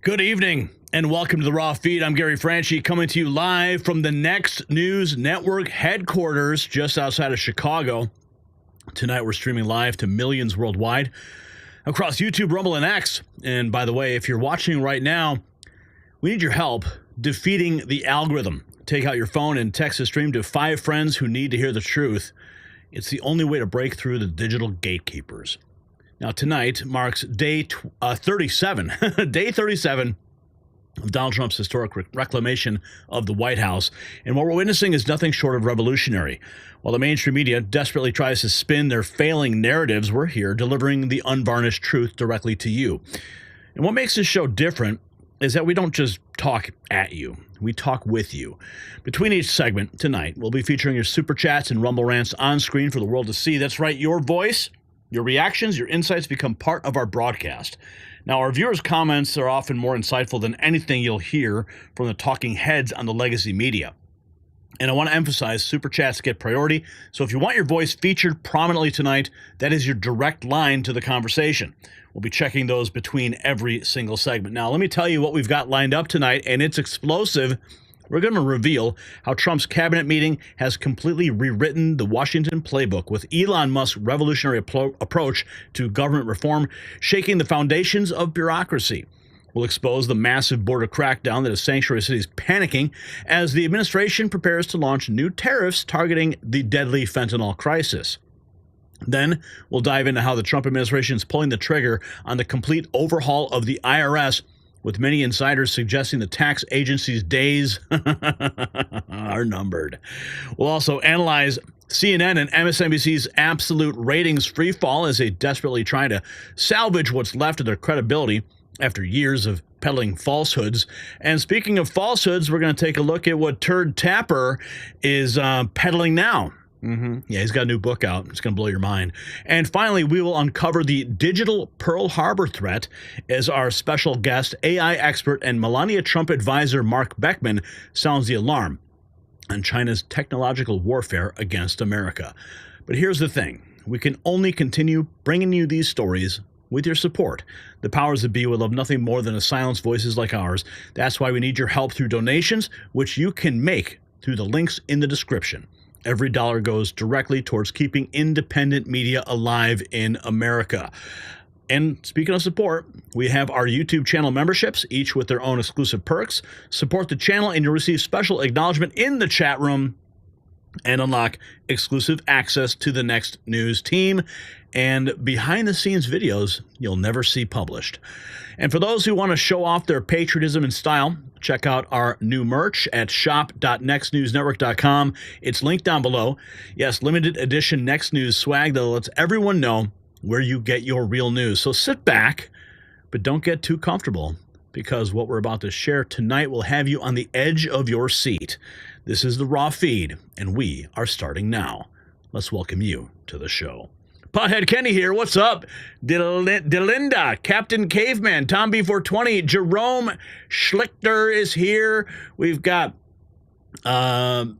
Good evening and welcome to the Raw Feed. I'm Gary Franchi coming to you live from the Next News Network headquarters just outside of Chicago. Tonight we're streaming live to millions worldwide across YouTube, Rumble, and X. And by the way, if you're watching right now, we need your help defeating the algorithm. Take out your phone and text the stream to 5 friends who need to hear the truth. It's the only way to break through the digital gatekeepers. Now, tonight marks day 37, day 37 of Donald Trump's historic reclamation of the White House. And what we're witnessing is nothing short of revolutionary. While the mainstream media desperately tries to spin their failing narratives, we're here delivering the unvarnished truth directly to you. And what makes this show different is that we don't just talk at you. We talk with you. Between each segment tonight, we'll be featuring your super chats and Rumble rants on screen for the world to see. That's right, your voice. Your reactions, your insights become part of our broadcast. Now, our viewers' comments are often more insightful than anything you'll hear from the talking heads on the legacy media. And I want to emphasize, super chats get priority. So if you want your voice featured prominently tonight, that is your direct line to the conversation. We'll be checking those between every single segment. Now, let me tell you what we've got lined up tonight, and it's explosive. We're going to reveal how Trump's cabinet meeting has completely rewritten the Washington playbook with Elon Musk's revolutionary approach to government reform, shaking the foundations of bureaucracy. We'll expose the massive border crackdown that has sanctuary cities panicking as the administration prepares to launch new tariffs targeting the deadly fentanyl crisis. Then we'll dive into how the Trump administration is pulling the trigger on the complete overhaul of the IRS, with many insiders suggesting the tax agency's days are numbered. We'll also analyze CNN and MSNBC's absolute ratings freefall as they desperately try to salvage what's left of their credibility after years of peddling falsehoods. And speaking of falsehoods, we're going to take a look at what Turd Tapper is peddling now. Yeah, he's got a new book out. It's going to blow your mind. And finally, we will uncover the digital Pearl Harbor threat as our special guest, AI expert and Melania Trump advisor Mark Beckman sounds the alarm on China's technological warfare against America. But here's the thing. We can only continue bringing you these stories with your support. The powers that be would love nothing more than to silence voices like ours. That's why we need your help through donations, which you can make through the links in the description. Every dollar goes directly towards keeping independent media alive in America. And speaking of support, we have our YouTube channel memberships, each with their own exclusive perks. Support the channel and you'll receive special acknowledgement in the chat room and unlock exclusive access to the Next News team and behind-the-scenes videos you'll never see published. And for those who want to show off their patriotism and style, check out our new merch at shop.nextnewsnetwork.com. It's linked down below. Yes, limited edition Next News swag that lets everyone know where you get your real news. So sit back, but don't get too comfortable, because what we're about to share tonight will have you on the edge of your seat. This is the Raw Feed, and we are starting now. Let's welcome you to the show. Pothead Kenny here. What's up? Delinda, Captain Caveman, Tom B420, Jerome Schlichter is here. We've got Don't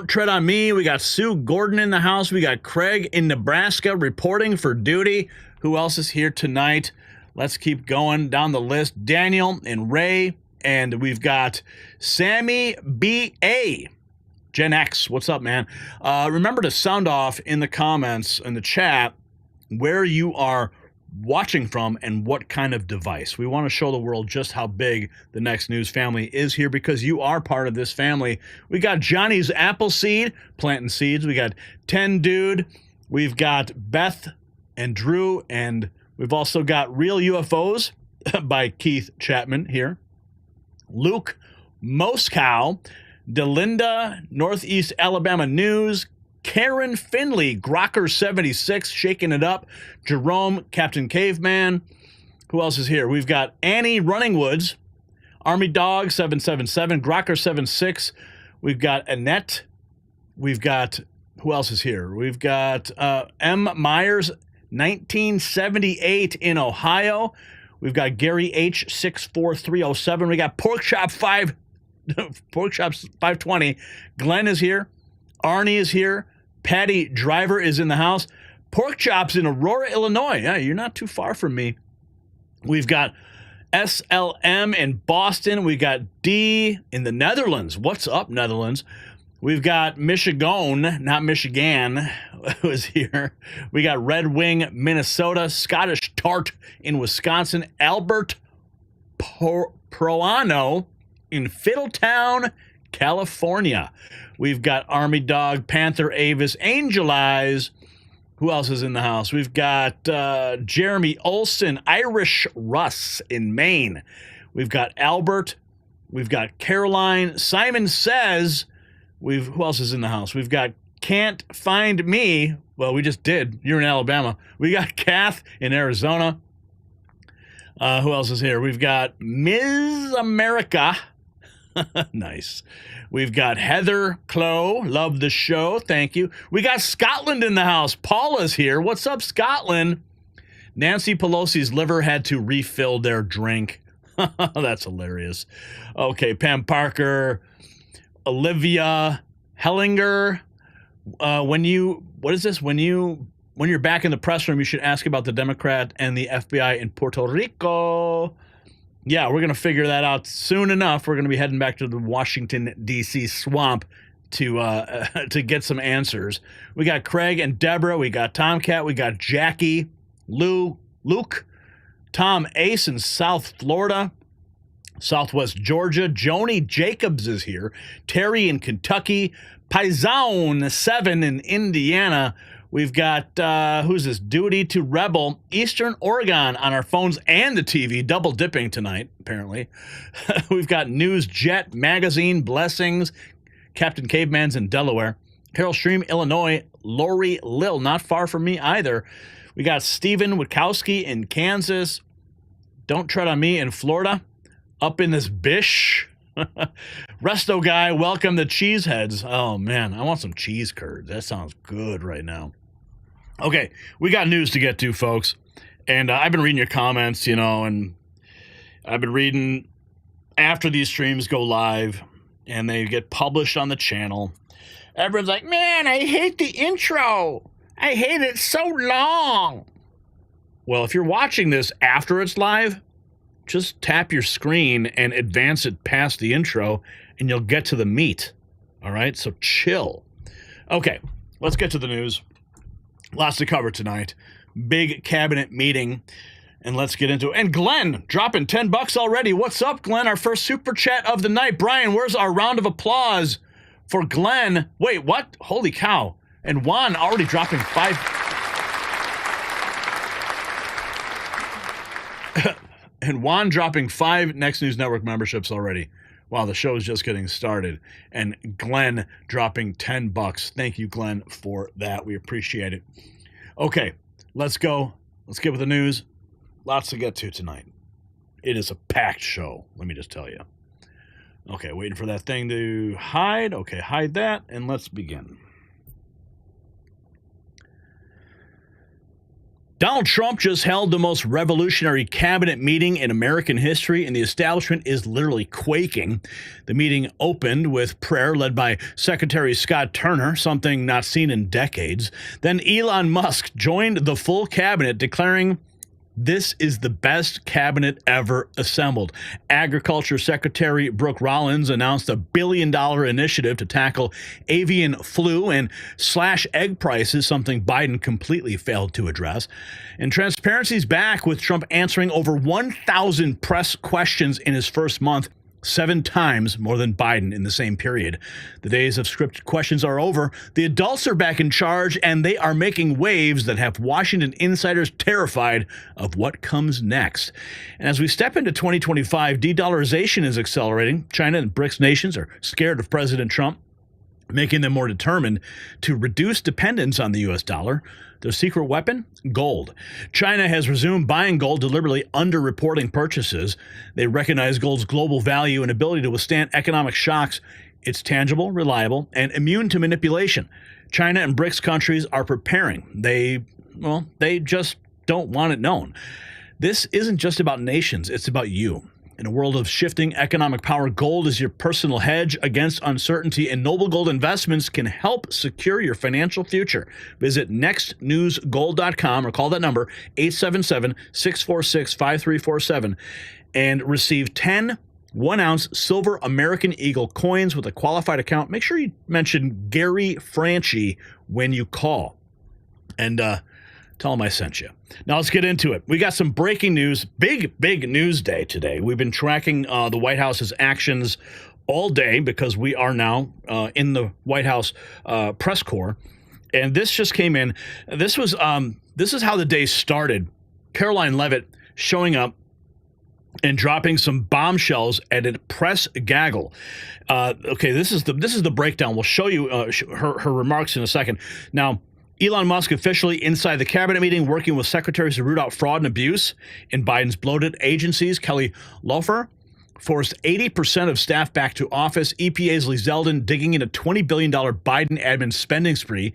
Tread on Me. We got Sue Gordon in the house. We got Craig in Nebraska reporting for duty. Who else is here tonight? Let's keep going down the list. Daniel and Ray. And we've got Sammy B.A. Gen X, what's up, man? Remember to sound off in the comments, in the chat, where you are watching from and what kind of device. We want to show the world just how big the Next News family is here, because you are part of this family. We got Johnny's Appleseed, planting seeds. We got 10 Dude. We've got Beth and Drew, and we've also got Real UFOs by Keith Chapman here. Luke Moscow, Delinda, Northeast Alabama News, Karen Finley, Grocker76, shaking it up, Jerome, Captain Caveman. Who else is here? We've got Annie Running Woods, Army Dog 777, Grocker76. We've got Annette. We've got, who else is here? We've got M. Myers, 1978 in Ohio. We've got Gary H. 64307. We got Porkchop 520. Glenn is here. Arnie is here. Patty Driver is in the house. Porkchop's in Aurora, Illinois. Yeah, you're not too far from me. We've got SLM in Boston. We got D in the Netherlands. What's up, Netherlands? We've got Michigan, not Michigan, was here. We got Red Wing, Minnesota. Scottish Tart in Wisconsin. Albert Proano in Fiddletown, California. We've got Army Dog, Panther Avis, Angel Eyes. Who else is in the house? We've got Jeremy Olson, Irish Russ in Maine. We've got Albert. We've got Caroline. Simon Says. Who else is in the house? We've got Can't Find Me. Well, we just did. You're in Alabama. We got Kath in Arizona. Who else is here? We've got Ms. America. Nice. We've got Heather Clow. Love the show. Thank you. We got Scotland in the house. Paula's here. What's up, Scotland? Nancy Pelosi's liver had to refill their drink. That's hilarious. Okay, Pam Parker. Olivia Hellinger. When you're back in the press room, you should ask about the Democrat and the FBI in Puerto Rico. Yeah, we're going to figure that out soon enough. We're going to be heading back to the Washington, D.C. swamp to get some answers. We got Craig and Deborah. We got Tomcat. We got Jackie, Luke, Tom Ace in South Florida, Southwest Georgia. Joni Jacobs is here. Terry in Kentucky. Paisan 7 in Indiana. We've got, who's this? Duty to Rebel, Eastern Oregon on our phones and the TV, double dipping tonight, apparently. We've got News Jet Magazine, Blessings, Captain Caveman's in Delaware. Carroll Stream, Illinois, Lori Lill, not far from me either. We got Stephen Witkowski in Kansas. Don't Tread on Me in Florida. Up in this bish. Resto Guy, welcome the Cheeseheads. Oh, man, I want some cheese curds. That sounds good right now. Okay, we got news to get to, folks. And I've been reading your comments, and I've been reading after these streams go live and they get published on the channel. Everyone's like, man, I hate the intro. I hate it so long. Well, if you're watching this after it's live, just tap your screen and advance it past the intro and you'll get to the meat. All right, so chill. Okay, let's get to the news. Lots to cover tonight. Big cabinet meeting, and let's get into it. And Glenn dropping $10 already. What's up, Glenn? Our first super chat of the night. Brian, where's our round of applause for Glenn? Wait, what? Holy cow. And Juan already dropping 5. And Juan dropping 5 Next News Network memberships already. Wow, the show is just getting started. And Glenn dropping $10. Thank you, Glenn, for that. We appreciate it. Okay, let's go. Let's get with the news. Lots to get to tonight. It is a packed show, let me just tell you. Okay, waiting for that thing to hide. Okay, hide that, and let's begin. Donald Trump just held the most revolutionary cabinet meeting in American history, and the establishment is literally quaking. The meeting opened with prayer led by Secretary Scott Turner, something not seen in decades. Then Elon Musk joined the full cabinet, declaring, "This is the best cabinet ever assembled." Agriculture Secretary Brooke Rollins announced a $1 billion initiative to tackle avian flu and slash egg prices, something Biden completely failed to address. And transparency's back, with Trump answering over 1,000 press questions in his first month, 7 times more than Biden in the same period. The days of scripted questions are over. The adults are back in charge, and they are making waves that have Washington insiders terrified of what comes next. And as we step into 2025, de-dollarization is accelerating. China and BRICS nations are scared of President Trump, making them more determined to reduce dependence on the U.S. dollar. Their secret weapon? Gold. China has resumed buying gold, deliberately underreporting purchases. They recognize gold's global value and ability to withstand economic shocks. It's tangible, reliable, and immune to manipulation. China and BRICS countries are preparing. They just don't want it known. This isn't just about nations, it's about you. In a world of shifting economic power, gold is your personal hedge against uncertainty, and Noble Gold Investments can help secure your financial future. Visit nextnewsgold.com or call that number, 877-646-5347, and receive 10 1-ounce silver American Eagle coins with a qualified account. Make sure you mention Gary Franchi when you call. And tell him I sent you. Now let's get into it. We got some breaking news. Big news day today. We've been tracking the White House's actions all day because we are now in the White House press corps. And this just came in. This is how the day started. Caroline Leavitt showing up and dropping some bombshells at a press gaggle. Okay, this is the breakdown. We'll show you her remarks in a second. Now, Elon Musk officially inside the cabinet meeting, working with secretaries to root out fraud and abuse in Biden's bloated agencies. Kelly Loeffler forced 80% of staff back to office. EPA's Lee Zeldin digging in a $20 billion Biden admin spending spree.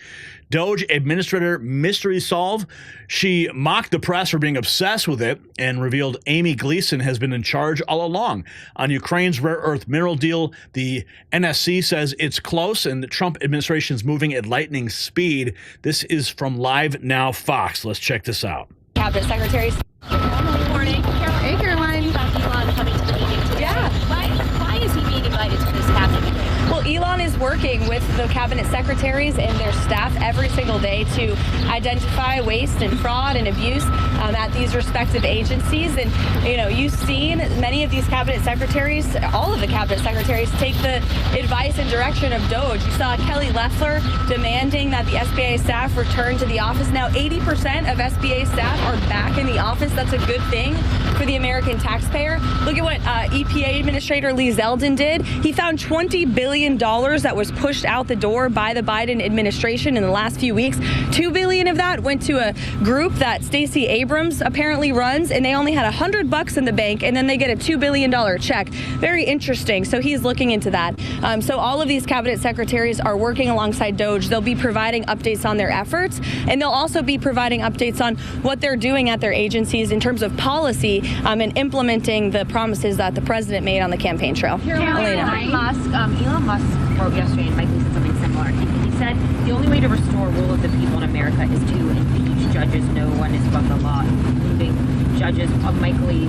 DOGE Administrator mystery solve. She mocked the press for being obsessed with it and revealed Amy Gleason has been in charge all along. On Ukraine's rare earth mineral deal, the NSC says it's close and the Trump administration is moving at lightning speed. This is from Live Now Fox. Let's check this out. Cabinet Secretary. Good morning. Hey, Caroline. About Elon coming to the meeting today. Yeah. Why is he being invited to this cabinet meeting? Well, Elon is working with the cabinet secretaries and their staff every single day to identify waste and fraud and abuse at these respective agencies. And, you know, you've seen many of these cabinet secretaries, all of the cabinet secretaries, take the advice and direction of DOGE. You saw Kelly Loeffler demanding that the SBA staff return to the office. Now, 80% of SBA staff are back in the office. That's a good thing for the American taxpayer. Look at what EPA Administrator Lee Zeldin did. He found $20 billion that was pushed out the door by the Biden administration in the last few weeks. $2 billion of that went to a group that Stacey Abrams apparently runs, and they only had $100 in the bank, and then they get a $2 billion check. Very interesting. So he's looking into that. So all of these cabinet secretaries are working alongside DOGE. They'll be providing updates on their efforts, and they'll also be providing updates on what they're doing at their agencies in terms of policy and implementing the promises that the president made on the campaign trail. Elon Musk wrote yesterday and Mike Lee said something similar. He said the only way to restore rule of the people in America is to impeach judges. No one is above the law, including judges. Mike Lee,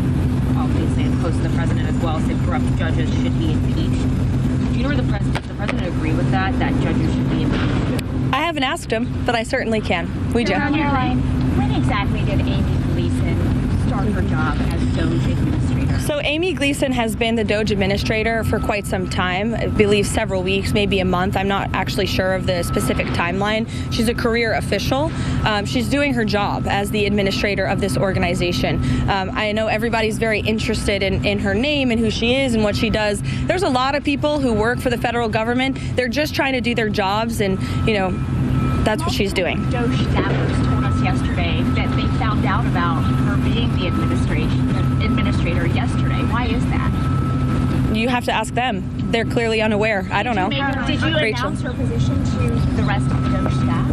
obviously, and close to the president as well, said corrupt judges should be impeached. Do you know where does the president agree with that judges should be impeached? I haven't asked him, but I certainly can. We do. Caroline, when exactly did Amy Gleason start her job as DOGE administrator? So Amy Gleason has been the DOGE administrator for quite some time, I believe several weeks, maybe a month. I'm not actually sure of the specific timeline. She's a career official. She's doing her job as the administrator of this organization. I know everybody's very interested in her name and who she is and what she does. There's a lot of people who work for the federal government. They're just trying to do their jobs, and, you know, that's what she's doing. DOGE staffers told us yesterday that they found out about her being the administrator yesterday. Why is that? You have to ask them. They're clearly unaware. I don't know. Did you announce her position to the rest of the DOGE staff?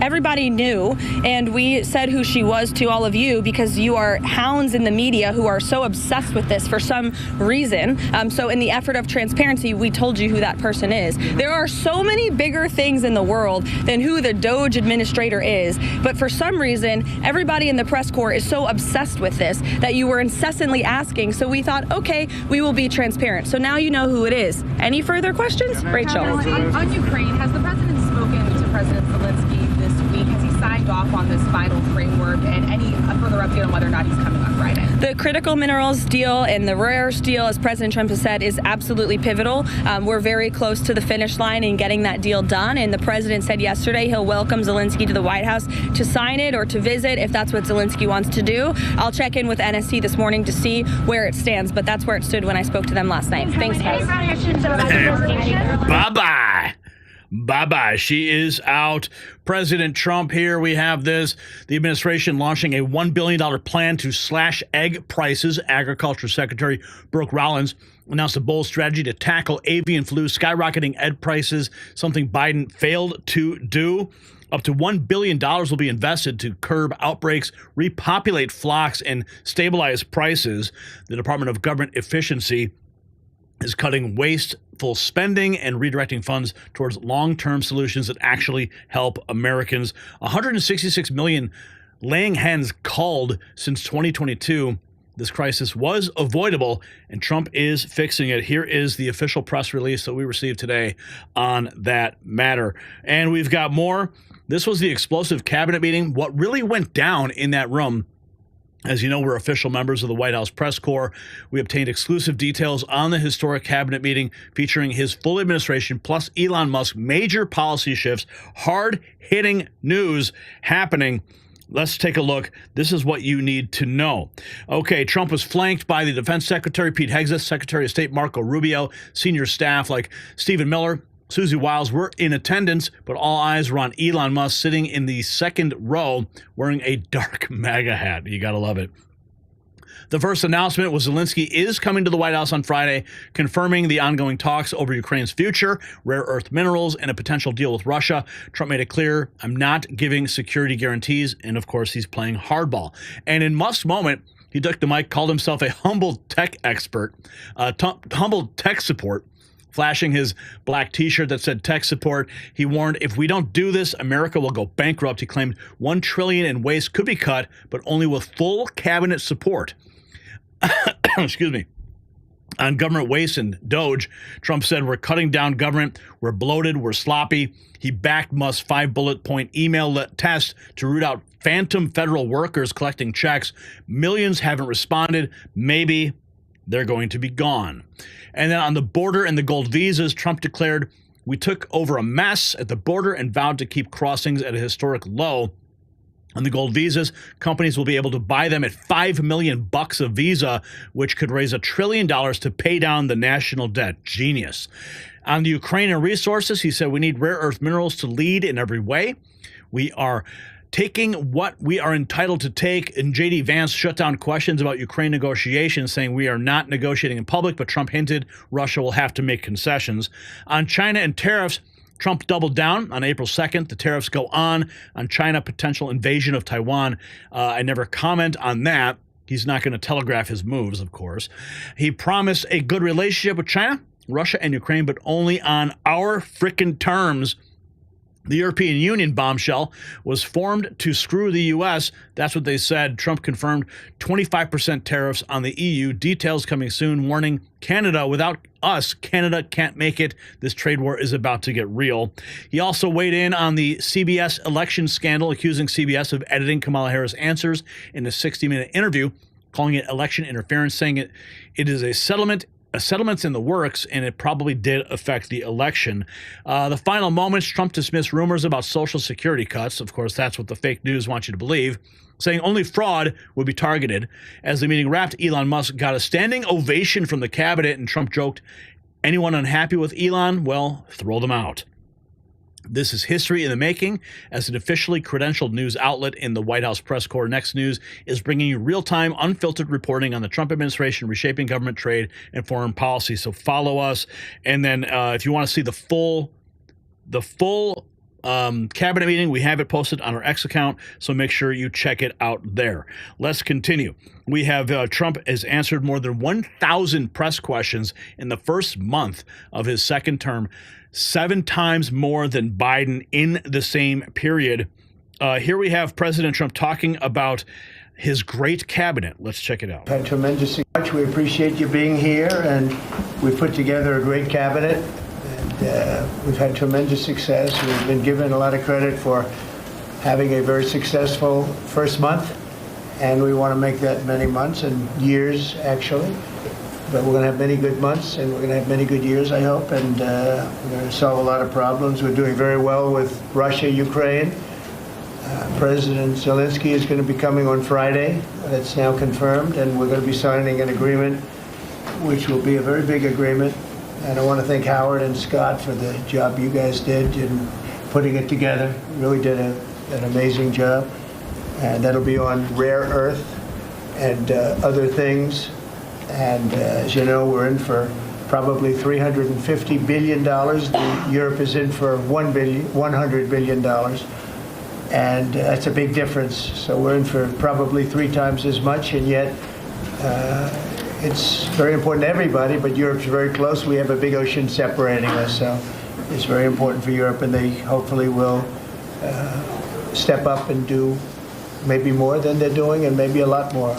Everybody knew, and we said who she was to all of you because you are hounds in the media who are so obsessed with this for some reason. So in the effort of transparency, we told you who that person is. There are so many bigger things in the world than who the DOGE administrator is, but for some reason, everybody in the press corps is so obsessed with this that you were incessantly asking. So we thought, okay, we will be transparent. So now you know who it is. Any further questions? Rachel. On Ukraine, has the president spoken to President Zelensky this week? Has he signed off on this final framework, and any further update on whether or not he's coming on Friday? The critical minerals deal and the rare earth deal, as President Trump has said, is absolutely pivotal. We're very close to the finish line in getting that deal done, and the president said yesterday he'll welcome Zelensky to the White House to sign it or to visit if that's what Zelensky wants to do. I'll check in with NSC this morning to see where it stands, but that's where it stood when I spoke to them last night. Thanks, guys. Bye-bye. Bye-bye. She is out. President Trump here. We have this. The administration launching a $1 billion plan to slash egg prices. Agriculture Secretary Brooke Rollins announced a bold strategy to tackle avian flu, skyrocketing egg prices, something Biden failed to do. Up to $1 billion will be invested to curb outbreaks, repopulate flocks, and stabilize prices. The Department of Government Efficiency is cutting wasteful spending and redirecting funds towards long-term solutions that actually help Americans. 166 million laying hens culled since 2022. This crisis was avoidable, and Trump is fixing it. Here is the official press release that we received today on that matter. And we've got more. This was the explosive cabinet meeting. What really went down in that room, as you know, we're official members of the White House Press Corps. We obtained exclusive details on the historic cabinet meeting featuring his full administration plus Elon Musk, major policy shifts, hard-hitting news happening. Let's take a look. This is what you need to know. Okay, Trump was flanked by the Defense Secretary Pete Hegseth, Secretary of State Marco Rubio, senior staff like Stephen Miller, Susie Wiles were in attendance, but all eyes were on Elon Musk sitting in the second row wearing a dark MAGA hat. You got to love it. The first announcement was Zelensky is coming to the White House on Friday, confirming the ongoing talks over Ukraine's future, rare earth minerals, and a potential deal with Russia. Trump made it clear, I'm not giving security guarantees. And of course, he's playing hardball. And in Musk's moment, he took the mic, called himself a humble tech expert, humble tech support, flashing his black T-shirt that said tech support. He warned, if we don't do this, America will go bankrupt. He claimed $1 trillion in waste could be cut, but only with full cabinet support. Excuse me. On government waste and DOGE, Trump said, we're cutting down government, we're bloated, we're sloppy. He backed Musk's 5-bullet point email test to root out phantom federal workers collecting checks. Millions haven't responded. Maybe they're going to be gone. And then on the border and the gold visas, Trump declared, we took over a mess at the border and vowed to keep crossings at a historic low. On the gold visas, companies will be able to buy them at $5 million a visa, which could raise $1 trillion to pay down the national debt. Genius. On the Ukrainian resources, he said we need rare earth minerals to lead in every way. We are taking what we are entitled to take. And J.D. Vance shut down questions about Ukraine negotiations, saying we are not negotiating in public, but Trump hinted Russia will have to make concessions. On China and tariffs, Trump doubled down on April 2nd. The tariffs go on China, potential invasion of Taiwan. I never comment on that. He's not going to telegraph his moves, of course. He promised a good relationship with China, Russia, and Ukraine, but only on our frickin' terms. The European Union bombshell was formed to screw the U.S. That's what they said. Trump confirmed 25% tariffs on the EU. Details coming soon, warning Canada, without us, Canada can't make it. This trade war is about to get real. He also weighed in on the CBS election scandal, accusing CBS of editing Kamala Harris' answers in a 60-minute interview, calling it election interference, saying it is a settlement's in the works, and it probably did affect the election. The final moments, Trump dismissed rumors about Social Security cuts. Of course, that's what the fake news wants you to believe, saying only fraud would be targeted. As the meeting wrapped, Elon Musk got a standing ovation from the cabinet, and Trump joked, anyone unhappy with Elon, well, throw them out. This is history in the making. As an officially credentialed news outlet in the White House Press Corps, Next News is bringing you real-time, unfiltered reporting on the Trump administration reshaping government, trade, and foreign policy. So follow us. And then if you want to see the full cabinet meeting, we have it posted on our X account, so make sure you check it out there. Let's continue. We have Trump has answered more than 1,000 press questions in the first month of his second term, 7 times more than Biden in the same period. Here we have President Trump talking about his great cabinet. Let's check it out. Had tremendous much. We appreciate you being here, and we put together a great cabinet. And we've had tremendous success. We've been given a lot of credit for having a very successful first month, and we want to make that many months and years, actually. But we're going to have many good months, and we're going to have many good years, I hope, and we're going to solve a lot of problems. We're doing very well with Russia, Ukraine. President Zelensky is going to be coming on Friday. That's now confirmed, and we're going to be signing an agreement, which will be a very big agreement. And I want to thank Howard and Scott for the job you guys did in putting it together. You really did an amazing job. And that'll be on rare earth and other things. And as you know, we're in for probably $350 billion. Europe is in for $100 billion. And that's a big difference. So we're in for probably 3 times as much, and yet it's very important to everybody, but Europe's very close. We have a big ocean separating us, so it's very important for Europe, and they hopefully will step up and do maybe more than they're doing, and maybe a lot more.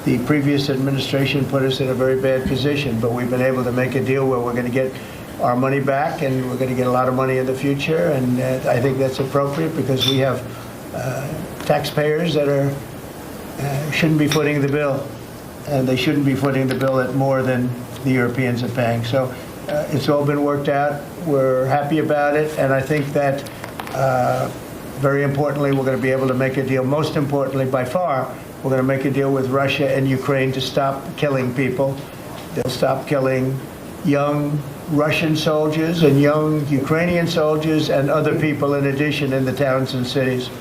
The previous administration put us in a very bad position, but we've been able to make a deal where we're going to get our money back, and we're going to get a lot of money in the future. And I think that's appropriate because we have taxpayers that shouldn't be footing the bill, and they shouldn't be footing the bill at more than the Europeans are paying. So it's all been worked out. We're happy about it, and I think that very importantly, we're going to be able to make a deal. Most importantly, by far, we're going to make a deal with Russia and Ukraine to stop killing people. They'll stop killing young Russian soldiers and young Ukrainian soldiers and other people in addition in the towns and cities.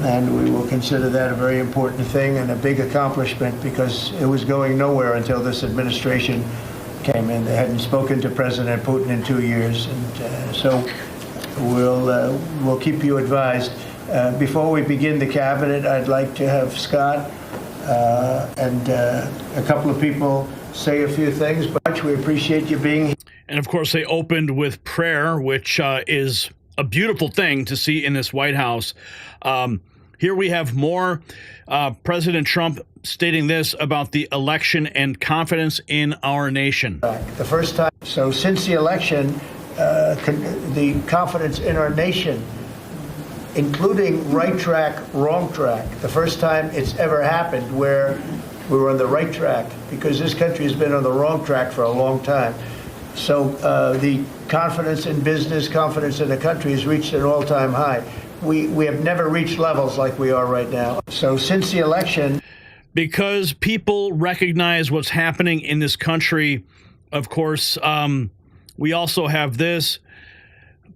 And we will consider that a very important thing and a big accomplishment because it was going nowhere until this administration came in. They hadn't spoken to President Putin in 2 years. And so we'll keep you advised. Before we begin the cabinet, I'd like to have Scott and a couple of people say a few things. But we appreciate you being here. And of course, they opened with prayer, which is a beautiful thing to see in this White House. Here we have more President Trump stating this about the election and confidence in our nation. The first time, so since the election, the confidence in our nation, including right track, wrong track, the first time it's ever happened where we were on the right track, because this country has been on the wrong track for a long time. So the confidence in business, confidence in the country has reached an all-time high. We have never reached levels like we are right now. So since the election... Because people recognize what's happening in this country, of course, we also have this.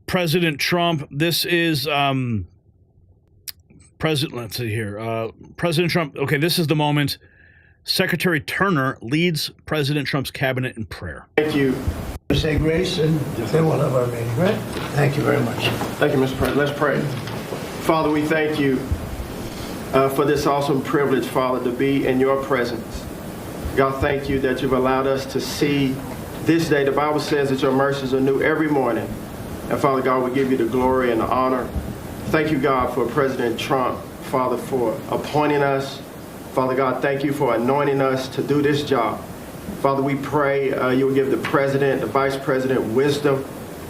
President Trump, this is... let's see here. President Trump, okay, this is the moment. Secretary Turner leads President Trump's cabinet in prayer. Thank you. Say grace, and then we'll have our meeting, right? Thank you very much. Thank you, Mr. President. Let's pray. Father, we thank you for this awesome privilege, Father, to be in your presence. God, thank you that you've allowed us to see this day. The Bible says that your mercies are new every morning. And Father God, we give you the glory and the honor. Thank you, God, for President Trump, Father, for appointing us. Father God, thank you for anointing us to do this job. Father, we pray you will give the president, the vice president wisdom,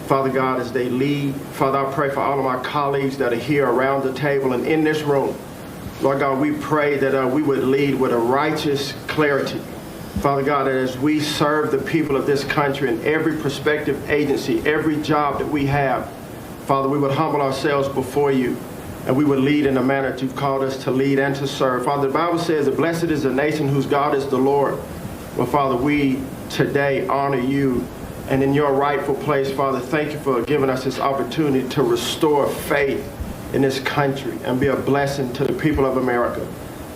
Father God, as they lead. Father, I pray for all of my colleagues that are here around the table and in this room. Lord God, we pray that we would lead with a righteous clarity. Father God, that as we serve the people of this country in every prospective agency, every job that we have, Father, we would humble ourselves before you, and we would lead in the manner that you've called us to lead and to serve. Father, the Bible says that blessed is the nation whose God is the Lord. Well, Father, we today honor you, and in your rightful place, Father, thank you for giving us this opportunity to restore faith in this country and be a blessing to the people of America.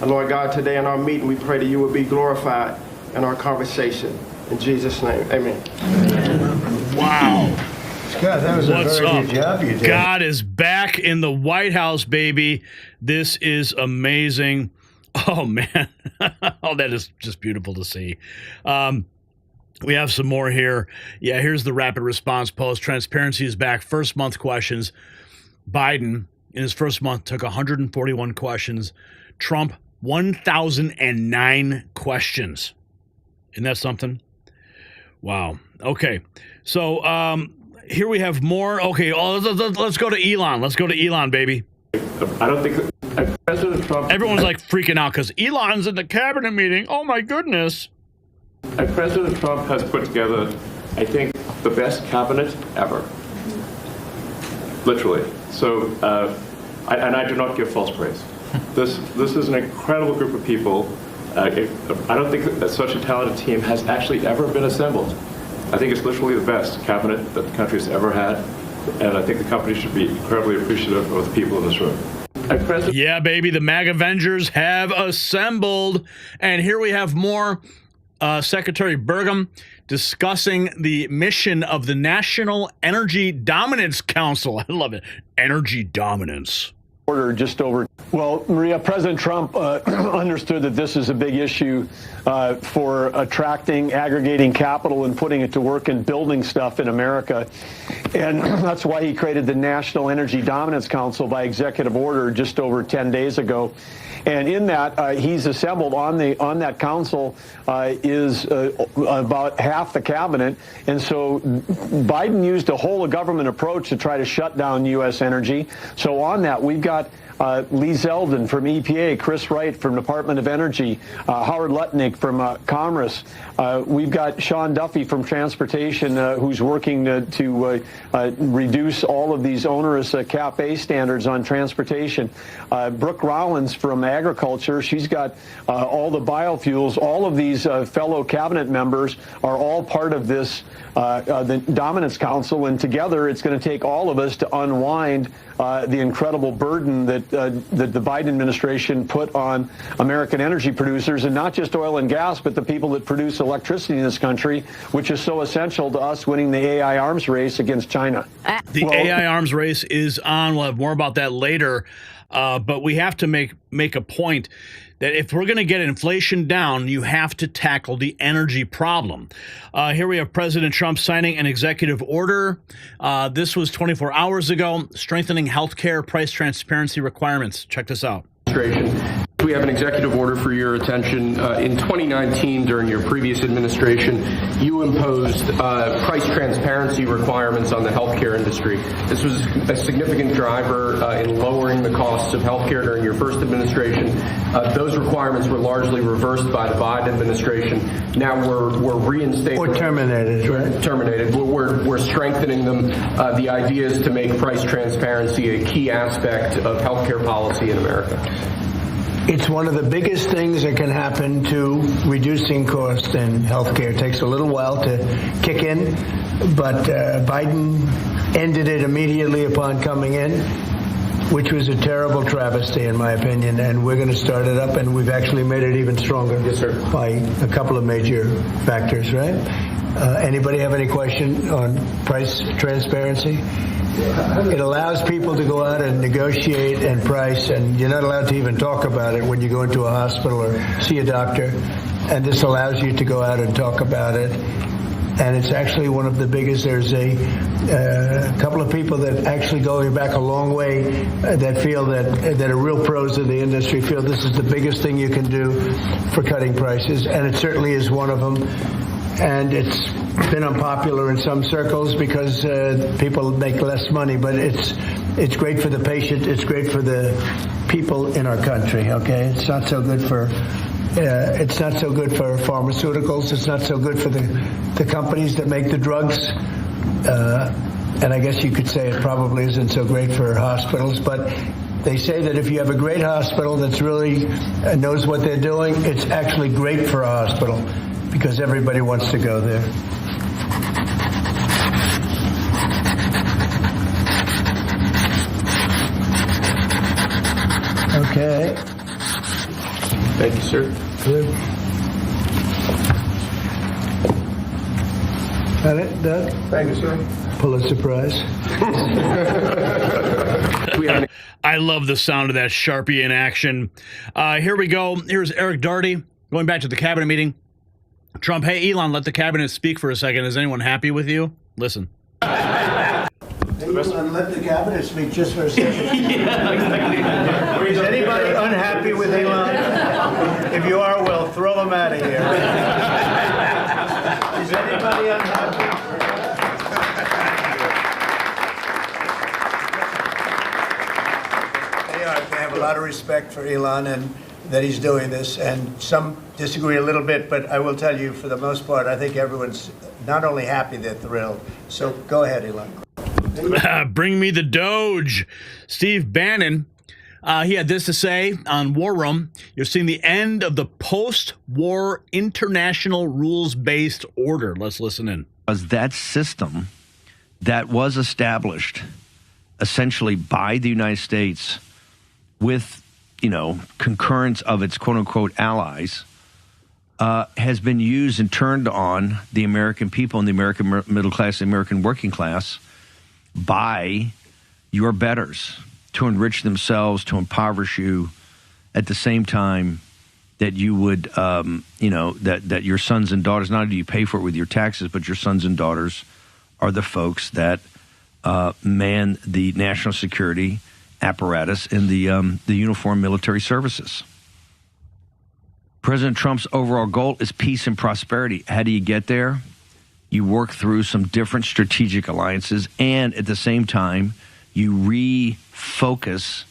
And Lord God, today in our meeting, we pray that you will be glorified in our conversation. In Jesus' name, amen. Wow. Scott, that was a very good job you did. God is back in the White House, baby. This is amazing. Oh, man. Oh, that is just beautiful to see. We have some more here. Yeah, here's the rapid response post. Transparency is back. First month questions. Biden, in his first month, took 141 questions. Trump, 1,009 questions. Isn't that something? Wow. Okay. So here we have more. Okay, let's go to Elon. Let's go to Elon, baby. I don't think President Trump... Everyone's like freaking out because Elon's in the cabinet meeting. Oh, my goodness. President Trump has put together, I think, the best cabinet ever. Literally. So, I do not give false praise. This is an incredible group of people. I don't think that such a talented team has actually ever been assembled. I think it's literally the best cabinet that the country's ever had, and I think the company should be incredibly appreciative of the people in this room. Yeah, baby, the MAG Avengers have assembled, and here we have more. Secretary Burgum discussing the mission of the National Energy Dominance Council. I love it. Energy dominance. Order just over. Well, Maria, President Trump understood that this is a big issue for attracting, aggregating capital and putting it to work and building stuff in America. And that's why he created the National Energy Dominance Council by executive order just over 10 days ago. And in that, he's assembled on that council is about half the cabinet. And so Biden used a whole of government approach to try to shut down U.S. energy. So on that, we've got Lee Zeldin from EPA, Chris Wright from Department of Energy, Howard Lutnick from Commerce. We've got Sean Duffy from Transportation, who's working to reduce all of these onerous CAFE standards on transportation. Brooke Rollins from Agriculture, she's got all the biofuels. All of these fellow cabinet members are all part of this the Dominance Council, and together it's going to take all of us to unwind the incredible burden that the Biden administration put on American energy producers, and not just oil and gas, but the people that produce electricity in this country, which is so essential to us winning the AI arms race against China. The AI arms race is on. We'll have more about that later. But we have to make a point that if we're going to get inflation down, you have to tackle the energy problem. Here we have President Trump signing an executive order. This was 24 hours ago, strengthening healthcare price transparency requirements. Check this out. We have an executive order for your attention. In 2019, during your previous administration, you imposed price transparency requirements on the healthcare industry. This was a significant driver in lowering the costs of healthcare during your first administration. Those requirements were largely reversed by the Biden administration. Now we're reinstating or terminated, right? Terminated. We're strengthening them. The idea is to make price transparency a key aspect of healthcare policy in America. It's one of the biggest things that can happen to reducing cost in healthcare. It takes a little while to kick in, but Biden ended it immediately upon coming in, which was a terrible travesty, in my opinion, and we're going to start it up, and we've actually made it even stronger. Yes, sir. By a couple of major factors, right? Anybody have any question on price transparency? It allows people to go out and negotiate and price, and you're not allowed to even talk about it when you go into a hospital or see a doctor. And this allows you to go out and talk about it. And it's actually one of the biggest. There's a couple of people that actually going back a long way that feel that are real pros of the industry feel this is the biggest thing you can do for cutting prices, and it certainly is one of them. And it's been unpopular in some circles because people make less money, but it's great for the patient. It's great for the people in our country. Okay, it's not so good for pharmaceuticals. It's not so good for the companies that make the drugs. And I guess you could say it probably isn't so great for hospitals, but they say that if you have a great hospital that's really knows what they're doing, it's actually great for a hospital because everybody wants to go there. Okay. Thank you, sir. Good. Got it, Doug? Thank you, sir. Pulitzer Prize. I love the sound of that Sharpie in action. Here we go. Here's Eric Daugherty going back to the cabinet meeting. Trump, hey, Elon, let the cabinet speak for a second. Is anyone happy with you? Listen. Elon, let the cabinet speak just for a second. Is anybody unhappy with Elon? If you are, well, throw him out of here. Is anybody unhappy? They have a lot of respect for Elon and that he's doing this, and some disagree a little bit, but I will tell you, for the most part, I think everyone's not only happy, they're thrilled. So go ahead, Elon. Bring me the Doge. Steve Bannon, he had this to say on War Room. You're seeing the end of the post-war international rules-based order. Let's listen in. Was that system that was established essentially by the United States with, concurrence of its quote-unquote allies, has been used and turned on the American people and the American middle class, the American working class, by your betters to enrich themselves, to impoverish you, at the same time that you would, that your sons and daughters, not only do you pay for it with your taxes, but your sons and daughters are the folks that man the national security apparatus in the uniformed military services. President Trump's overall goal is peace and prosperity. How do you get there? You work through some different strategic alliances, and at the same time, you refocus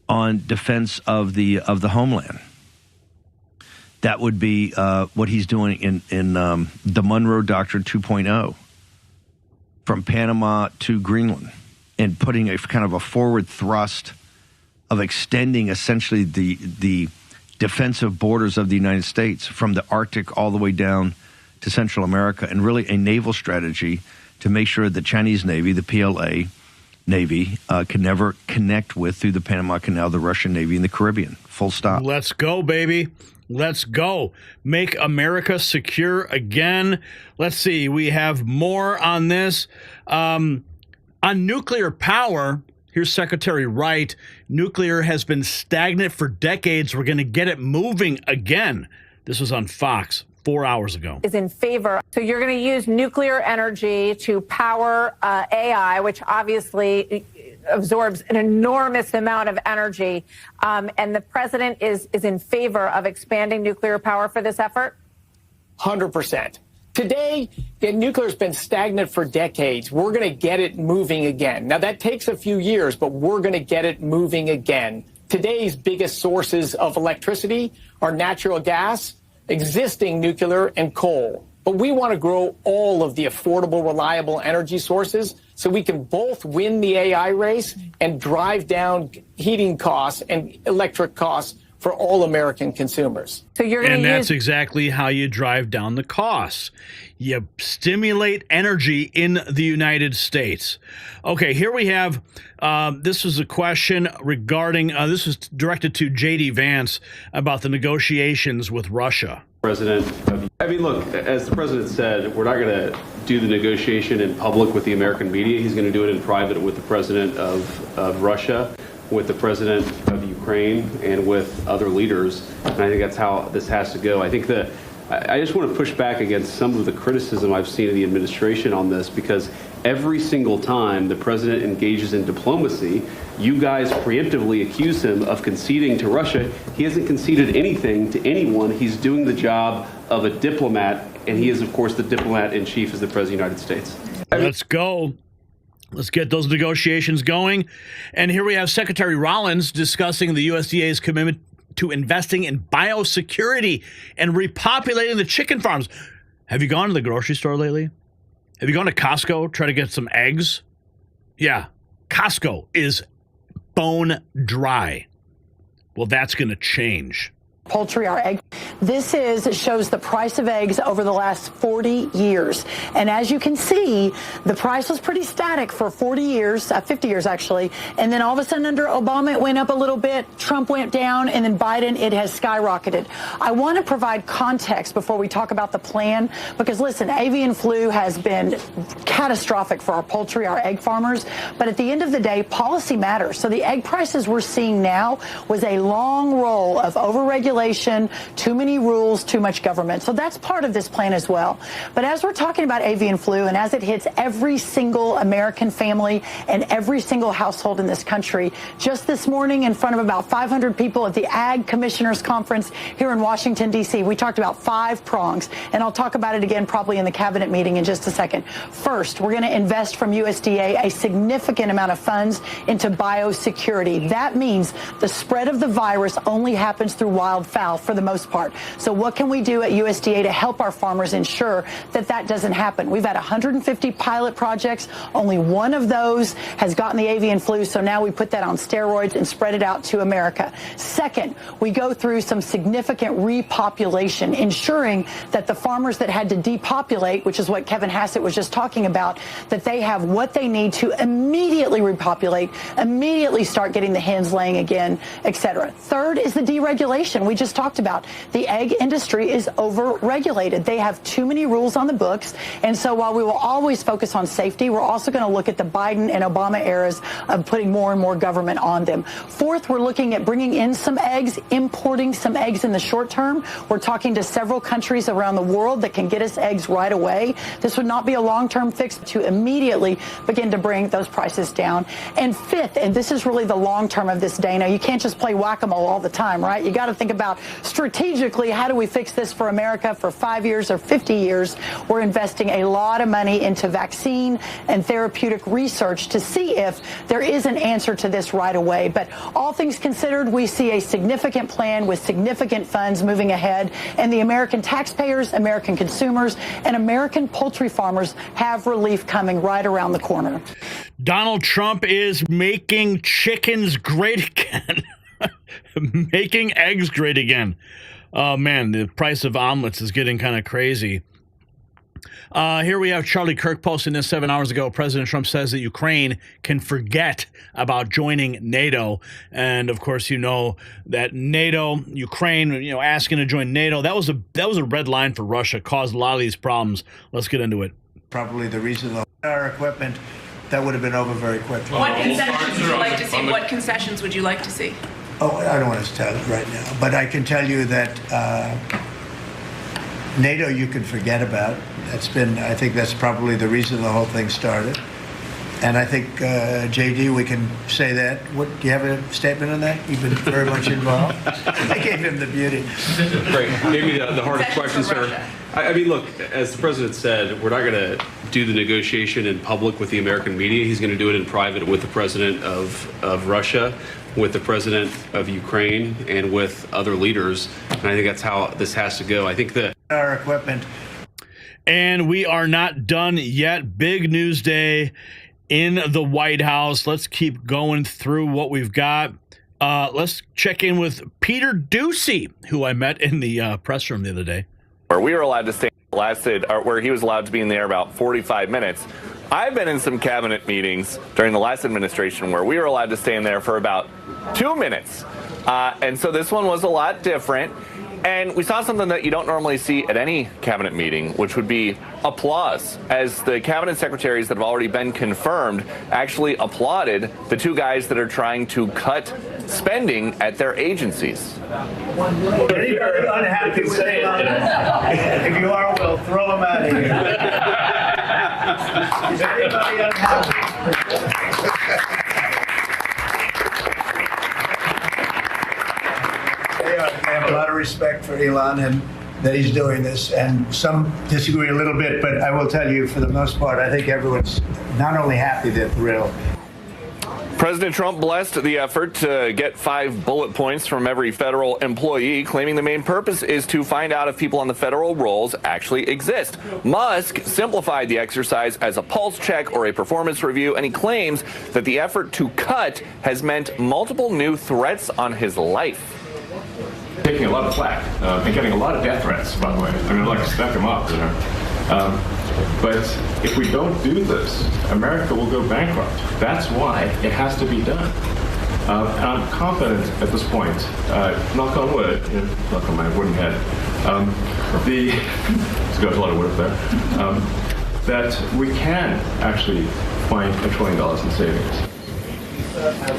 on defense of the homeland. That would be what he's doing in the Monroe Doctrine 2.0, from Panama to Greenland, and putting a kind of a forward thrust of extending essentially the defensive borders of the United States from the Arctic all the way down to Central America, and really a naval strategy to make sure the Chinese Navy, the PLA Navy, can never connect with, through the Panama Canal, the Russian Navy in the Caribbean. Full stop. Let's go, baby. Let's go. Make America secure again. Let's see. We have more on this. On nuclear power, here's Secretary Wright. Nuclear has been stagnant for decades. We're going to get it moving again. This was on Fox 4 hours ago. Is in favor. So you're going to use nuclear energy to power AI, which obviously absorbs an enormous amount of energy. And the president is in favor of expanding nuclear power for this effort? 100%. Today, nuclear's been stagnant for decades. We're going to get it moving again. Now, that takes a few years, but we're going to get it moving again. Today's biggest sources of electricity are natural gas, existing nuclear, and coal. But we want to grow all of the affordable, reliable energy sources so we can both win the AI race and drive down heating costs and electric costs for all American consumers. So you're going to that's exactly how you drive down the costs. You stimulate energy in the United States. Okay, here we have, this is a question regarding, this is directed to J.D. Vance about the negotiations with Russia. President, I mean, look, as the president said, we're not going to do the negotiation in public with the American media. He's going to do it in private with the president of Russia, with the president of Ukraine, and with other leaders. And I think that's how this has to go. I think that I just want to push back against some of the criticism I've seen of the administration on this, because every single time the president engages in diplomacy, you guys preemptively accuse him of conceding to Russia. He hasn't conceded anything to anyone. He's doing the job of a diplomat, and he is, of course, the diplomat in chief as the president of the United States. Let's go. Let's get those negotiations going. And here we have Secretary Rollins discussing the USDA's commitment to investing in biosecurity and repopulating the chicken farms. Have you gone to the grocery store lately? Have you gone to Costco, try to get some eggs? Yeah, Costco is bone dry. Well, that's going to change. Poultry, our egg. This shows the price of eggs over the last 40 years. And as you can see, the price was pretty static for 40 years, 50 years actually. And then all of a sudden under Obama, it went up a little bit. Trump went down, and then Biden, it has skyrocketed. I want to provide context before we talk about the plan, because listen, avian flu has been catastrophic for our poultry, our egg farmers. But at the end of the day, policy matters. So the egg prices we're seeing now was a long roll of overregulation, too many rules, too much government. So that's part of this plan as well. But as we're talking about avian flu, and as it hits every single American family and every single household in this country, just this morning in front of about 500 people at the Ag Commissioners Conference here in Washington, D.C., we talked about 5 prongs, and I'll talk about it again probably in the cabinet meeting in just a second. First, we're going to invest from USDA a significant amount of funds into biosecurity. That means the spread of the virus only happens through wildfowl for the most part. So what can we do at USDA to help our farmers ensure that that doesn't happen? We've had 150 pilot projects. Only one of those has gotten the avian flu, so now we put that on steroids and spread it out to America. Second, we go through some significant repopulation, ensuring that the farmers that had to depopulate, which is what Kevin Hassett was just talking about, that they have what they need to immediately repopulate, immediately start getting the hens laying again, etc. Third is the deregulation we just talked about. The egg industry is over-regulated. They have too many rules on the books. And so while we will always focus on safety, we're also going to look at the Biden and Obama eras of putting more and more government on them. Fourth, we're looking at bringing in some eggs, importing some eggs in the short term. We're talking to several countries around the world that can get us eggs right away. This would not be a long-term fix to immediately begin to bring those prices down. And fifth, and this is really the long term of this, Dana, you can't just play whack-a-mole all the time, right? You got to think about strategically strategically, how do we fix this for America for 5 years or 50 years? We're investing a lot of money into vaccine and therapeutic research to see if there is an answer to this right away. But all things considered, we see a significant plan with significant funds moving ahead, and the American taxpayers, American consumers, and American poultry farmers have relief coming right around the corner. Donald Trump is making chickens great again. Making eggs great again. Oh, man, the price of omelets is getting kind of crazy. Here we have Charlie Kirk posting this 7 hours ago. President Trump says that Ukraine can forget about joining NATO. And, of course, you know that NATO, Ukraine, asking to join NATO, that was a red line for Russia, caused a lot of these problems. Let's get into it. Probably the reason our equipment, that would have been over very quickly. What concessions would you like to see? What concessions would you like to see? Oh, I don't want to tell it right now, but I can tell you that NATO you can forget about. I think that's probably the reason the whole thing started. And I think, JD, we can say that. Do you have a statement on that? You've been very much involved. I gave him the beauty. Great. Maybe the hardest question, sir. I mean, look, as the president said, we're not going to do the negotiation in public with the American media. He's going to do it in private with the president of Russia, with the president of Ukraine, and with other leaders. And I think that's how this has to go. I think that our equipment. And we are not done yet. Big news day in the White House. Let's keep going through what we've got. Let's check in with Peter Doocy, who I met in the press room the other day. Where we were allowed to stay, where he was allowed to be in there about 45 minutes. I've been in some cabinet meetings during the last administration where we were allowed to stay in there for about 2 minutes. And so this one was a lot different. And we saw something that you don't normally see at any cabinet meeting, which would be applause, as the cabinet secretaries that have already been confirmed actually applauded the two guys that are trying to cut spending at their agencies. Anybody unhappy with it? If you are, we'll throw them out of here. Is anybody unhappy? I have a lot of respect for Elon and that he's doing this, and some disagree a little bit, but I will tell you, for the most part, I think everyone's not only happy, they're thrilled. President Trump blessed the effort to get 5 bullet points from every federal employee, claiming the main purpose is to find out if people on the federal rolls actually exist. Musk simplified the exercise as a pulse check or a performance review, and he claims that the effort to cut has meant multiple new threats on his life. Taking a lot of flack and getting a lot of death threats, by the way. I mean, like, stuck him up, but if we don't do this, America will go bankrupt. That's why it has to be done. And I'm confident at this point, knock on wood, knock on my wooden head, there's got a lot of wood up there, that we can actually find $1 trillion in savings.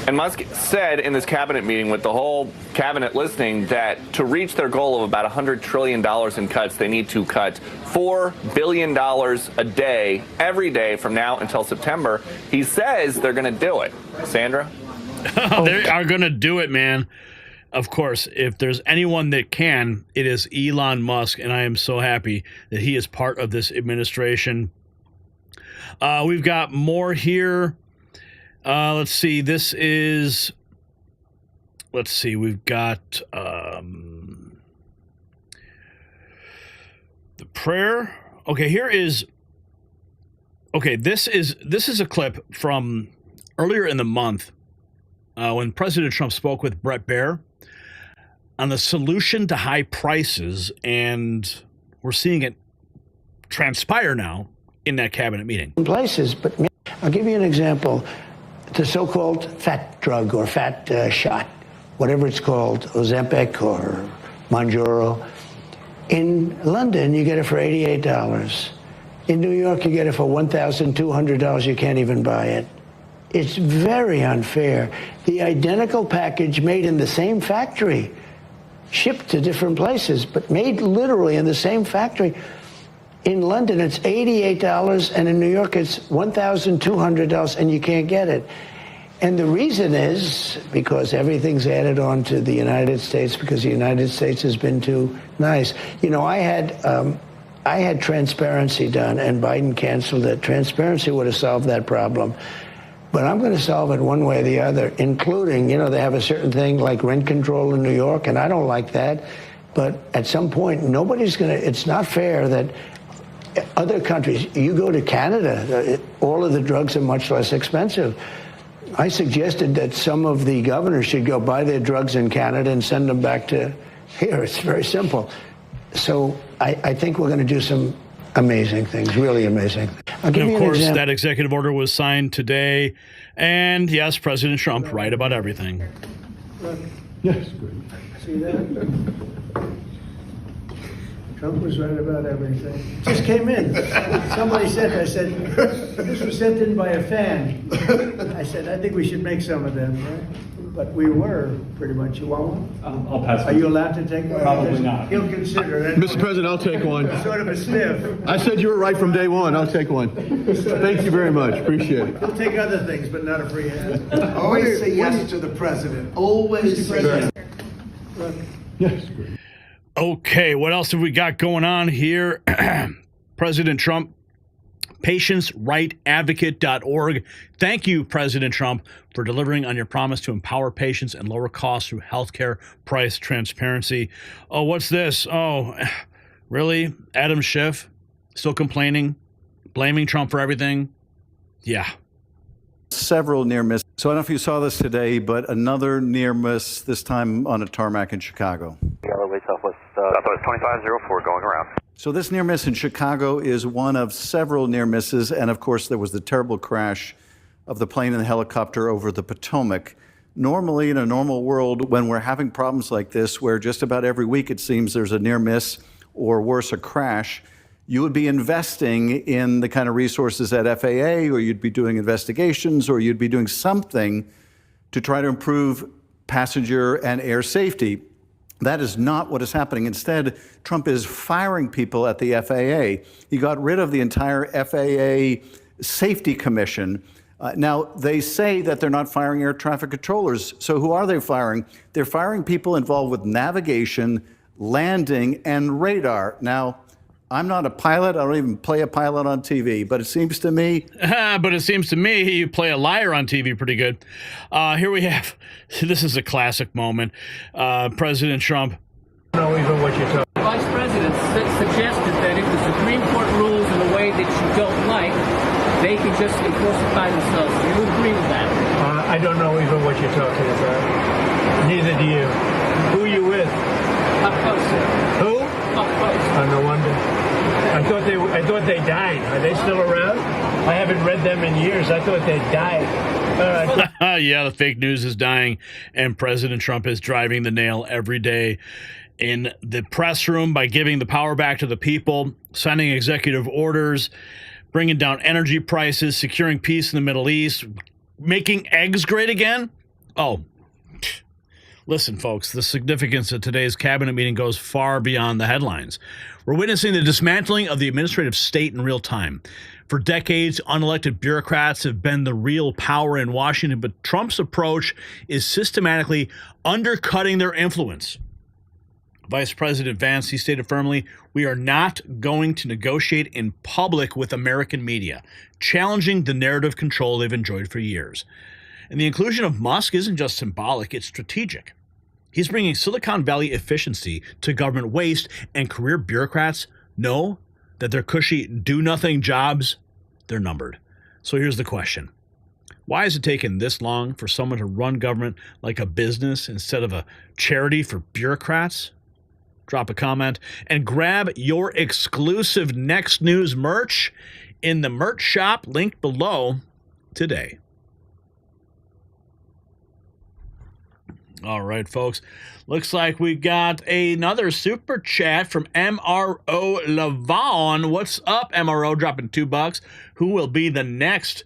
And Musk said in this cabinet meeting with the whole cabinet listening that to reach their goal of about $100 trillion in cuts, they need to cut $4 billion a day, every day from now until September. He says they're going to do it. Sandra? They are going to do it, man. Of course, if there's anyone that can, it is Elon Musk, and I am so happy that he is part of this administration. We've got more here. Let's see. This is. Let's see. We've got the prayer. Okay, here is. Okay, this is a clip from earlier in the month when President Trump spoke with Brett Baer on the solution to high prices, and we're seeing it transpire now in that cabinet meeting. Places, but I'll give you an example. The so-called fat drug or fat shot, whatever it's called, Ozempic or Mounjaro. In London, you get it for $88. In New York, you get it for $1,200. You can't even buy it. It's very unfair. The identical package made in the same factory, shipped to different places, but made literally in the same factory. In London, it's $88, and in New York, it's $1,200, and you can't get it. And the reason is because everything's added on to the United States because the United States has been too nice. You know, I had transparency done, and Biden canceled it. Transparency would have solved that problem. But I'm going to solve it one way or the other, including, you know, they have a certain thing like rent control in New York, and I don't like that. But at some point, nobody's going to, it's not fair that other countries, you go to Canada, all of the drugs are much less expensive. I suggested that some of the governors should go buy their drugs in Canada and send them back to here. It's very simple. So I think we're going to do some amazing things, really amazing. And of course, that executive order was signed today. And yes, President Trump, right about everything. Yes. See that? Trump was right about everything. Just came in. Somebody said, I said, this was sent in by a fan. I said, I think we should make some of them, right? But we were pretty much. You want one? I'll pass. Are you allowed to take one? Probably not. He'll consider it. Mr. President, I'll take one. Sort of a sniff. I said you were right from day one. I'll take one. Thank you very much. Appreciate it. He'll take other things, but not a free hand. Always say yes to the president. Always say yes. Yes. Okay, what else have we got going on here? President Trump, patientsrightadvocate.org. Thank you, President Trump, for delivering on your promise to empower patients and lower costs through healthcare price transparency. Oh, what's this? Oh, really? Adam Schiff still complaining, blaming Trump for everything? Yeah. Several near misses. So I don't know if you saw this today, but another near miss, this time on a tarmac in Chicago. Southwest 2504 going around. So this near miss in Chicago is one of several near misses. And of course, there was the terrible crash of the plane and the helicopter over the Potomac. Normally, in a normal world, when we're having problems like this, where just about every week it seems there's a near miss or worse, a crash, you would be investing in the kind of resources at FAA, or you'd be doing investigations, or you'd be doing something to try to improve passenger and air safety. That is not what is happening. Instead, Trump is firing people at the FAA. He got rid of the entire FAA Safety Commission. Now, they say that they're not firing air traffic controllers. So who are they firing? They're firing people involved with navigation, landing, and radar. Now, I'm not a pilot. I don't even play a pilot on TV, but it seems to me... you play a liar on TV pretty good. Here we have, this is a classic moment. President Trump. I don't know even what you're talking about. Vice President suggested that if the Supreme Court rules in a way that you don't like, they can just enforce it by themselves. Do you agree with that? I don't know even what you're talking about. Neither do you. Who are you with? Up close, sir. Who? Up close. Oh, no wonder. I thought they died. Are they still around? I haven't read them in years. I thought they died. Yeah, the fake news is dying, and President Trump is driving the nail every day in the press room by giving the power back to the people, signing executive orders, bringing down energy prices, securing peace in the Middle East, making eggs great again. Oh, listen, folks, the significance of today's cabinet meeting goes far beyond the headlines. We're witnessing the dismantling of the administrative state in real time. For decades, unelected bureaucrats have been the real power in Washington, but Trump's approach is systematically undercutting their influence. Vice President Vance, he stated firmly, "We are not going to negotiate in public with American media, challenging the narrative control they've enjoyed for years." And the inclusion of Musk isn't just symbolic, it's strategic. He's bringing Silicon Valley efficiency to government waste, and career bureaucrats know that their cushy do-nothing jobs, they're numbered. So here's the question. Why has it taken this long for someone to run government like a business instead of a charity for bureaucrats? Drop a comment and grab your exclusive Next News merch in the merch shop linked below today. All right, folks. Looks like we got another super chat from MRO Lavon. What's up, MRO? Dropping $2. Who will be the next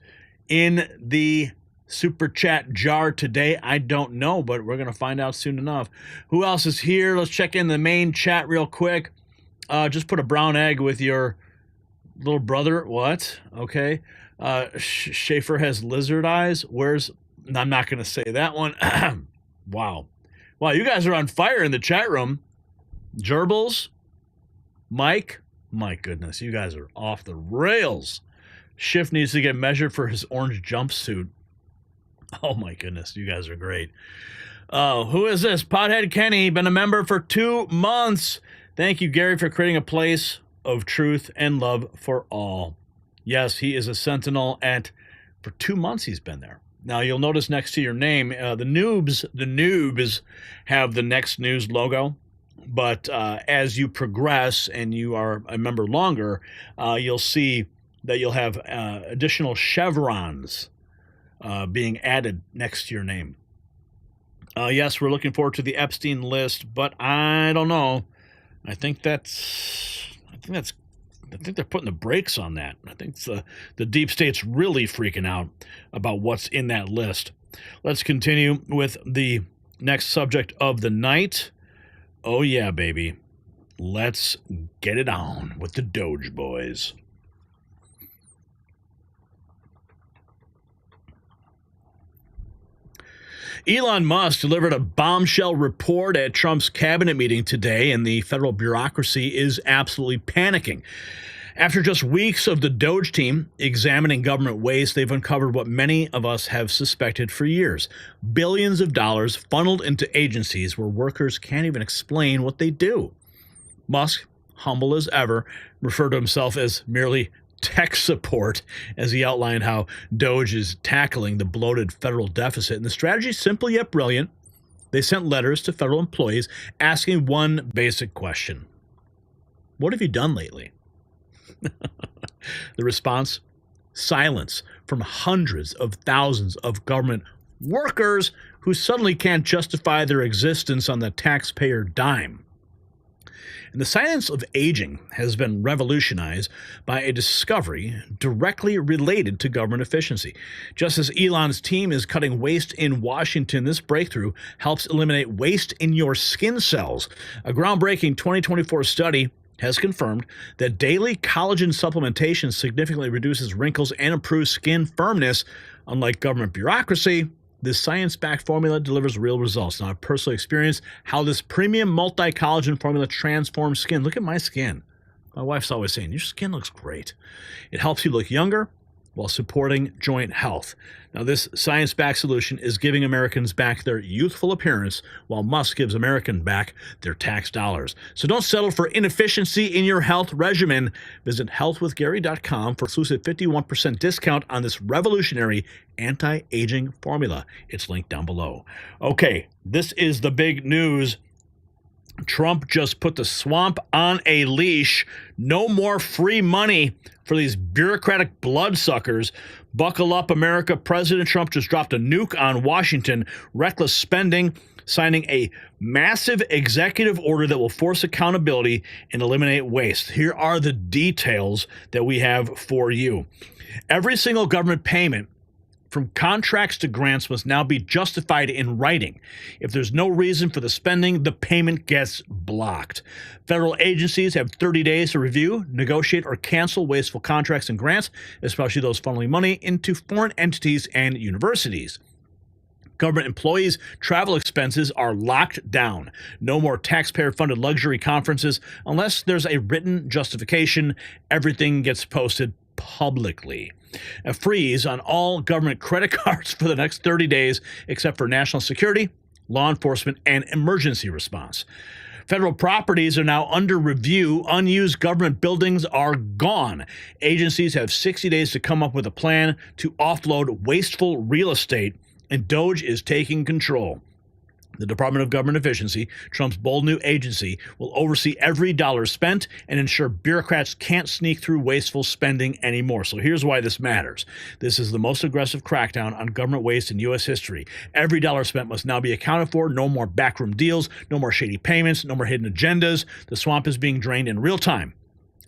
in the super chat jar today? I don't know, but we're going to find out soon enough. Who else is here? Let's check in the main chat real quick. Just put a brown egg with your little brother. What? Okay. Schaefer has lizard eyes. Where's I'm not going to say that one. Wow. Wow, you guys are on fire in the chat room. Gerbils, Mike, my goodness, you guys are off the rails. Schiff needs to get measured for his orange jumpsuit. Oh, my goodness, you guys are great. Who is this? Pothead Kenny, been a member for 2 months. Thank you, Gary, for creating a place of truth and love for all. Yes, he is a sentinel, and for 2 months he's been there. Now, you'll notice next to your name, the noobs have the Next News logo. But as you progress and you are a member longer, you'll see that you'll have additional chevrons being added next to your name. Yes, we're looking forward to the Epstein list, but I don't know. I think they're putting the brakes on that. I think the deep state's really freaking out about what's in that list. Let's continue with the next subject of the night. Oh yeah, baby. Let's get it on with the Doge boys. Elon Musk delivered a bombshell report at Trump's cabinet meeting today, and the federal bureaucracy is absolutely panicking. After just weeks of the DOGE team examining government waste, they've uncovered what many of us have suspected for years. Billions of dollars funneled into agencies where workers can't even explain what they do. Musk, humble as ever, referred to himself as merely tech support as he outlined how DOGE is tackling the bloated federal deficit. And the strategy is simple yet brilliant. They sent letters to federal employees asking one basic question. What have you done lately? The response? Silence from hundreds of thousands of government workers who suddenly can't justify their existence on the taxpayer dime. And the science of aging has been revolutionized by a discovery directly related to government efficiency. Just as Elon's team is cutting waste in Washington, this breakthrough helps eliminate waste in your skin cells. A groundbreaking 2024 study has confirmed that daily collagen supplementation significantly reduces wrinkles and improves skin firmness. Unlike government bureaucracy, this science-backed formula delivers real results. Now, I've personally experienced how this premium multi-collagen formula transforms skin. Look at my skin. My wife's always saying, your skin looks great. It helps you look younger while supporting joint health. Now, this science-backed solution is giving Americans back their youthful appearance, while Musk gives Americans back their tax dollars. So don't settle for inefficiency in your health regimen. Visit healthwithgary.com for exclusive 51% discount on this revolutionary anti-aging formula. It's linked down below. Okay, this is the big news. Trump just put the swamp on a leash. No more free money for these bureaucratic bloodsuckers. Buckle up, America. President Trump just dropped a nuke on Washington. Reckless spending, signing a massive executive order that will force accountability and eliminate waste. Here are the details that we have for you. Every single government payment, from contracts to grants, must now be justified in writing. If there's no reason for the spending, the payment gets blocked. Federal agencies have 30 days to review, negotiate, or cancel wasteful contracts and grants, especially those funneling money into foreign entities and universities. Government employees' travel expenses are locked down. No more taxpayer-funded luxury conferences unless there's a written justification. Everything gets posted publicly. A freeze on all government credit cards for the next 30 days, except for national security, law enforcement, and emergency response. Federal properties are now under review. Unused government buildings are gone. Agencies have 60 days to come up with a plan to offload wasteful real estate, and DOGE is taking control. The Department of Government Efficiency, Trump's bold new agency, will oversee every dollar spent and ensure bureaucrats can't sneak through wasteful spending anymore. So here's why this matters. This is the most aggressive crackdown on government waste in U.S. history. Every dollar spent must now be accounted for. No more backroom deals, no more shady payments, no more hidden agendas. The swamp is being drained in real time.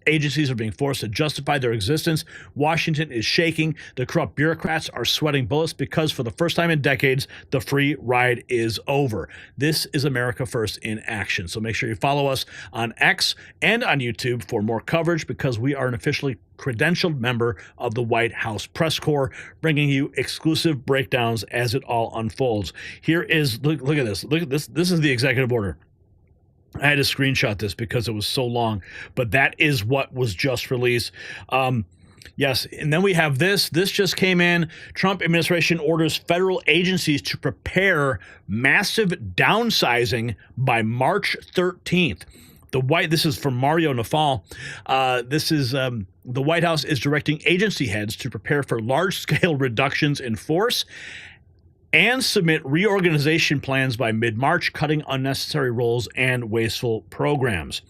agencies are being forced to justify their existence. Washington is shaking. The corrupt bureaucrats are sweating bullets because for the first time in decades, the free ride is over. This is America First in action. So make sure you follow us on X and on YouTube for more coverage, because we are an officially credentialed member of the White House Press Corps, bringing you exclusive breakdowns as it all unfolds. Here is, look at this. Look at this. This is the executive order. I had to screenshot this because it was so long, but that is what was just released. Yes, and then we have this. This just came in. Trump administration orders federal agencies to prepare massive downsizing by March 13th. This is from Mario Nafal. The White House is directing agency heads to prepare for large-scale reductions in force and submit reorganization plans by mid-March, cutting unnecessary roles and wasteful programs.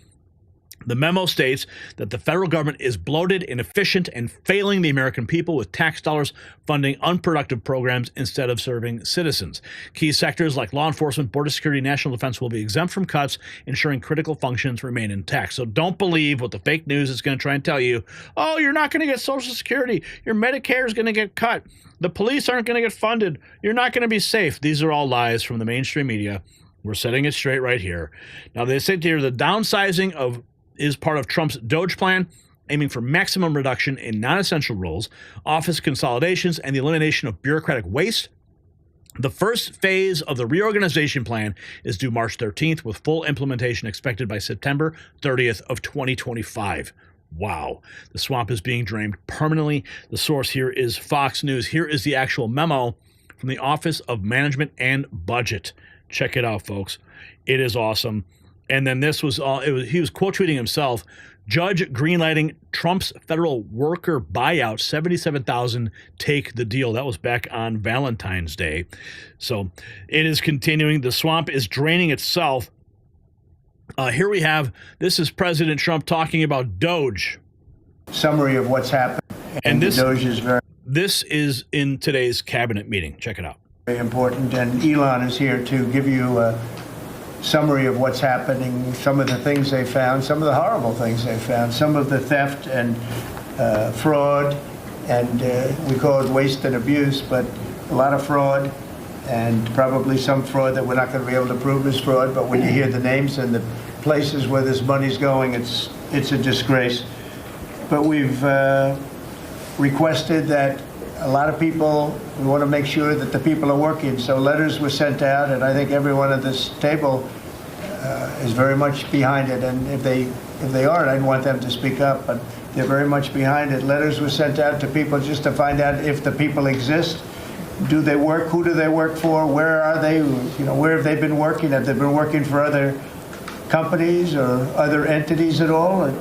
The memo states that the federal government is bloated, inefficient, and failing the American people with tax dollars funding unproductive programs instead of serving citizens. Key sectors like law enforcement, border security, national defense will be exempt from cuts, ensuring critical functions remain intact. So don't believe what the fake news is going to try and tell you. Oh, you're not going to get Social Security. Your Medicare is going to get cut. The police aren't going to get funded. You're not going to be safe. These are all lies from the mainstream media. We're setting it straight right here. Now, they say here the downsizing is part of Trump's DOGE plan, aiming for maximum reduction in non-essential roles, office consolidations, and the elimination of bureaucratic waste. The first phase of the reorganization plan is due March 13th, with full implementation expected by September 30th of 2025. Wow. The swamp is being drained permanently. The source here is Fox News. Here is the actual memo from the Office of Management and Budget. Check it out, folks. It is awesome. And then this was he was quote tweeting himself. Judge greenlighting Trump's federal worker buyout, 77,000 take the deal. That was back on Valentine's Day. So it is continuing. The swamp is draining itself. Here we have, this is President Trump talking about DOGE. Summary of what's happened. And this DOGE is this is in today's cabinet meeting. Check it out. Very important. And Elon is here to give you a summary of what's happening, some of the things they found, some of the horrible things they found, some of the theft and fraud, and we call it waste and abuse, but a lot of fraud, and probably some fraud that we're not going to be able to prove is fraud, but when you hear the names and the places where this money's going, it's a disgrace. But we've requested that a lot of people, we want to make sure that the people are working. So letters were sent out, and I think everyone at this table is very much behind it. And if they aren't, I'd want them to speak up, but they're very much behind it. Letters were sent out to people just to find out if the people exist. Do they work? Who do they work for? Where are they? Where have they been working? Have they been working for other companies or other entities at all?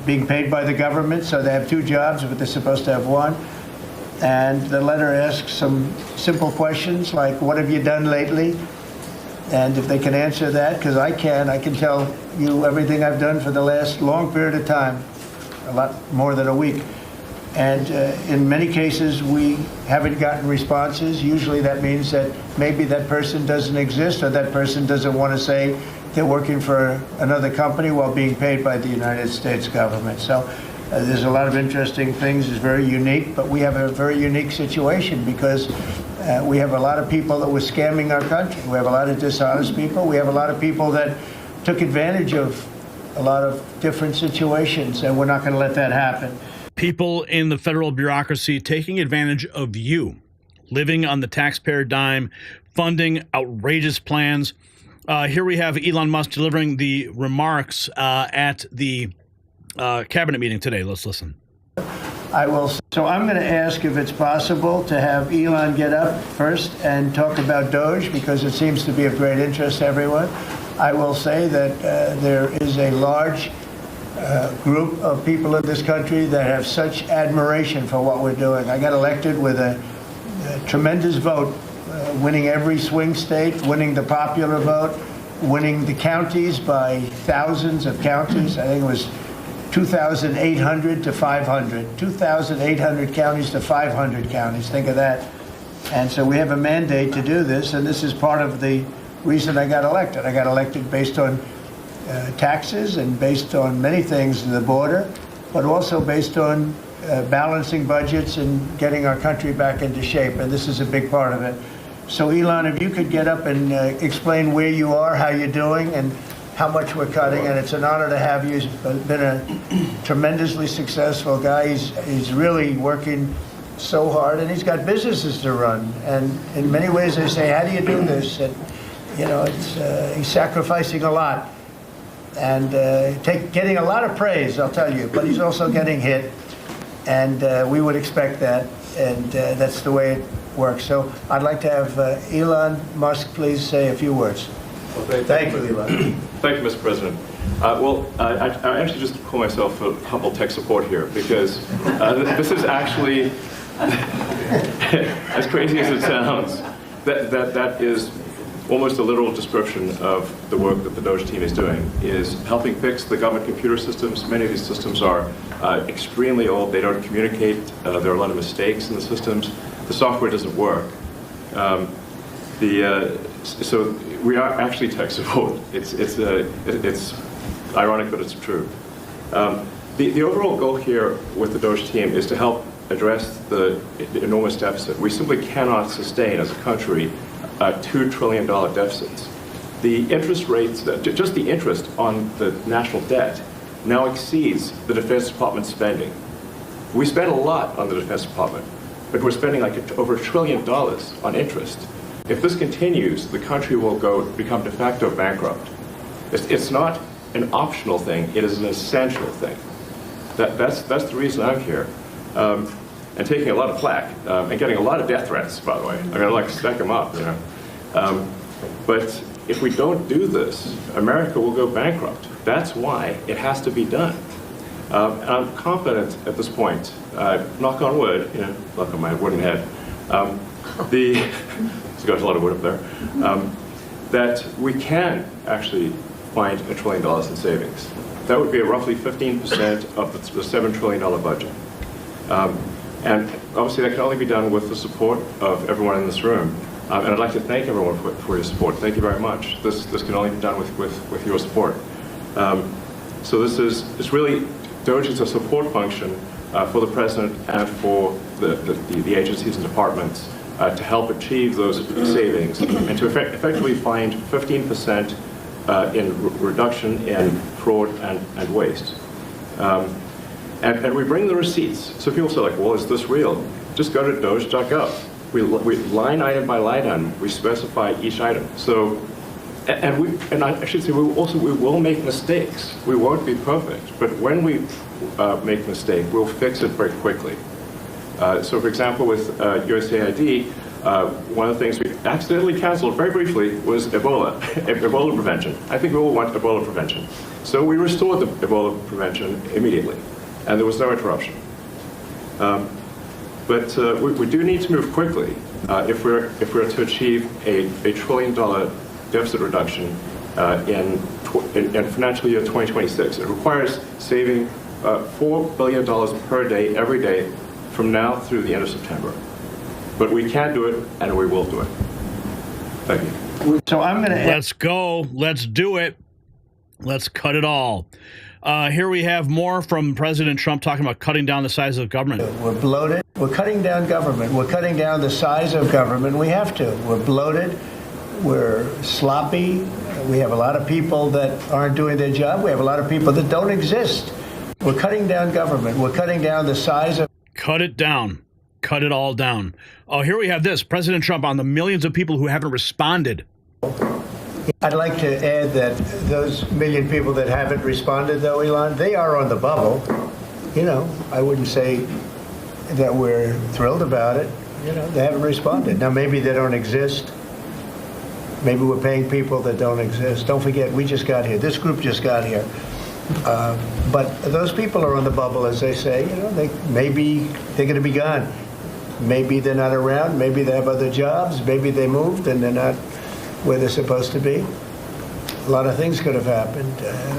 Being paid by the government, so they have two jobs, but they're supposed to have one. And the letter asks some simple questions like, what have you done lately? And if they can answer that, because I can tell you everything I've done for the last long period of time, a lot more than a week. And in many cases, we haven't gotten responses. Usually that means that maybe that person doesn't exist, or that person doesn't want to say they're working for another company while being paid by the United States government. So there's a lot of interesting things. It's very unique, but we have a very unique situation because we have a lot of people that were scamming our country. We have a lot of dishonest people. We have a lot of people that took advantage of a lot of different situations, and we're not going to let that happen. People in the federal bureaucracy taking advantage of you, living on the taxpayer dime, funding outrageous plans. Here we have Elon Musk delivering the remarks at the cabinet meeting today. Let's listen. So I'm going to ask if it's possible to have Elon get up first and talk about DOGE, because it seems to be of great interest to everyone. I will say that there is a large group of people in this country that have such admiration for what we're doing. I got elected with a tremendous vote, winning every swing state, winning the popular vote, winning the counties by thousands of counties. I think it was 2,800 to 500. 2,800 counties to 500 counties. Think of that. And so we have a mandate to do this, and this is part of the reason I got elected. I got elected based on taxes and based on many things, the border, but also based on balancing budgets and getting our country back into shape, and this is a big part of it. So Elon, if you could get up and explain where you are, how you're doing, and how much we're cutting, and it's an honor to have you. He's been a tremendously successful guy. He's really working so hard, and he's got businesses to run. And in many ways, they say, "How do you do this?" And you know, he's sacrificing a lot and getting a lot of praise, I'll tell you. But he's also getting hit, and we would expect that, and that's the way it works. So I'd like to have Elon Musk please say a few words. Well, thank you, Elon. Thank you, Mr. President. I actually just call myself a humble tech support here because this is actually, as crazy as it sounds, that is almost a literal description of the work that the DOGE team is doing, is helping fix the government computer systems. Many of these systems are extremely old. They don't communicate. There are a lot of mistakes in the systems. The software doesn't work. So we are actually tech support. It's ironic, but it's true. The overall goal here with the DOGE team is to help address the enormous deficit. We simply cannot sustain as a country $2 trillion deficits. The interest rates, just the interest on the national debt now exceeds the Defense Department spending. We spend a lot on the Defense Department, but we're spending like over $1 trillion on interest. If this continues, the country will become de facto bankrupt. It's not an optional thing, it is an essential thing. That's the reason I'm here. And taking a lot of flack, and getting a lot of death threats, by the way. I mean, I'd like to stack them up, you know. But if we don't do this, America will go bankrupt. That's why it has to be done. And I'm confident at this point, knock on wood, you know, knock on my wooden head, it's got a lot of wood up there, that we can actually find $1 trillion in savings. That would be roughly 15% of the $7 trillion budget. And obviously that can only be done with the support of everyone in this room. And I'd like to thank everyone for your support. Thank you very much. This can only be done with your support. So it's really, DOGE is a support function for the President and for the agencies and departments to help achieve those savings and to effectively find 15% in reduction in fraud and waste. And we bring the receipts. So people say, like, well, is this real? Just go to doge.gov. We line item by line item, we specify each item. So, and I should say, we will make mistakes. We won't be perfect. But when we make a mistake, we'll fix it very quickly. So, for example, with USAID, one of the things we accidentally canceled very briefly was Ebola, Ebola prevention. I think we all want Ebola prevention. So we restored the Ebola prevention immediately, and there was no interruption. But we do need to move quickly if we're to achieve a $1 trillion deficit reduction in financial year 2026. It requires saving $4 billion per day, every day, from now through the end of September. But we can do it, and we will do it. Thank you. So I'm going to... Let's go. Let's do it. Let's cut it all. Here we have more from President Trump talking about cutting down the size of government. We're bloated. We're cutting down government. We're cutting down the size of government. We have to. We're bloated. We're sloppy. We have a lot of people that aren't doing their job. We have a lot of people that don't exist. We're cutting down government. We're cutting down the size of... Cut it down. Cut it all down. Oh, here we have this. President Trump on the millions of people who haven't responded. I'd like to add that those million people that haven't responded, though, Elon, they are on the bubble. You know, I wouldn't say that we're thrilled about it. You know, they haven't responded. Now, maybe they don't exist. Maybe we're paying people that don't exist. Don't forget, we just got here. This group just got here. But those people are on the bubble, as they say. You know, maybe they're going to be gone. Maybe they're not around. Maybe they have other jobs. Maybe they moved and they're not where they're supposed to be. A lot of things could have happened.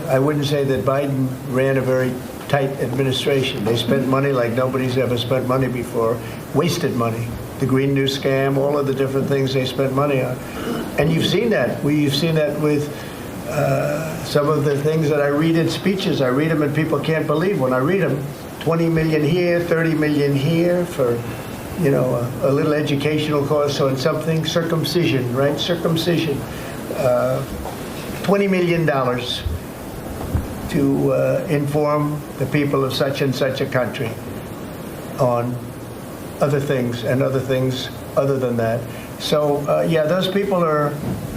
I wouldn't say that Biden ran a very tight administration. They spent money like nobody's ever spent money before, wasted money. The Green New Scam, all of the different things they spent money on. And you've seen that. You've seen that with Some of the things that I read in speeches, I read them and people can't believe when I read them. 20 million here, 30 million here for, you know, a little educational course on something. Circumcision, right? Circumcision. $20 million to inform the people of such and such a country on other things and other things other than that. So, yeah, those people are,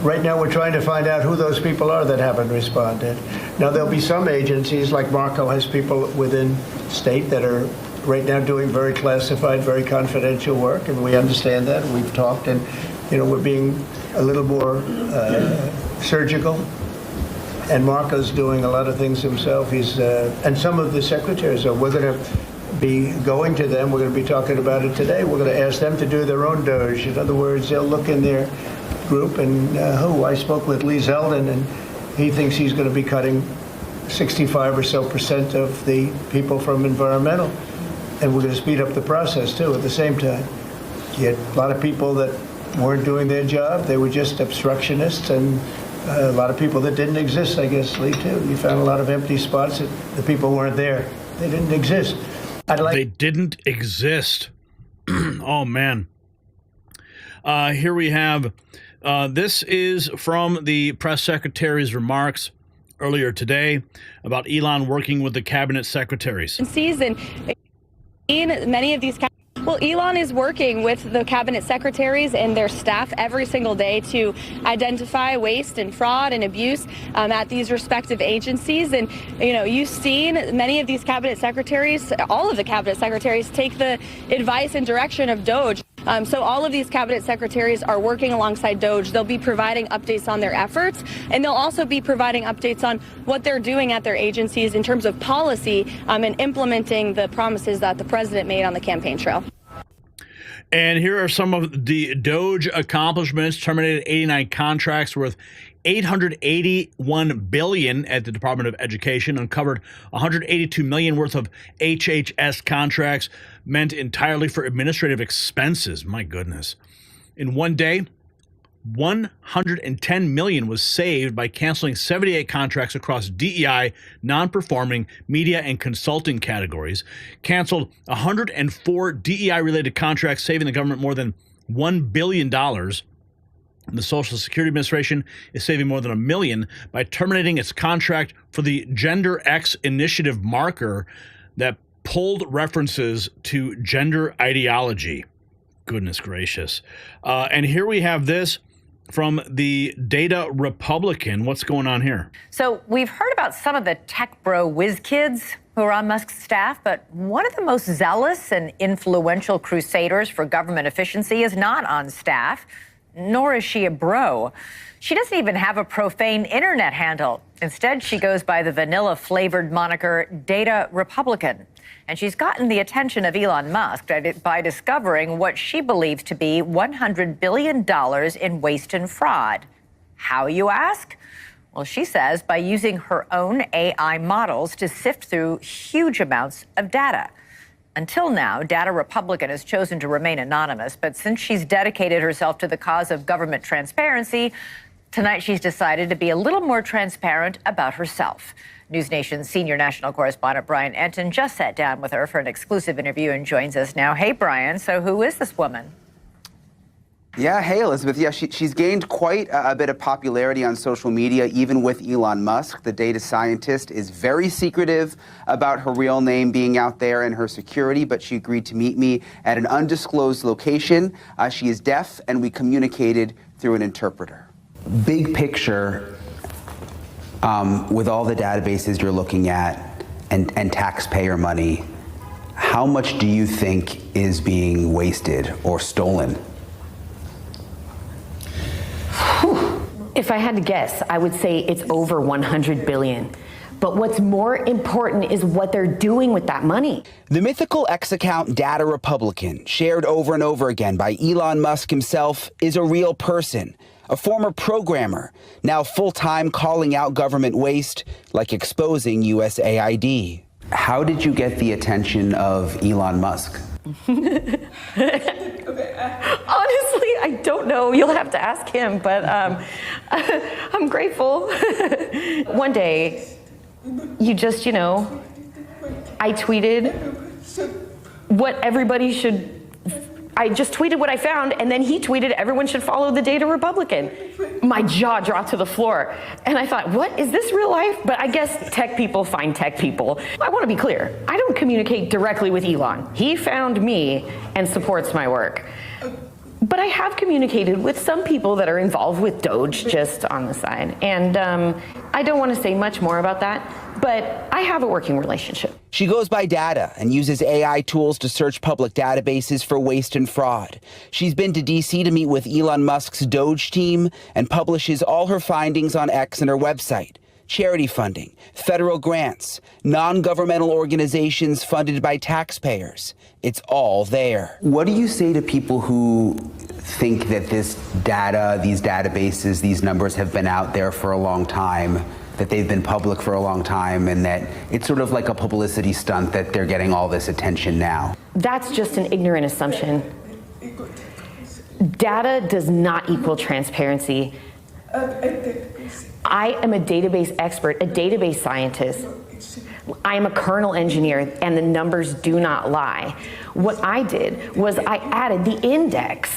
right now we're trying to find out who those people are that haven't responded. Now, there'll be some agencies, like Marco has people within state that are right now doing very classified, very confidential work, and we understand that. We've talked, and, you know, we're being a little more surgical. And Marco's doing a lot of things himself. He's, and some of the secretaries are, we're going to be going to them. We're going to be talking about it today. We're going to ask them to do their own DOGE. In other words, they'll look in their group and I spoke with Lee Zeldin, and he thinks he's going to be cutting 65% or so of the people from environmental. And we're going to speed up the process, too, at the same time. You had a lot of people that weren't doing their job. They were just obstructionists, and a lot of people that didn't exist, I guess, Lee, too. You found a lot of empty spots that the people weren't there. They didn't exist. They didn't exist. Oh, man. Here we have, this is from the press secretary's remarks earlier today about Elon working with the cabinet secretaries. Season, many of these. Well, Elon is working with the cabinet secretaries and their staff every single day to identify waste and fraud and abuse at these respective agencies. And, you know, you've seen many of these cabinet secretaries, all of the cabinet secretaries, take the advice and direction of DOGE. So all of these cabinet secretaries are working alongside DOGE. They'll be providing updates on their efforts, and they'll also be providing updates on what they're doing at their agencies in terms of policy and implementing the promises that the president made on the campaign trail. And here are some of the DOGE accomplishments. Terminated 89 contracts worth $881 billion at the Department of Education. Uncovered $182 million worth of HHS contracts meant entirely for administrative expenses. My goodness. In one day, $110 million was saved by canceling 78 contracts across DEI, non-performing, media, and consulting categories. Canceled 104 DEI-related contracts, saving the government more than $1 billion. The Social Security Administration is saving more than $1 million by terminating its contract for the Gender X Initiative marker that pulled references to gender ideology. Goodness gracious. And here we have this from the Data Republican. What's going on here? So we've heard about some of the tech bro whiz kids who are on Musk's staff, but one of the most zealous and influential crusaders for government efficiency is not on staff, nor is she a bro. She doesn't even have a profane internet handle. Instead, she goes by the vanilla-flavored moniker Data Republican. And she's gotten the attention of Elon Musk by discovering what she believes to be $100 billion in waste and fraud. How, you ask? Well, she says by using her own AI models to sift through huge amounts of data. Until now, Data Republican has chosen to remain anonymous, but since she's dedicated herself to the cause of government transparency, tonight she's decided to be a little more transparent about herself. News Nation's senior national correspondent Brian Enton just sat down with her for an exclusive interview and joins us now. Hey, Brian, so who is this woman? Yeah, hey, Elizabeth. Yeah, she's gained quite a bit of popularity on social media, even with Elon Musk. The data scientist is very secretive about her real name being out there and her security, but she agreed to meet me at an undisclosed location. She is deaf, and we communicated through an interpreter. Big picture, with all the databases you're looking at and taxpayer money, how much do you think is being wasted or stolen? If I had to guess, I would say it's over 100 billion. But what's more important is what they're doing with that money. The mythical X account Data Republican, shared over and over again by Elon Musk himself, is a real person, a former programmer, now full-time calling out government waste, like exposing USAID. How did you get the attention of Elon Musk? Honestly, I don't know. You'll have to ask him, but I'm grateful. One day, you just, I tweeted what everybody should. I just tweeted what I found, and then he tweeted everyone should follow the data Republican. My jaw dropped to the floor, and I thought, what, is this real life? But I guess tech people find tech people. I want to be clear, I don't communicate directly with Elon. He found me and supports my work. But I have communicated with some people that are involved with DOGE just on the side. And I don't want to say much more about that, but I have a working relationship. She goes by Data and uses AI tools to search public databases for waste and fraud. She's been to D.C. to meet with Elon Musk's DOGE team and publishes all her findings on X and her website. Charity funding, federal grants, non-governmental organizations funded by taxpayers. It's all there. What do you say to people who think that this data, these databases, these numbers have been out there for a long time, that they've been public for a long time, and that it's sort of like a publicity stunt that they're getting all this attention now? That's just an ignorant assumption. Data does not equal transparency. I am a database expert, a database scientist. I am a kernel engineer, and the numbers do not lie. What I did was I added the index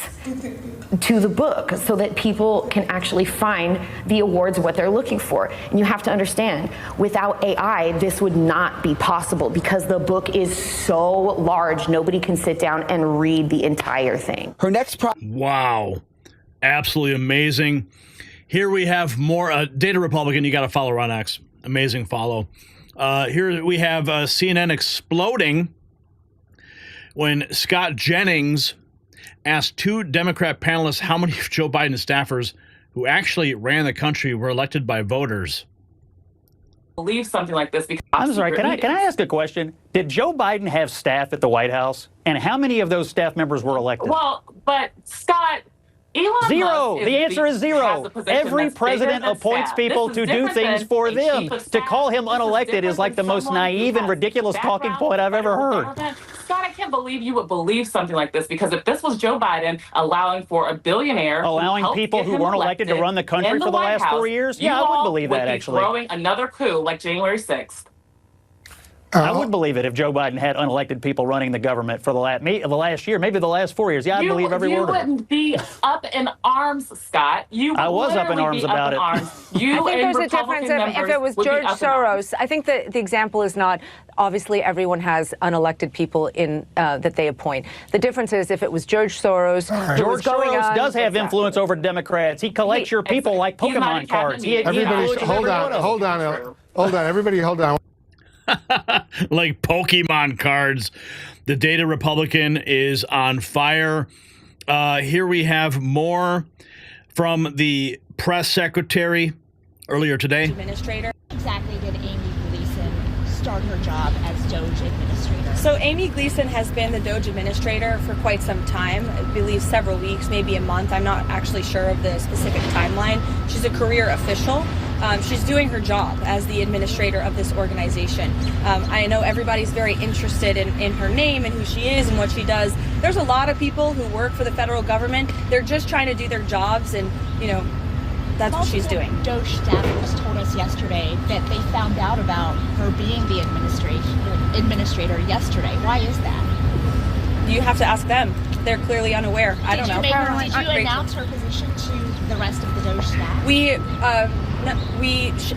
to the book so that people can actually find the awards, what they're looking for. And you have to understand, without AI, this would not be possible because the book is so large, nobody can sit down and read the entire thing. Her next Wow. Absolutely amazing. Here we have more Data Republican. You got to follow her on X. Amazing follow. Here we have CNN exploding when Scott Jennings asked two Democrat panelists how many of Joe Biden's staffers who actually ran the country were elected by voters. Believe something like this because I'm sorry, can I ask a question? Did Joe Biden have staff at the White House? And how many of those staff members were elected? Well, but Scott, Elon zero. Musk The answer is zero. Every president appoints people to do things for them. To call him unelected is like the most naive and ridiculous talking point I've ever heard. Scott, I can't believe you would believe something like this, because if this was Joe Biden allowing for a billionaire, allowing people who weren't elected to run the country for the last 4 years, yeah, I would believe that, actually. Throwing another coup like January 6th. I would believe it if Joe Biden had unelected people running the government for the last year, maybe the last 4 years. Yeah, I believe every word of it. You wouldn't be up in arms, Scott. I was up in arms about it. I think there's a difference if it was George Soros. I think the example is not, obviously everyone has unelected people in that they appoint. The difference is if it was George Soros. George Soros does have influence over Democrats. He collects your people like Pokemon cards. Hold on, everybody hold on. Like Pokemon cards. The Data Republican is on fire. Here we have more from the press secretary earlier today. Administrator. Exactly did Amy Gleason start her job as DOGE administrator? So Amy Gleason has been the DOGE administrator for quite some time. I believe several weeks, maybe a month. I'm not actually sure of the specific timeline. She's a career official. She's doing her job as the administrator of this organization. I know everybody's very interested in her name and who she is and what she does. There's a lot of people who work for the federal government. They're just trying to do their jobs, and, that's what she's doing. DOGE staffers told us yesterday that they found out about her being the administrator yesterday. Why is that? You have to ask them. They're clearly unaware. I don't know. Did you announce her position to the rest of the DOGE staff?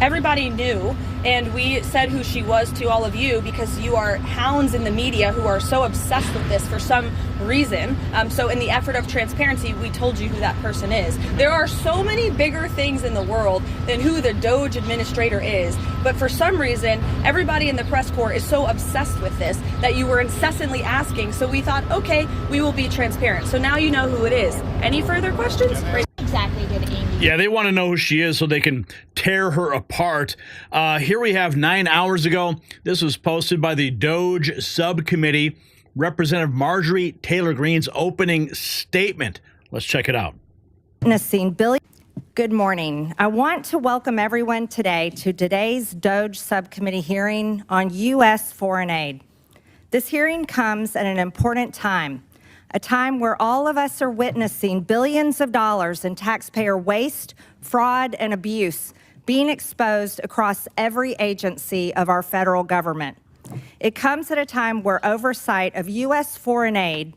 Everybody knew, and we said who she was to all of you because you are hounds in the media who are so obsessed with this for some reason. So in the effort of transparency, we told you who that person is. There are so many bigger things in the world than who the DOGE administrator is, but for some reason, everybody in the press corps is so obsessed with this that you were incessantly asking. So we thought, okay, we will be transparent. So now you know who it is. Any further questions? Exactly did Amy. Yeah, they want to know who she is so they can tear her apart. Here we have 9 hours ago. This was posted by the DOGE subcommittee. Representative Marjorie Taylor Greene's opening statement. Let's check it out. Billy, good morning. I want to welcome everyone today to today's DOGE subcommittee hearing on U.S. foreign aid. This hearing comes at an important time a time where all of us are witnessing billions of dollars in taxpayer waste, fraud, and abuse being exposed across every agency of our federal government. It comes at a time where oversight of U.S. foreign aid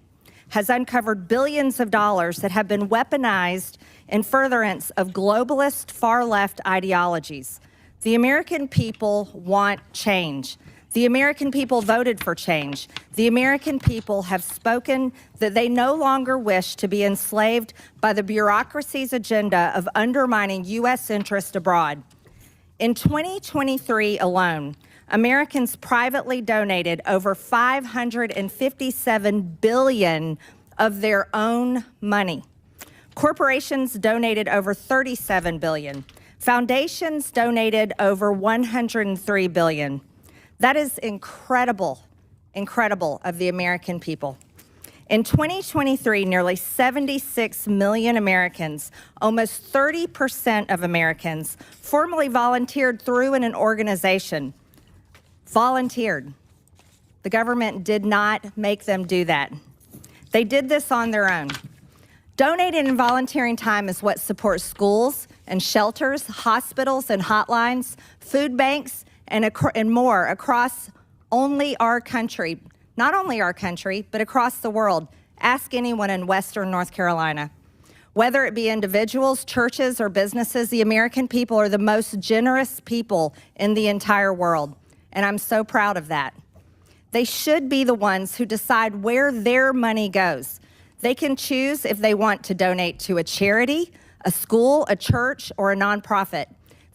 has uncovered billions of dollars that have been weaponized in furtherance of globalist far-left ideologies. The American people want change. The American people voted for change. The American people have spoken that they no longer wish to be enslaved by the bureaucracy's agenda of undermining U.S. interest abroad. In 2023 alone, Americans privately donated over $557 billion of their own money. Corporations donated over $37 billion. Foundations donated over $103 billion. That is incredible, incredible of the American people. In 2023, nearly 76 million Americans, almost 30% of Americans, formally volunteered through an organization. Volunteered. The government did not make them do that. They did this on their own. Donating and volunteering time is what supports schools and shelters, hospitals and hotlines, food banks, and more across only our country. Not only our country, but across the world. Ask anyone in Western North Carolina. Whether it be individuals, churches, or businesses, the American people are the most generous people in the entire world. And I'm so proud of that. They should be the ones who decide where their money goes. They can choose if they want to donate to a charity, a school, a church, or a nonprofit.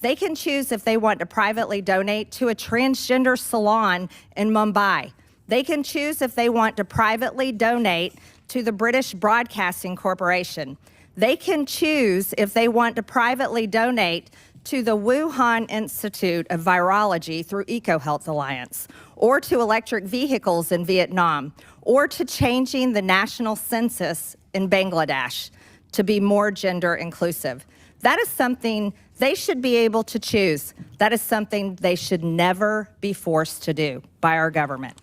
They can choose if they want to privately donate to a transgender salon in Mumbai. They can choose if they want to privately donate to the British Broadcasting Corporation. They can choose if they want to privately donate to the Wuhan Institute of Virology through EcoHealth Alliance, or to electric vehicles in Vietnam, or to changing the national census in Bangladesh to be more gender inclusive. That is something they should be able to choose. That is something they should never be forced to do by our government.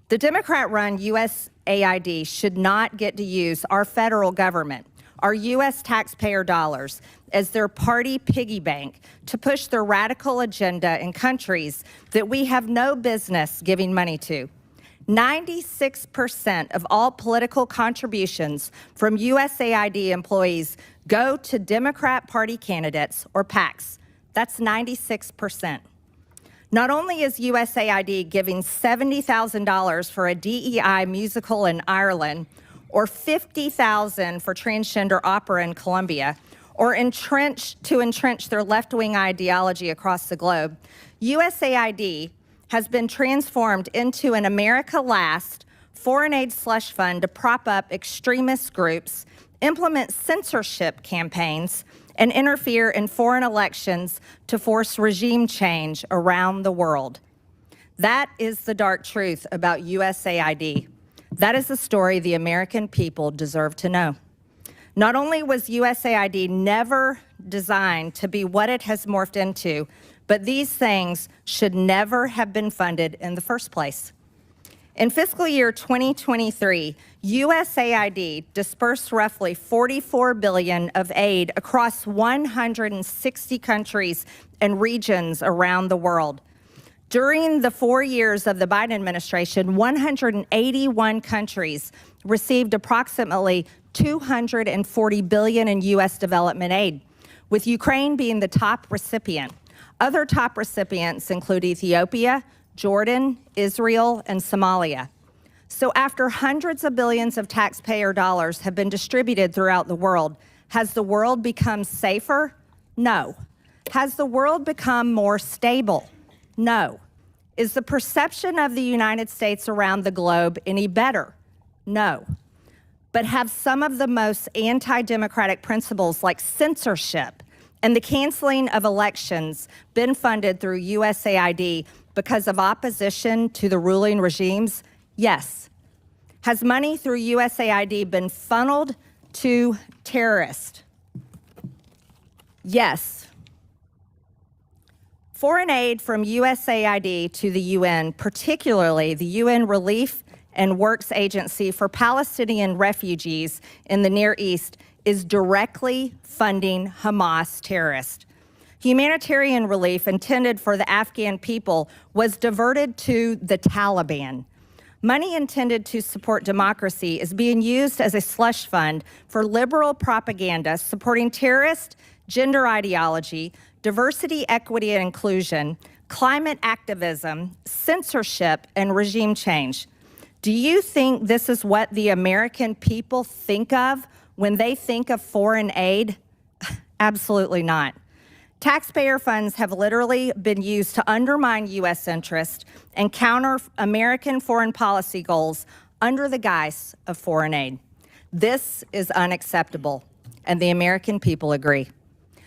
The Democrat-run USAID should not get to use our federal government, our U.S. taxpayer dollars, as their party piggy bank to push their radical agenda in countries that we have no business giving money to. 96% of all political contributions from USAID employees go to Democrat Party candidates or PACs. That's 96%. Not only is USAID giving $70,000 for a DEI musical in Ireland, or $50,000 for transgender opera in Colombia, or entrench their left-wing ideology across the globe, USAID has been transformed into an America Last foreign aid slush fund to prop up extremist groups, implement censorship campaigns, and interfere in foreign elections to force regime change around the world. That is the dark truth about USAID. That is the story the American people deserve to know. Not only was USAID never designed to be what it has morphed into, but these things should never have been funded in the first place. In fiscal year 2023, USAID dispersed roughly $44 billion of aid across 160 countries and regions around the world. During the 4 years of the Biden administration, 181 countries received approximately $240 billion in U.S. development aid, with Ukraine being the top recipient. Other top recipients include Ethiopia, Jordan, Israel, and Somalia. So after hundreds of billions of taxpayer dollars have been distributed throughout the world, has the world become safer? No. Has the world become more stable? No. Is the perception of the United States around the globe any better? No. But have some of the most anti-democratic principles like censorship and the canceling of elections been funded through USAID because of opposition to the ruling regimes? Yes. Has money through USAID been funneled to terrorists? Yes. Foreign aid from USAID to the UN, particularly the UN Relief and Works Agency for Palestinian Refugees in the Near East is directly funding Hamas terrorists. Humanitarian relief intended for the Afghan people was diverted to the Taliban. Money intended to support democracy is being used as a slush fund for liberal propaganda supporting terrorist, gender ideology, diversity, equity, and inclusion, climate activism, censorship, and regime change. Do you think this is what the American people think of when they think of foreign aid? Absolutely not. Taxpayer funds have literally been used to undermine U.S. interest and counter American foreign policy goals under the guise of foreign aid. This is unacceptable, and the American people agree.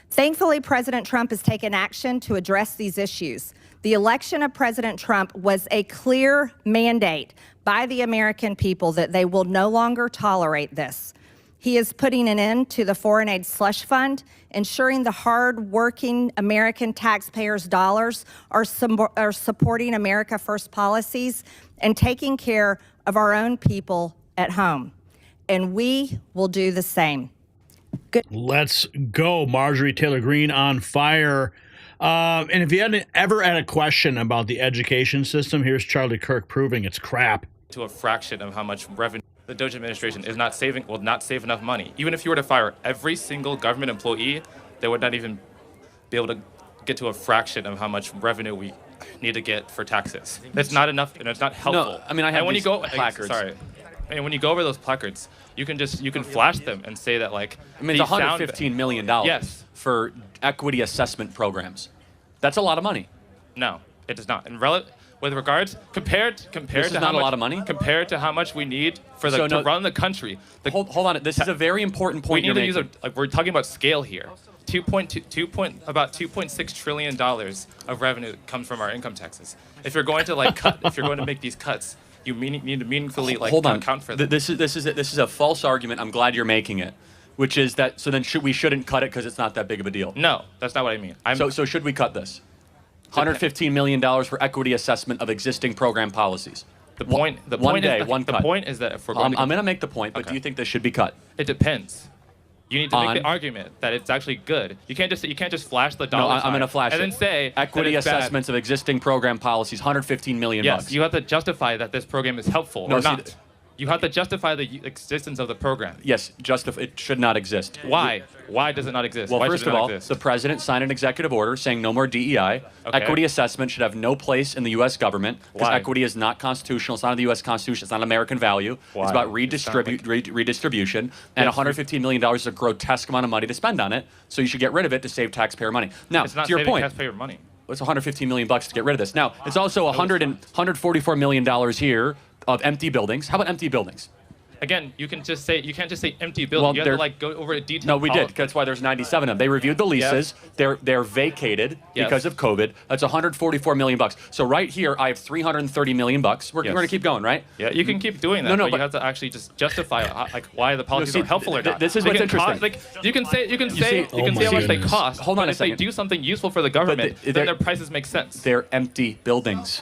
Thankfully, President Trump has taken action to address these issues. The election of President Trump was a clear mandate by the American people that they will no longer tolerate this. He is putting an end to the foreign aid slush fund, ensuring the hard-working American taxpayers' dollars are supporting America First policies and taking care of our own people at home. And we will do the same. Good. Let's go. Marjorie Taylor Greene on fire. And if you hadn't ever had a question about the education system, here's Charlie Kirk proving it's crap. To a fraction of how much revenue the DOGE administration is not saving, will not save enough money. Even if you were to fire every single government employee, they would not even be able to get to a fraction of how much revenue we need to get for taxes. It's not enough, and it's not helpful. No, I mean, I have when these you go, placards. Sorry. And when you go over those placards, you can flash them and say that, like, I mean, it's $115 million for equity assessment programs. That's a lot of money. No, it does not. And with regards, compared this to is how not much, a lot of money? Compared to how much we need for to run the country. Hold on. This is a very important point we you're need to making. use we're talking about scale here. About $2.6 trillion of revenue comes from our income taxes. If you're going to if you're going to make these cuts, you need to meaningfully account for them. This is a false argument. I'm glad you're making it, which is that so then we shouldn't cut it because it's not that big of a deal. No, that's not what I mean. So should we cut this? $115 million for equity assessment of existing program policies. The point is that if we're going I'm going to make the point, but do you think this should be cut? It depends. You need to make the argument that it's actually good. You can't just flash the dollar. No, I'm going to flash and it. then say equity assessments of existing program policies, $115 million. Yes, you have to justify that this program is helpful or not. You have to justify the existence of the program. Yes, it should not exist. Why? Why does it not exist? Well, Why first of all, the president signed an executive order saying no more DEI. Okay. Equity assessment should have no place in the U.S. government because Why? equity is not constitutional. It's not in the U.S. Constitution. It's not an American value. Why? It's about redistribution. And $115 million is a grotesque amount of money to spend on it. So you should get rid of it to save taxpayer money. Now, it's not to your saving point, taxpayer money. It's $115 million to get rid of this. Now, it's also $144 million here of empty buildings. How about empty buildings? Again, you can't just say empty building. Well, you have to go over a detailed. No, we did. That's why there's 97 of them. They reviewed the leases. Yes. They're vacated because of COVID. That's $144 million. So right here, I have $330 million. We're going to keep going, right? Yeah, you can keep doing that. But you have to actually just justify why the policies are helpful or not. This is what's interesting. You can say how much they cost. Hold on a second. If they do something useful for the government, then their prices make sense. They're empty buildings.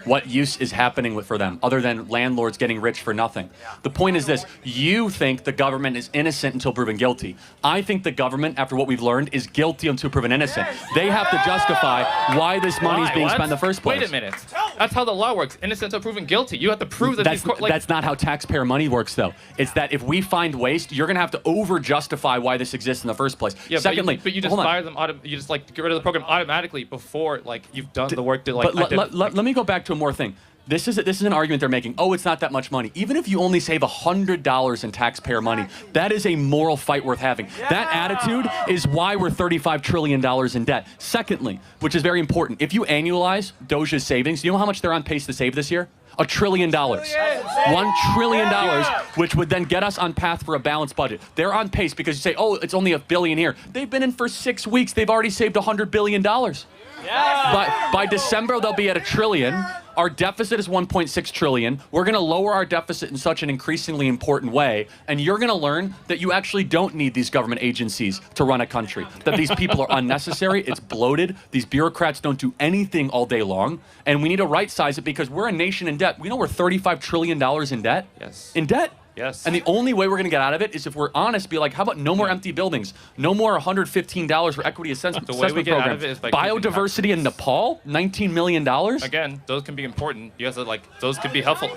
What use is happening for them other than landlords getting rich for nothing? The point is this. You think the government is innocent until proven guilty. I think the government, after what we've learned, is guilty until proven innocent. They have to justify why this money is being spent in the first place. Wait a minute. That's how the law works. Innocent until proven guilty. You have to prove that that's not how taxpayer money works, though. It's that if we find waste, you're going to have to over-justify why this exists in the first place. Yeah, secondly, but you just fire them. You just get rid of the program automatically before you've done the work to let me go back to one more thing. This is an argument they're making. Oh, it's not that much money. Even if you only save $100 in taxpayer money, that is a moral fight worth having. That attitude is why we're $35 trillion in debt. Secondly, which is very important, if you annualize DOGE's savings, you know how much they're on pace to save this year? $1 trillion. $1 trillion, which would then get us on path for a balanced budget. They're on pace because you say, oh, it's only $1 billion here. They've been in for 6 weeks. They've already saved $100 billion. By December, they'll be at $1 trillion. Our deficit is 1.6 trillion. We're going to lower our deficit in such an increasingly important way, and you're going to learn that you actually don't need these government agencies to run a country, that these people are unnecessary, it's bloated, these bureaucrats don't do anything all day long, and we need to right-size it because we're a nation in debt. We know we're $35 trillion in debt. Yes. In debt. Yes. And the only way we're going to get out of it is if we're honest, be like, how about no more empty buildings? No more $115 for equity assessment program. Biodiversity in Nepal, $19 million? Again, those can be important. You have to, those could be helpful.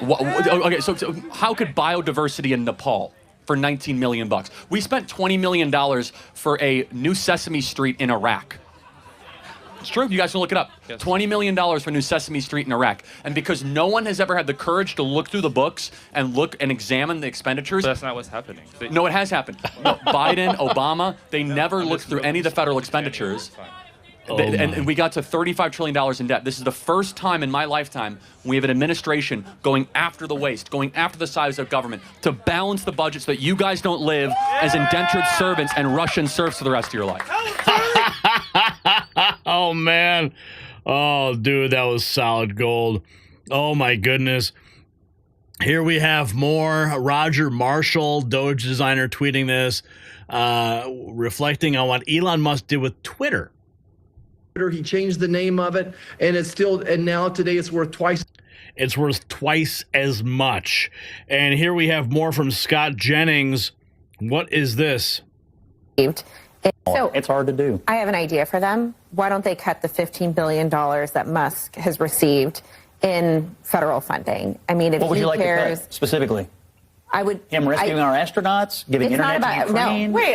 Okay, so how could biodiversity in Nepal for $19 million? We spent $20 million for a new Sesame Street in Iraq. It's true. You guys can look it up. Yes. $20 million for New Sesame Street in Iraq. And because no one has ever had the courage to look through the books and look and examine the expenditures. But that's not what's happening. No, it has happened. No, Biden, Obama, they never looked through any of the federal expenditures. And we got to $35 trillion in debt. This is the first time in my lifetime we have an administration going after the waste, going after the size of government to balance the budget so that you guys don't live as indentured servants and Russian serfs for the rest of your life. Oh, man. Oh, dude, that was solid gold. Oh, my goodness. Here we have more. Roger Marshall, Doge designer, tweeting this, reflecting on what Elon Musk did with Twitter. He changed the name of it, and now today it's worth twice. It's worth twice as much. And here we have more from Scott Jennings. What is this? So it's hard to do. I have an idea for them. Why don't they cut the $15 billion that Musk has received in federal funding? I mean, if what would he you like cares, to cut specifically? I would. Him rescuing our astronauts, giving internet to Ukraine. No, wait.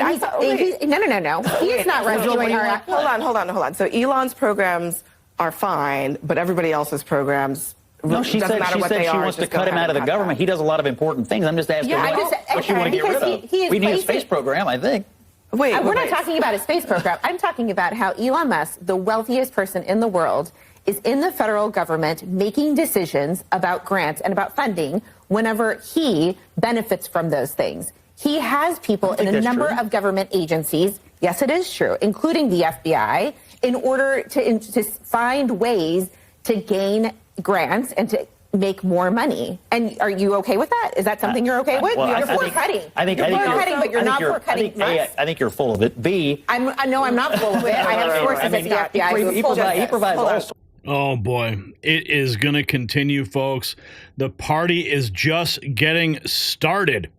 No. He's not rescuing our. Hold on. So Elon's programs are fine, but everybody else's programs. No, she said she wants to cut him out of the government. He does a lot of important things. I'm just asking what you want to get rid of. We need a space program, I think. We're not talking about a space program. I'm talking about how Elon Musk, the wealthiest person in the world, is in the federal government making decisions about grants and about funding whenever he benefits from those things. He has people in a number of government agencies, yes, it is true, including the FBI, in order to find ways to gain grants and to make more money. And are you okay with that? Is that something you're okay with? Well, you're for cutting. I think you're but you're not for cutting. A, I think you're full of it. B, I'm not full of it. I have sources at the FBI. He provides all sorts. Oh, boy. It is going to continue, folks. The party is just getting started.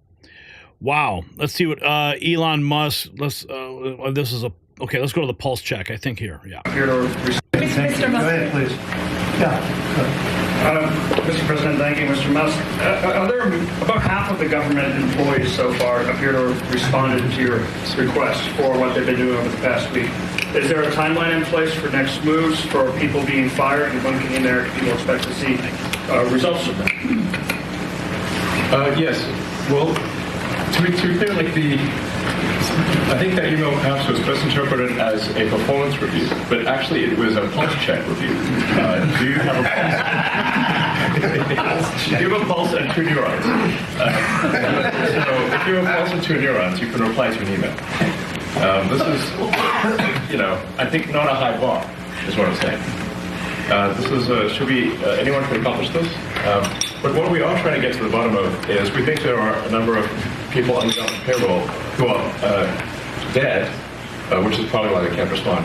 Wow. Let's see what Elon Musk, let's go to the pulse check, I think here. Yeah. Mr. Musk. Go ahead, please. Mr. President, thank you, Mr. Musk. Are there about half of the government employees so far appear to have responded to your request for what they've been doing over the past week? Is there a timeline in place for next moves for people being fired, and when can people expect to see results of that? Yes. Well, to be clear, I think that email perhaps was first interpreted as a performance review, but actually it was a pulse check review. Do you have a pulse? Do you have a pulse and 2 neurons? So if you have a pulse and 2 neurons, you can reply to an email. This is, I think not a high bar, is what I'm saying. Anyone can accomplish this. But what we are trying to get to the bottom of is we think there are a number of people on the government payroll who are dead, which is probably why they can't respond.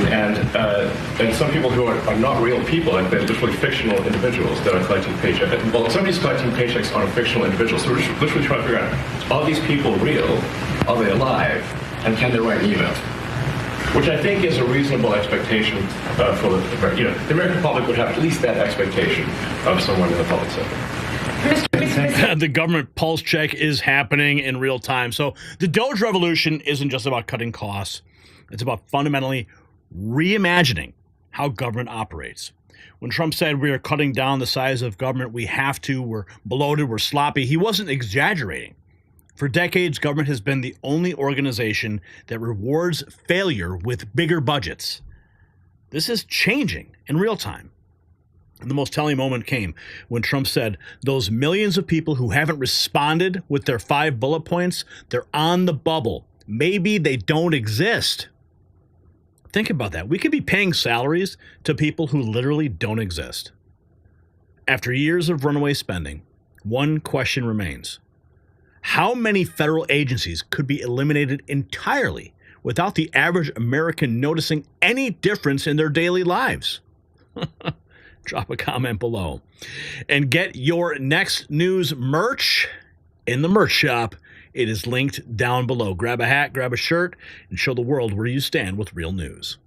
And some people who are not real people, like they're literally fictional individuals that are collecting paychecks. Well, somebody's collecting paychecks on a fictional individual, so we're literally trying to figure out, are these people real? Are they alive? And can they write emails? Which I think is a reasonable expectation for the American public would have at least that expectation of someone in the public sector. The government pulse check is happening in real time. So the Doge revolution isn't just about cutting costs. It's about fundamentally reimagining how government operates. When Trump said we are cutting down the size of government, we have to, we're bloated, we're sloppy, he wasn't exaggerating. For decades, government has been the only organization that rewards failure with bigger budgets. This is changing in real time. And the most telling moment came when Trump said, those millions of people who haven't responded with their 5 bullet points, they're on the bubble. Maybe they don't exist. Think about that. We could be paying salaries to people who literally don't exist. After years of runaway spending, one question remains. How many federal agencies could be eliminated entirely without the average American noticing any difference in their daily lives? Drop a comment below. And get your next news merch in the merch shop. It is linked down below. Grab a hat, grab a shirt, and show the world where you stand with real news.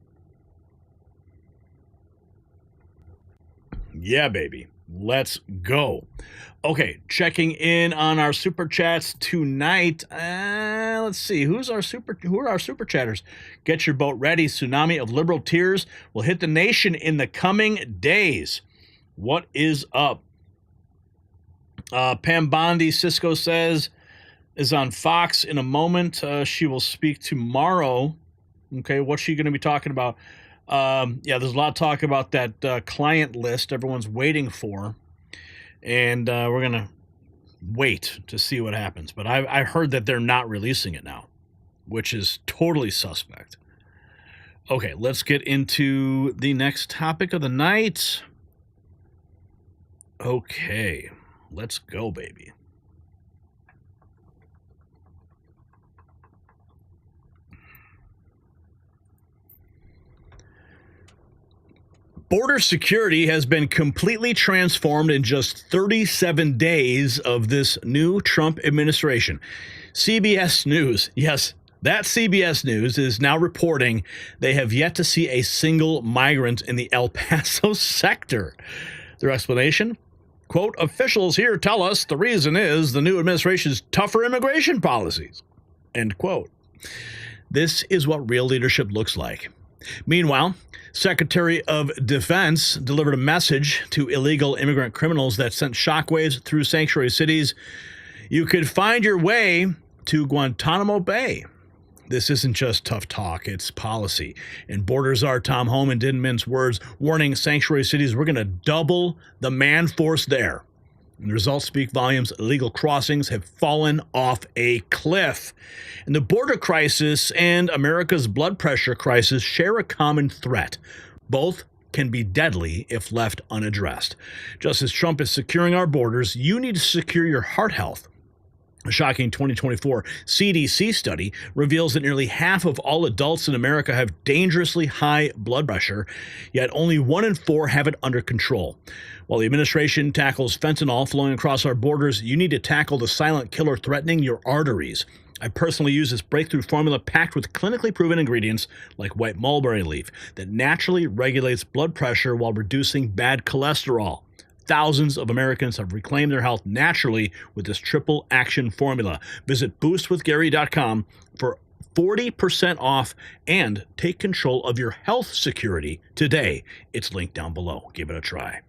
Yeah, baby. Let's go. Okay, checking in on our super chats tonight. Let's see, who are our super chatters? Get your boat ready. Tsunami of liberal tears will hit the nation in the coming days. What is up? Pam Bondi, Cisco says, is on Fox in a moment. She will speak tomorrow. Okay, what's she going to be talking about? Yeah, there's a lot of talk about that client list everyone's waiting for. And we're going to wait to see what happens. But I heard that they're not releasing it now, which is totally suspect. Okay, let's get into the next topic of the night. Okay, let's go, baby. Border security has been completely transformed in just 37 days of this new Trump administration. CBS News, yes, that CBS News is now reporting they have yet to see a single migrant in the El Paso sector. Their explanation? Quote, officials here tell us the reason is the new administration's tougher immigration policies. End quote. This is what real leadership looks like. Meanwhile, Secretary of Defense delivered a message to illegal immigrant criminals that sent shockwaves through sanctuary cities. You could find your way to Guantanamo Bay. This isn't just tough talk, it's policy. And border czar Tom Homan didn't mince words, warning sanctuary cities we're going to double the man force there. And the results speak volumes. Illegal crossings have fallen off a cliff. And the border crisis and America's blood pressure crisis share a common threat. Both can be deadly if left unaddressed. Just as Trump is securing our borders, you need to secure your heart health. A shocking 2024 CDC study reveals that nearly half of all adults in America have dangerously high blood pressure, yet only 1 in 4 have it under control. While the administration tackles fentanyl flowing across our borders, you need to tackle the silent killer threatening your arteries. I personally use this breakthrough formula packed with clinically proven ingredients like white mulberry leaf that naturally regulates blood pressure while reducing bad cholesterol. Thousands of Americans have reclaimed their health naturally with this triple action formula. Visit boostwithgary.com for 40% off and take control of your health security today. It's linked down below. Give it a try.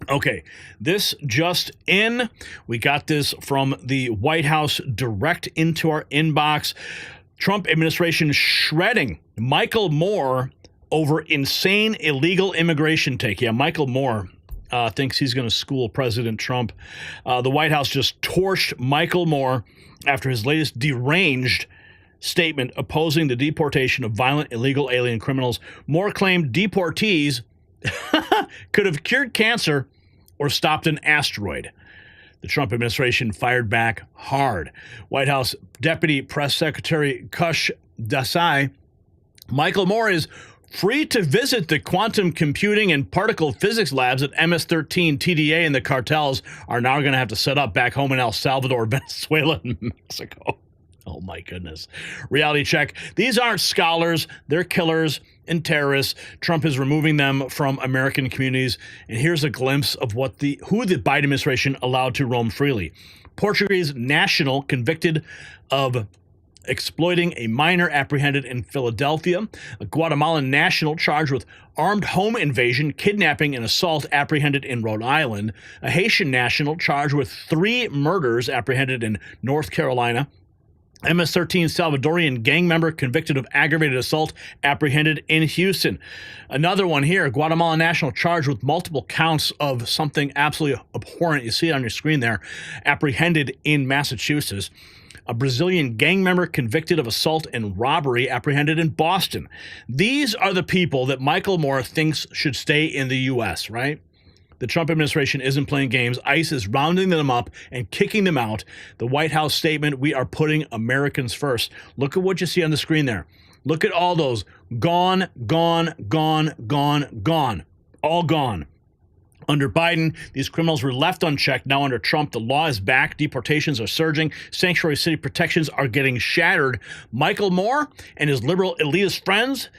Okay, this just in. We got this from the White House direct into our inbox. Trump administration shredding Michael Moore over insane illegal immigration take. Yeah, Michael Moore thinks he's going to school President Trump. The White House just torched Michael Moore after his latest deranged statement opposing the deportation of violent illegal alien criminals. Moore claimed deportees could have cured cancer or stopped an asteroid. The Trump administration fired back hard. White House Deputy Press Secretary Kush Desai, Michael Moore is free to visit the quantum computing and particle physics labs at MS-13. TDA and the cartels are now going to have to set up back home in El Salvador, Venezuela, and Mexico. Oh, my goodness. Reality check. These aren't scholars. They're killers and terrorists. Trump is removing them from American communities. And here's a glimpse of who the Biden administration allowed to roam freely. Portuguese national convicted of exploiting a minor apprehended in Philadelphia. A Guatemalan national charged with armed home invasion, kidnapping, and assault apprehended in Rhode Island. A Haitian national charged with 3 murders apprehended in North Carolina. MS-13 Salvadorian gang member convicted of aggravated assault apprehended in Houston. Another one here, Guatemalan national charged with multiple counts of something absolutely abhorrent. You see it on your screen there, apprehended in Massachusetts. A Brazilian gang member convicted of assault and robbery apprehended in Boston. These are the people that Michael Moore thinks should stay in the U.S., right? The Trump administration isn't playing games. ICE is rounding them up and kicking them out. The White House statement, we are putting Americans first. Look at what you see on the screen there. Look at all those. Gone, gone, gone, gone, gone. All gone. Under Biden, these criminals were left unchecked. Now under Trump, the law is back. Deportations are surging. Sanctuary city protections are getting shattered. Michael Moore and his liberal elitist friends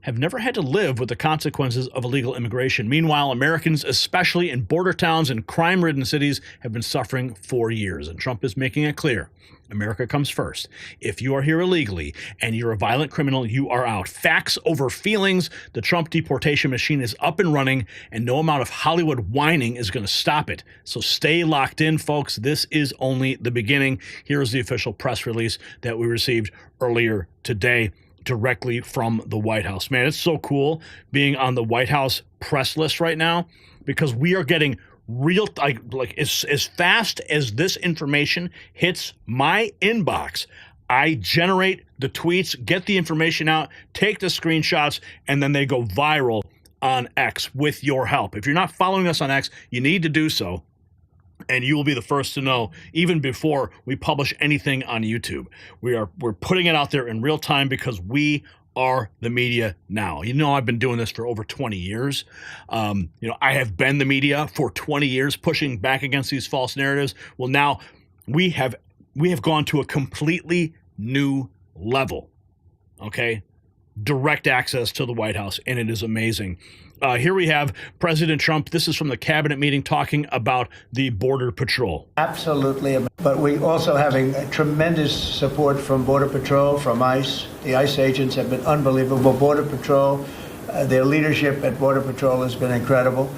have never had to live with the consequences of illegal immigration. Meanwhile, Americans, especially in border towns and crime-ridden cities, have been suffering for years. And Trump is making it clear. America comes first. If you are here illegally and you're a violent criminal, you are out. Facts over feelings. The Trump deportation machine is up and running, and no amount of Hollywood whining is going to stop it. So stay locked in, folks. This is only the beginning. Here's the official press release that we received earlier today, directly from the White House. Man, it's so cool being on the White House press list right now, because we are getting real, like as fast as this information hits my inbox, I generate the tweets, get the information out, take the screenshots, and then they go viral on X with your help. If you're not following us on X, you need to do so, and you will be the first to know even before we publish anything on YouTube. We're putting it out there in real time because we are the media now. You know, I've been doing this for over 20 years. I have been the media for 20 years, pushing back against these false narratives. Well, now we have gone to a completely new level. Okay? Direct access to the White House, and it is amazing. Here we have President Trump. This is from the cabinet meeting talking about the Border Patrol. Absolutely. But we also having tremendous support from Border Patrol, from ICE. The ICE agents have been unbelievable. Border Patrol, their leadership at Border Patrol has been incredible,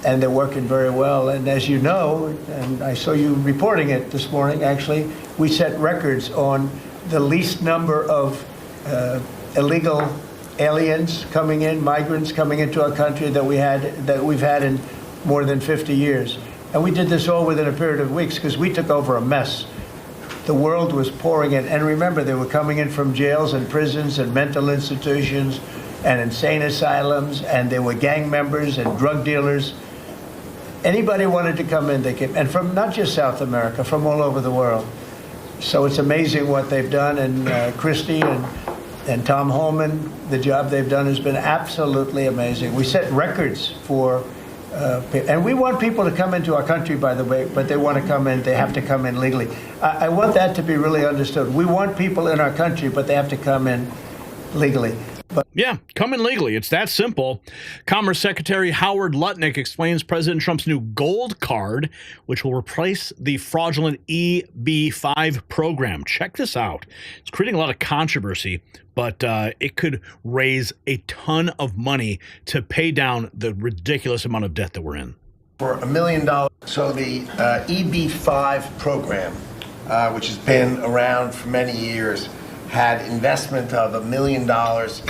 and they're working very well. And as you know, and I saw you reporting it this morning, actually, we set records on the least number of illegal aliens coming in, migrants coming into our country that we've had in more than 50 years. And we did this all within a period of weeks because we took over a mess. The world was pouring in. And remember, they were coming in from jails and prisons and mental institutions and insane asylums, and they were gang members and drug dealers. Anybody wanted to come in, they came. And from not just South America, from all over the world. So it's amazing what they've done. And Christie and Tom Holman, the job they've done has been absolutely amazing. We set records for, and we want people to come into our country, by the way, but they want to come in, they have to come in legally. I want that to be really understood. We want people in our country, but they have to come in legally. Yeah, come in legally. It's that simple. Commerce Secretary Howard Lutnick explains President Trump's new gold card, which will replace the fraudulent EB-5 program. Check this out. It's creating a lot of controversy, but it could raise a ton of money to pay down the ridiculous amount of debt that we're in. For $1 million. So the EB-5 program, which has been around for many years, had investment of $1 million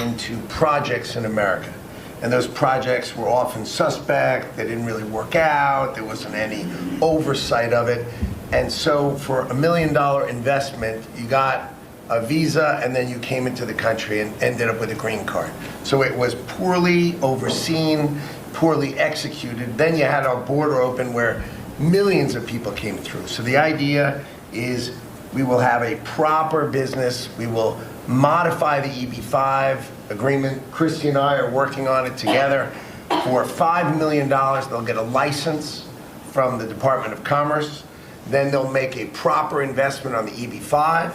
into projects in America. And those projects were often suspect, they didn't really work out, there wasn't any oversight of it. And so for $1 million investment, you got a visa and then you came into the country and ended up with a green card. So it was poorly overseen, poorly executed. Then you had our border open where millions of people came through. So the idea is we will have a proper business. We will modify the EB-5 agreement. Christy and I are working on it together. For $5 million, they'll get a license from the Department of Commerce. Then they'll make a proper investment on the EB-5,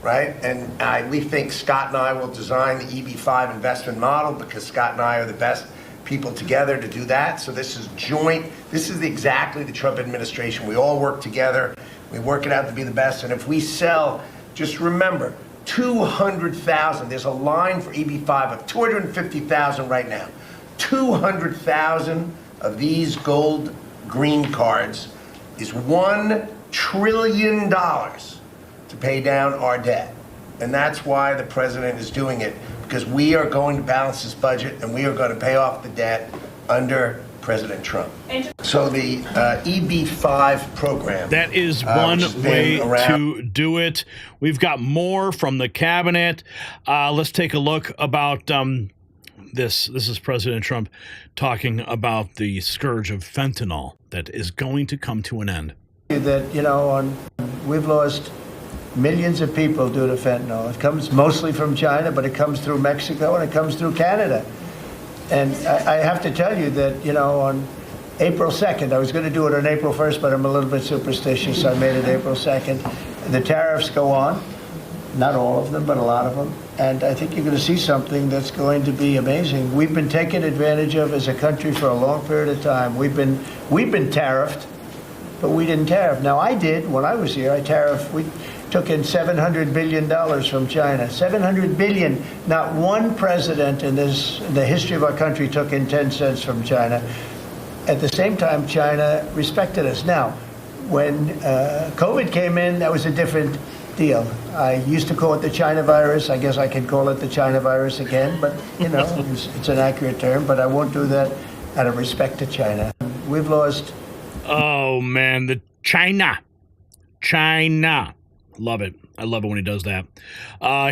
right? And we think Scott and I will design the EB-5 investment model because Scott and I are the best people together to do that. So this is joint. This is exactly the Trump administration. We all work together. We work it out to be the best. And if we sell, just remember, 200,000, there's a line for EB-5 of 250,000 right now. 200,000 of these gold green cards is $1 trillion to pay down our debt. And that's why the president is doing it, because we are going to balance this budget and we are going to pay off the debt under President Trump. So the EB-5 program. That is one way to do it. We've got more from the cabinet. Let's take a look about this. This is President Trump talking about the scourge of fentanyl that is going to come to an end. That, you know, we've lost millions of people due to fentanyl. It comes mostly from China, but it comes through Mexico and it comes through Canada. And I have to tell you that, you know, on April 2nd, I was going to do it on April 1st, but I'm a little bit superstitious, so I made it April 2nd. The tariffs go on, not all of them, but a lot of them. And I think you're going to see something that's going to be amazing. We've been taken advantage of as a country for a long period of time. We've been tariffed, but we didn't tariff. Now, I did, when I was here, we took in $700 billion from China. $700 billion. Not one president in the history of our country took in 10 cents from China. At the same time, China respected us. Now, when COVID came in, that was a different deal. I used to call it the China virus. I guess I can call it the China virus again, but, you know, it's an accurate term, but I won't do that out of respect to China. We've lost... Oh, man, the China. Love it. I love it when he does that.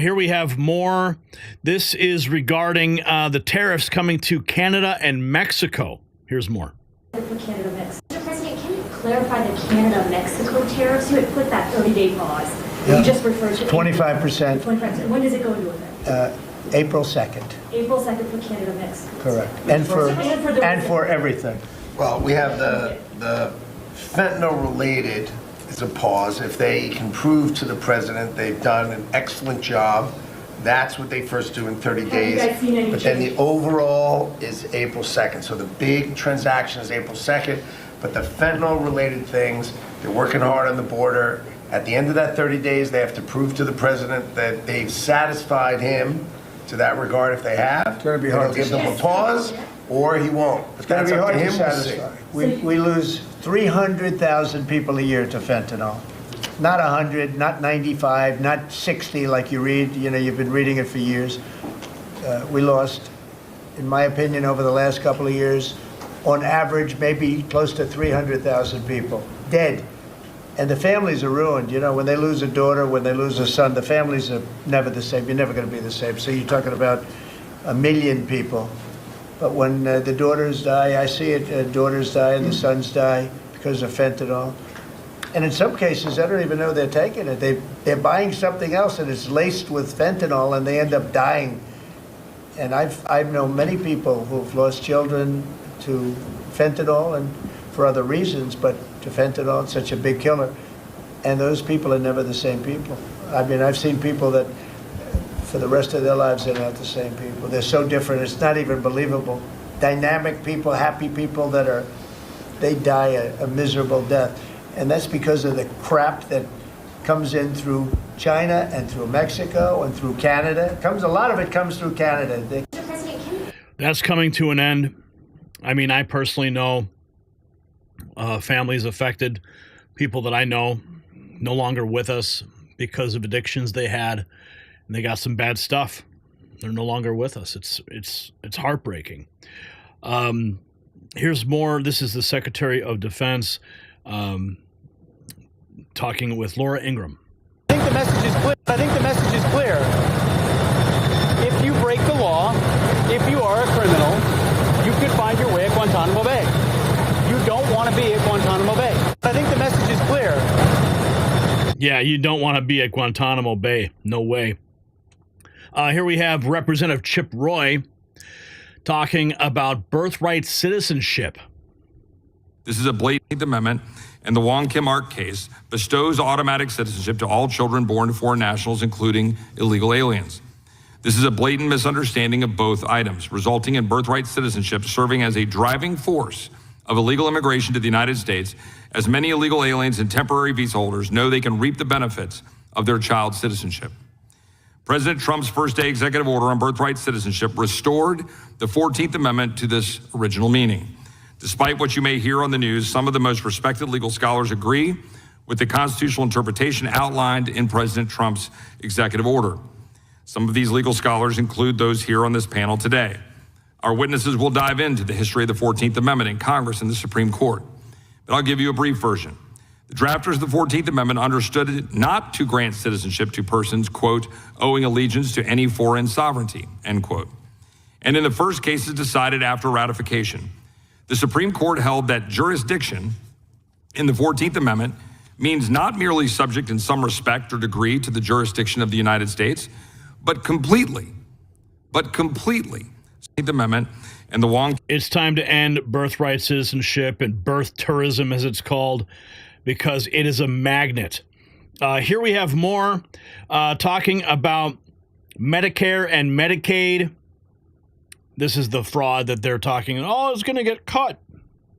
Here we have more. This is regarding the tariffs coming to Canada and Mexico. Here's more. For Canada, Mexico. Mr. President, can you clarify the Canada-Mexico tariffs? You had put that 30-day pause. Yeah. You just referred to 25%. 25%. When does it go into effect? April 2nd. April 2nd for Canada-Mexico. Correct. And for everything. Well, we have the fentanyl-related is a pause. If they can prove to the president they've done an excellent job, that's what they first do in 30 days. Have you guys seen any but then change? the overall is April 2nd. So the big transaction is April 2nd, but the fentanyl-related things, they're working hard on the border. At the end of that 30 days, they have to prove to the president that they've satisfied him to that regard. If they have, it's going to be hard to give them a pause, or he won't. But It's going to be hard to satisfy. satisfy. We lose 300,000 people a year to fentanyl. Not 100, not 95, not 60 like you read. You know, you've been reading it for years. We lost, in my opinion, over the last couple of years, on average, maybe close to 300,000 people dead. And the families are ruined. You know, when they lose a daughter, when they lose a son, the families are never the same. You're never going to be the same. So you're talking about 1 million people. But when the daughters die, I see it, daughters die and the sons die because of fentanyl. And in some cases, I don't even know they're taking it. They're buying something else and it's laced with fentanyl and they end up dying. And I've known many people who've lost children to fentanyl and for other reasons, but to fentanyl, it's such a big killer. And those people are never the same people. I mean, I've seen people that for the rest of their lives, they're not the same people. They're so different, it's not even believable. Dynamic people, happy people they die a miserable death. And that's because of the crap that comes in through China and through Mexico and through Canada. A lot of it comes through Canada. That's coming to an end. I mean, I personally know families affected, people that I know no longer with us because of addictions they had, and they got some bad stuff. They're no longer with us. It's heartbreaking. Here's more. This is the Secretary of Defense talking with Laura Ingraham. I think the message is clear. If you break the law, if you are a criminal, you could find your way at Guantanamo Bay. You don't want to be at Guantanamo Bay. I think the message is clear. Yeah, you don't want to be at Guantanamo Bay. No way. Here we have Representative Chip Roy talking about birthright citizenship. This is a blatant amendment, and the Wong Kim Ark case bestows automatic citizenship to all children born to foreign nationals, including illegal aliens. This is a blatant misunderstanding of both items, resulting in birthright citizenship serving as a driving force of illegal immigration to the United States, as many illegal aliens and temporary visa holders know they can reap the benefits of their child's citizenship. President Trump's first-day executive order on birthright citizenship restored the 14th Amendment to this original meaning. Despite what you may hear on the news, some of the most respected legal scholars agree with the constitutional interpretation outlined in President Trump's executive order. Some of these legal scholars include those here on this panel today. Our witnesses will dive into the history of the 14th Amendment in Congress and the Supreme Court. But I'll give you a brief version. The drafters of the 14th Amendment understood it not to grant citizenship to persons, quote, owing allegiance to any foreign sovereignty, end quote. And in the first cases decided after ratification, the Supreme Court held that jurisdiction in the 14th Amendment means not merely subject in some respect or degree to the jurisdiction of the United States, but completely, the 14th Amendment and the Wong. It's time to end birthright citizenship and birth tourism, as it's called, because it is a magnet. Here we have more talking about Medicare and Medicaid. This is the fraud that they're talking. Oh, it's going to get cut.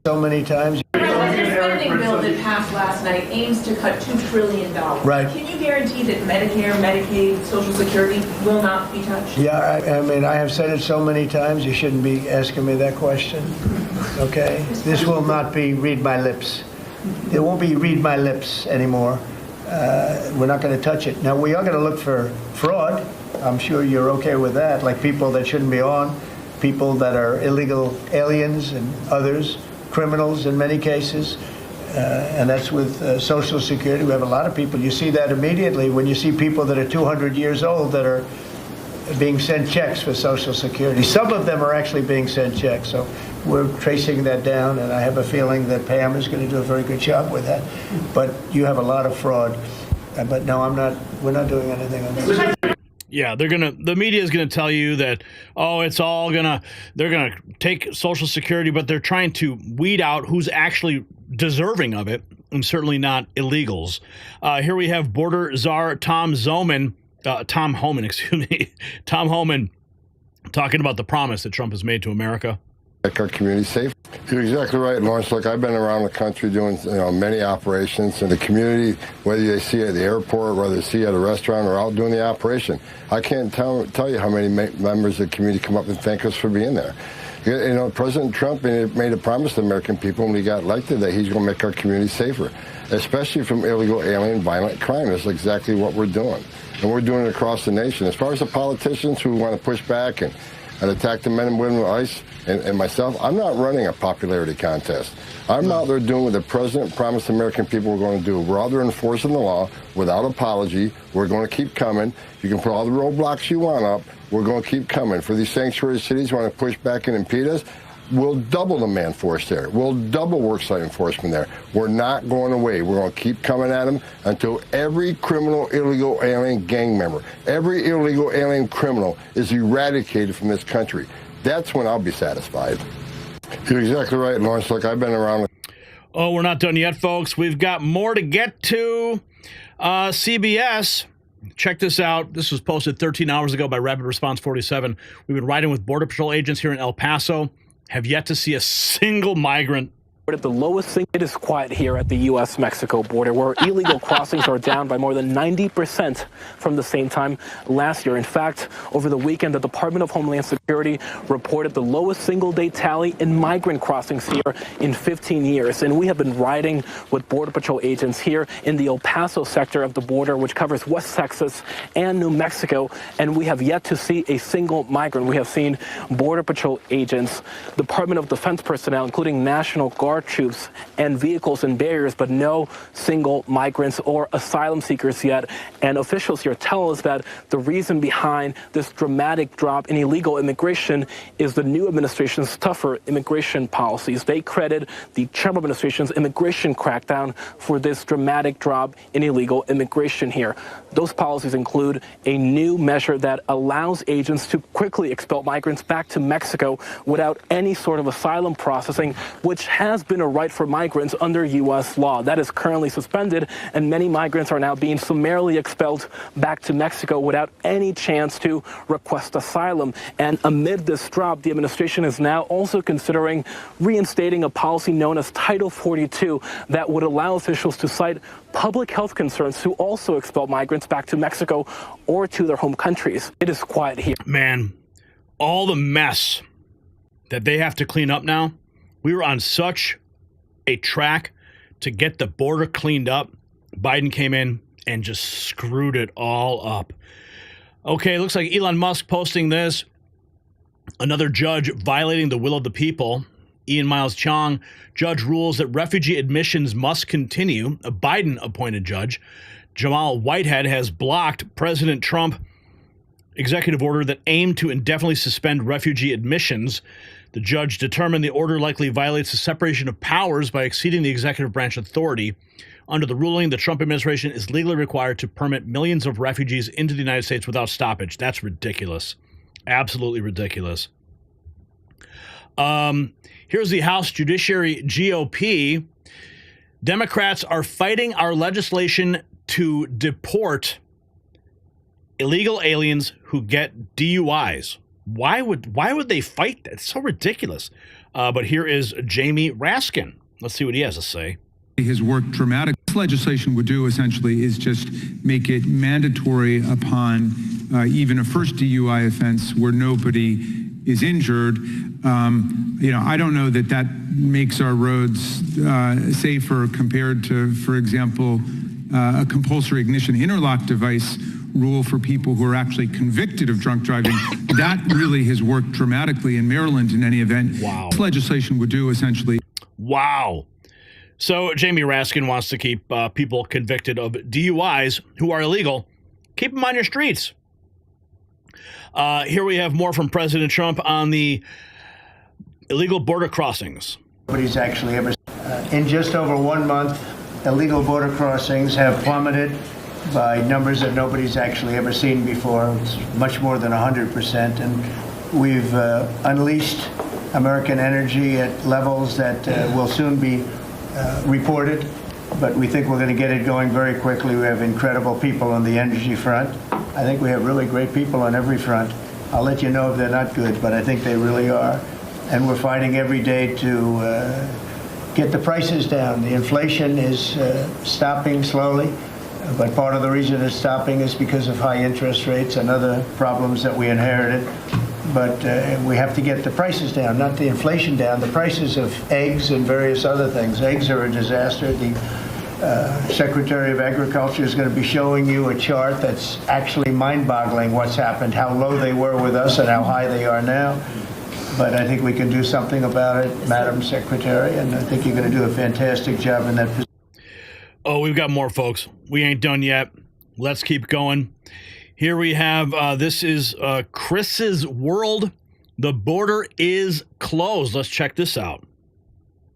So many times. The spending bill that passed last night aims to cut $2 trillion. Right. Can you guarantee that Medicare, Medicaid, Social Security will not be touched? Yeah, I mean, I have said it so many times, you shouldn't be asking me that question. Okay? This will not be read my lips. It won't be read my lips anymore. We're not going to touch it. Now, we are going to look for fraud. I'm sure you're okay with that, like people that shouldn't be on, people that are illegal aliens and others, criminals in many cases, and that's with Social Security. We have a lot of people. You see that immediately when you see people that are 200 years old that are being sent checks for Social Security. Some of them are actually being sent checks, so we're tracing that down, and I have a feeling that Pam is going to do a very good job with that. But you have a lot of fraud. But no, I'm not. We're not doing anything on this. Yeah, the media is gonna tell you that, oh, they're gonna take Social Security, but they're trying to weed out who's actually deserving of it, and certainly not illegals. Here we have border czar Tom Homan, talking about the promise that Trump has made to America. Make our community safe. You're exactly right, Lawrence. Look, I've been around the country doing many operations in the community, whether they see it at the airport, whether they see it at a restaurant, or out doing the operation. I can't tell you how many members of the community come up and thank us for being there. You know, President Trump made a promise to the American people when he got elected that he's going to make our community safer, especially from illegal alien violent crime. That's exactly what we're doing. And we're doing it across the nation. As far as the politicians who want to push back and attack the men and women with ICE and myself, I'm not running a popularity contest. I'm out there doing what the president promised the American people we're going to do. We're out there enforcing the law without apology. We're going to keep coming. You can put all the roadblocks you want up. We're going to keep coming. For these sanctuary cities who want to push back and impede us, we'll double the man force there. We'll double worksite enforcement there. We're not going away. We're going to keep coming at them until every criminal illegal alien gang member, every illegal alien criminal is eradicated from this country. That's when I'll be satisfied. You're exactly right, Lawrence. Look, I've been around. Oh, we're not done yet, folks. We've got more to get to. CBS, check this out. This was posted 13 hours ago by Rapid Response 47. We've been riding with Border Patrol agents here in El Paso. Have yet to see a single migrant. At the lowest thing, it is quiet here at the U.S.-Mexico border, where illegal crossings are down by more than 90% from the same time last year. In fact, over the weekend, the Department of Homeland Security reported the lowest single-day tally in migrant crossings here in 15 years. And we have been riding with Border Patrol agents here in the El Paso sector of the border, which covers West Texas and New Mexico, and we have yet to see a single migrant. We have seen Border Patrol agents, Department of Defense personnel, including National Guard troops and vehicles and barriers, but no single migrants or asylum seekers yet. And officials here tell us that the reason behind this dramatic drop in illegal immigration is the new administration's tougher immigration policies. They credit the Trump administration's immigration crackdown for this dramatic drop in illegal immigration here. Those policies include a new measure that allows agents to quickly expel migrants back to Mexico without any sort of asylum processing, which has been a right for migrants under U.S. law. That is currently suspended, and many migrants are now being summarily expelled back to Mexico without any chance to request asylum. And amid this drop, the administration is now also considering reinstating a policy known as Title 42 that would allow officials to cite public health concerns to also expel migrants back to Mexico or to their home countries. It is quiet here. Man, all the mess that they have to clean up now. We were on such a track to get the border cleaned up. Biden came in and just screwed it all up. Okay, looks like Elon Musk posting this. Another judge violating the will of the people. Ian Miles Chong, judge rules that refugee admissions must continue. A Biden-appointed judge. Jamal Whitehead has blocked President Trump executive order that aimed to indefinitely suspend refugee admissions. The judge determined the order likely violates the separation of powers by exceeding the executive branch authority. Under the ruling, the Trump administration is legally required to permit millions of refugees into the United States without stoppage. That's ridiculous. Absolutely ridiculous. Here's the House Judiciary GOP. Democrats are fighting our legislation to deport illegal aliens who get DUIs. Why would they fight that? It's so ridiculous. But here is Jamie Raskin. Let's see what he has to say. Has worked dramatically. This legislation would do essentially is just make it mandatory upon even a first DUI offense where nobody is injured. I don't know that makes our roads safer compared to, for example, a compulsory ignition interlock device rule for people who are actually convicted of drunk driving. That really has worked dramatically in Maryland in any event. Wow. This legislation would do essentially. Wow. So Jamie Raskin wants to keep people convicted of DUIs who are illegal, keep them on your streets. Here we have more from President Trump on the illegal border crossings. Nobody's actually ever, in just over 1 month, illegal border crossings have plummeted by numbers that nobody's actually ever seen before. It's much more than 100%. And we've unleashed American energy at levels that will soon be reported. But we think we're going to get it going very quickly. We have incredible people on the energy front. I think we have really great people on every front. I'll let you know if they're not good, but I think they really are. And we're fighting every day to get the prices down. The inflation is stopping slowly. But part of the reason it's stopping is because of high interest rates and other problems that we inherited. But we have to get the prices down, not the inflation down, the prices of eggs and various other things. Eggs are a disaster. The Secretary of Agriculture is going to be showing you a chart that's actually mind-boggling what's happened, how low they were with us and how high they are now. But I think we can do something about it, Madam Secretary, and I think you're going to do a fantastic job in that position. Oh, we've got more, folks. We ain't done yet. Let's keep going. Here we have, this is Chris's World. The border is closed. Let's check this out.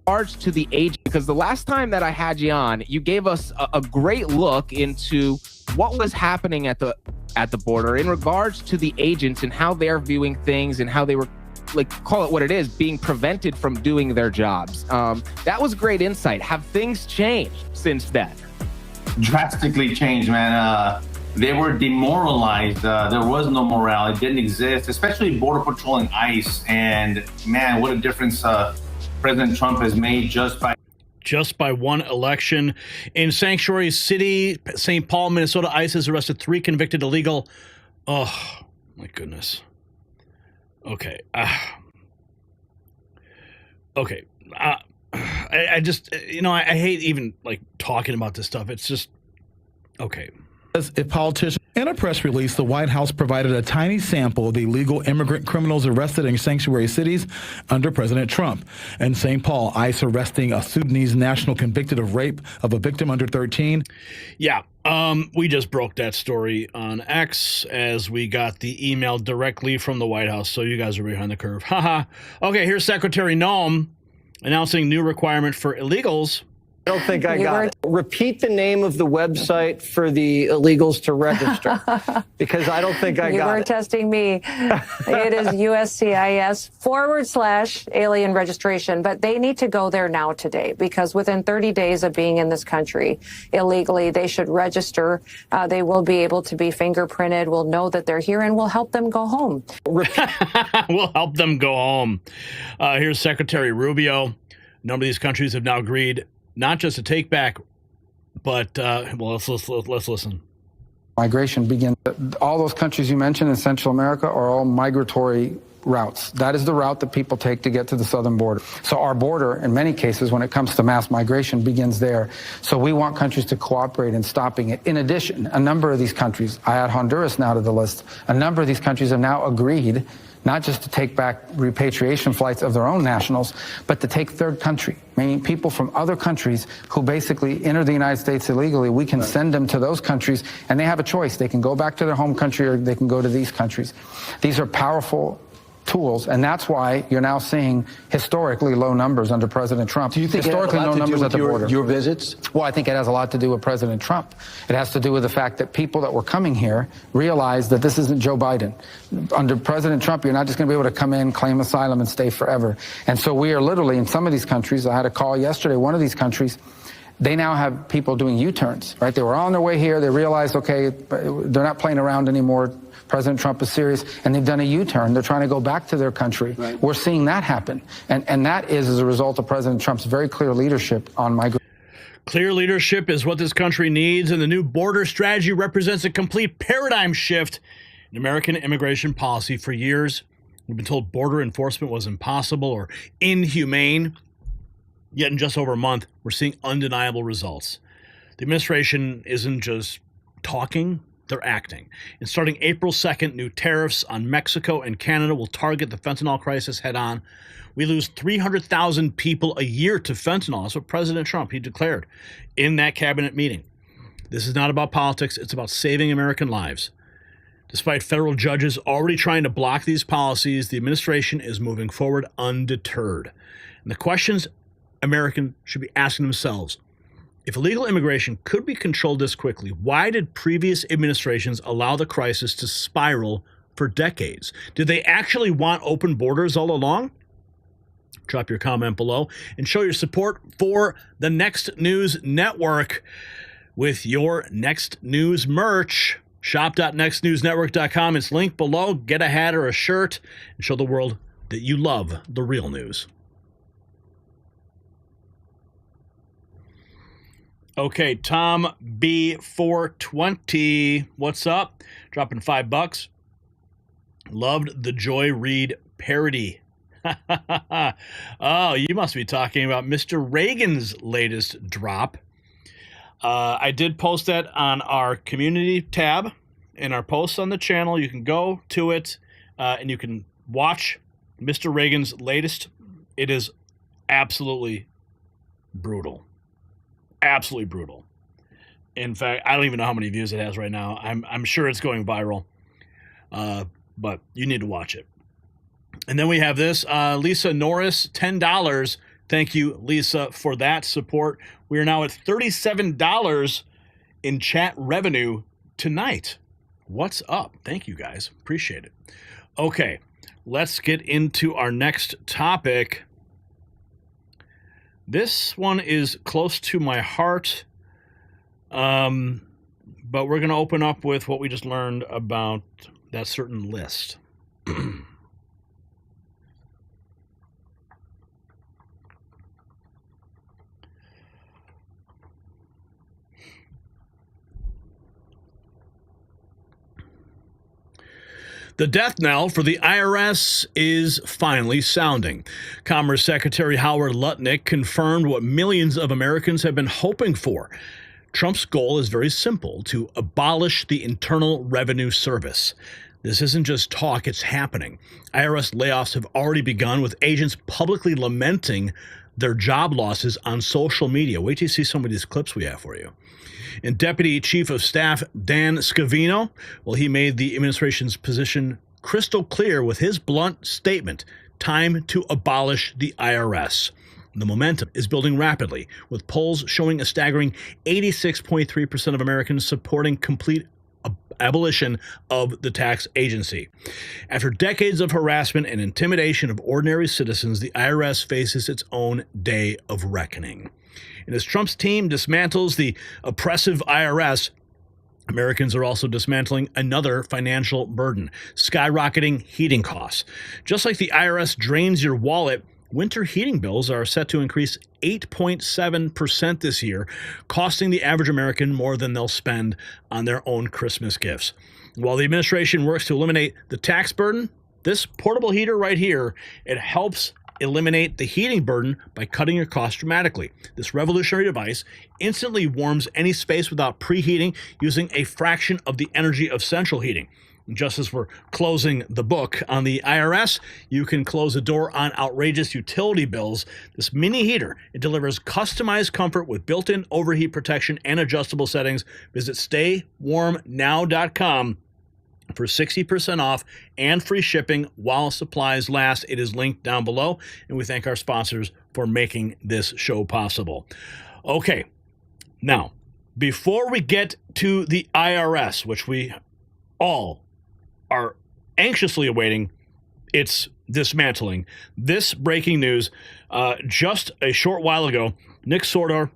Regards to the age, because the last time that I had you on, you gave us a great look into what was happening at the border in regards to the agents and how they're viewing things and how they were, like, call it what it is, being prevented from doing their jobs. That was great insight. Have things changed since then? Drastically changed, man. They were demoralized. There was no morale. It didn't exist, especially Border Patrol and ICE. And man, what a difference President Trump has made just by one election. In Sanctuary City, St. Paul, Minnesota, ICE has arrested 3 convicted illegal. Oh, my goodness. Okay. Okay. I just, I hate even like talking about this stuff. It's just, okay. As a politician, in a press release, the White House provided a tiny sample of the illegal immigrant criminals arrested in sanctuary cities under President Trump. In St. Paul, ICE arresting a Sudanese national convicted of rape of a victim under 13. Yeah, we just broke that story on X as we got the email directly from the White House. So you guys are behind the curve. Haha. Okay, here's Secretary Noem announcing new requirement for illegals. I don't think I got it. Repeat the name of the website for the illegals to register, because I don't think I got it. You were testing me. It is USCIS/alien registration, but they need to go there now today, because within 30 days of being in this country illegally, they should register. They will be able to be fingerprinted. We'll know that they're here, and we'll help them go home. We'll help them go home. Here's Secretary Rubio. A number of these countries have now agreed not just to take back, but, let's listen. Migration begins. All those countries you mentioned in Central America are all migratory routes. That is the route that people take to get to the southern border. So our border, in many cases, when it comes to mass migration, begins there. So we want countries to cooperate in stopping it. In addition, a number of these countries, I add Honduras now to the list, a number of these countries have now agreed not just to take back repatriation flights of their own nationals, but to take third country, meaning people from other countries who basically enter the United States illegally. We can send them to those countries, and they have a choice. They can go back to their home country or they can go to these countries. These are powerful tools, and that's why you're now seeing historically low numbers under President Trump. Do you think historically low numbers at the border? Your visits? Well, I think it has a lot to do with President Trump. It has to do with the fact that people that were coming here realized that this isn't Joe Biden. Under President Trump, you're not just going to be able to come in, claim asylum, and stay forever. And so we are literally, in some of these countries, I had a call yesterday, one of these countries, they now have people doing U-turns, right? They were on their way here. They realized, okay, they're not playing around anymore. President Trump is serious, and they've done a U-turn. They're trying to go back to their country. Right. We're seeing that happen. And that is as a result of President Trump's very clear leadership on migration. Clear leadership is what this country needs, and the new border strategy represents a complete paradigm shift in American immigration policy. For years, we've been told border enforcement was impossible or inhumane. Yet in just over a month, we're seeing undeniable results. The administration isn't just talking, they're acting. And starting April 2nd, new tariffs on Mexico and Canada will target the fentanyl crisis head on. We lose 300,000 people a year to fentanyl. That's what President Trump, he declared in that cabinet meeting. This is not about politics. It's about saving American lives. Despite federal judges already trying to block these policies, the administration is moving forward undeterred. And the questions Americans should be asking themselves: if illegal immigration could be controlled this quickly, why did previous administrations allow the crisis to spiral for decades? Did they actually want open borders all along? Drop your comment below and show your support for the Next News Network with your Next News merch. Shop.nextnewsnetwork.com. It's linked below. Get a hat or a shirt and show the world that you love the real news. Okay, Tom B420, what's up? Dropping $5. Loved the Joy Reid parody. Oh, you must be talking about Mr. Reagan's latest drop. I did post that on our community tab in our posts on the channel. You can go to it and you can watch Mr. Reagan's latest. It is absolutely brutal. Absolutely brutal. In fact, I don't even know how many views it has right now. I'm sure it's going viral, but you need to watch it. And then we have this, Lisa Norris, $10. Thank you, Lisa, for that support. We are now at $37 in chat revenue tonight. What's up? Thank you, guys. Appreciate it. Okay, let's get into our next topic. This one is close to my heart, but we're going to open up with what we just learned about that certain list. The death knell for the IRS is finally sounding. Commerce Secretary Howard Lutnick confirmed what millions of Americans have been hoping for. Trump's goal is very simple: to abolish the Internal Revenue Service. This isn't just talk, it's happening. IRS layoffs have already begun, with agents publicly lamenting their job losses on social media. Wait till you see some of these clips we have for you. And Deputy Chief of Staff Dan Scavino, well, he made the administration's position crystal clear with his blunt statement: time to abolish the IRS. The momentum is building rapidly, with polls showing a staggering 86.3% of Americans supporting complete abolition of the tax agency. After decades of harassment and intimidation of ordinary citizens, the IRS faces its own day of reckoning. And as Trump's team dismantles the oppressive IRS, Americans are also dismantling another financial burden: skyrocketing heating costs. Just like the IRS drains your wallet, winter heating bills are set to increase 8.7% this year, costing the average American more than they'll spend on their own Christmas gifts. While the administration works to eliminate the tax burden, this portable heater right here, it helps eliminate the heating burden by cutting your costs dramatically. This revolutionary device instantly warms any space without preheating, using a fraction of the energy of central heating. Just as we're closing the book on the IRS, you can close the door on outrageous utility bills. This mini heater, it delivers customized comfort with built-in overheat protection and adjustable settings. Visit staywarmnow.com for 60% off and free shipping while supplies last. It is linked down below, and we thank our sponsors for making this show possible. Okay, now, before we get to the IRS, which we all are anxiously awaiting its dismantling, this breaking news just a short while ago, Nick Sordor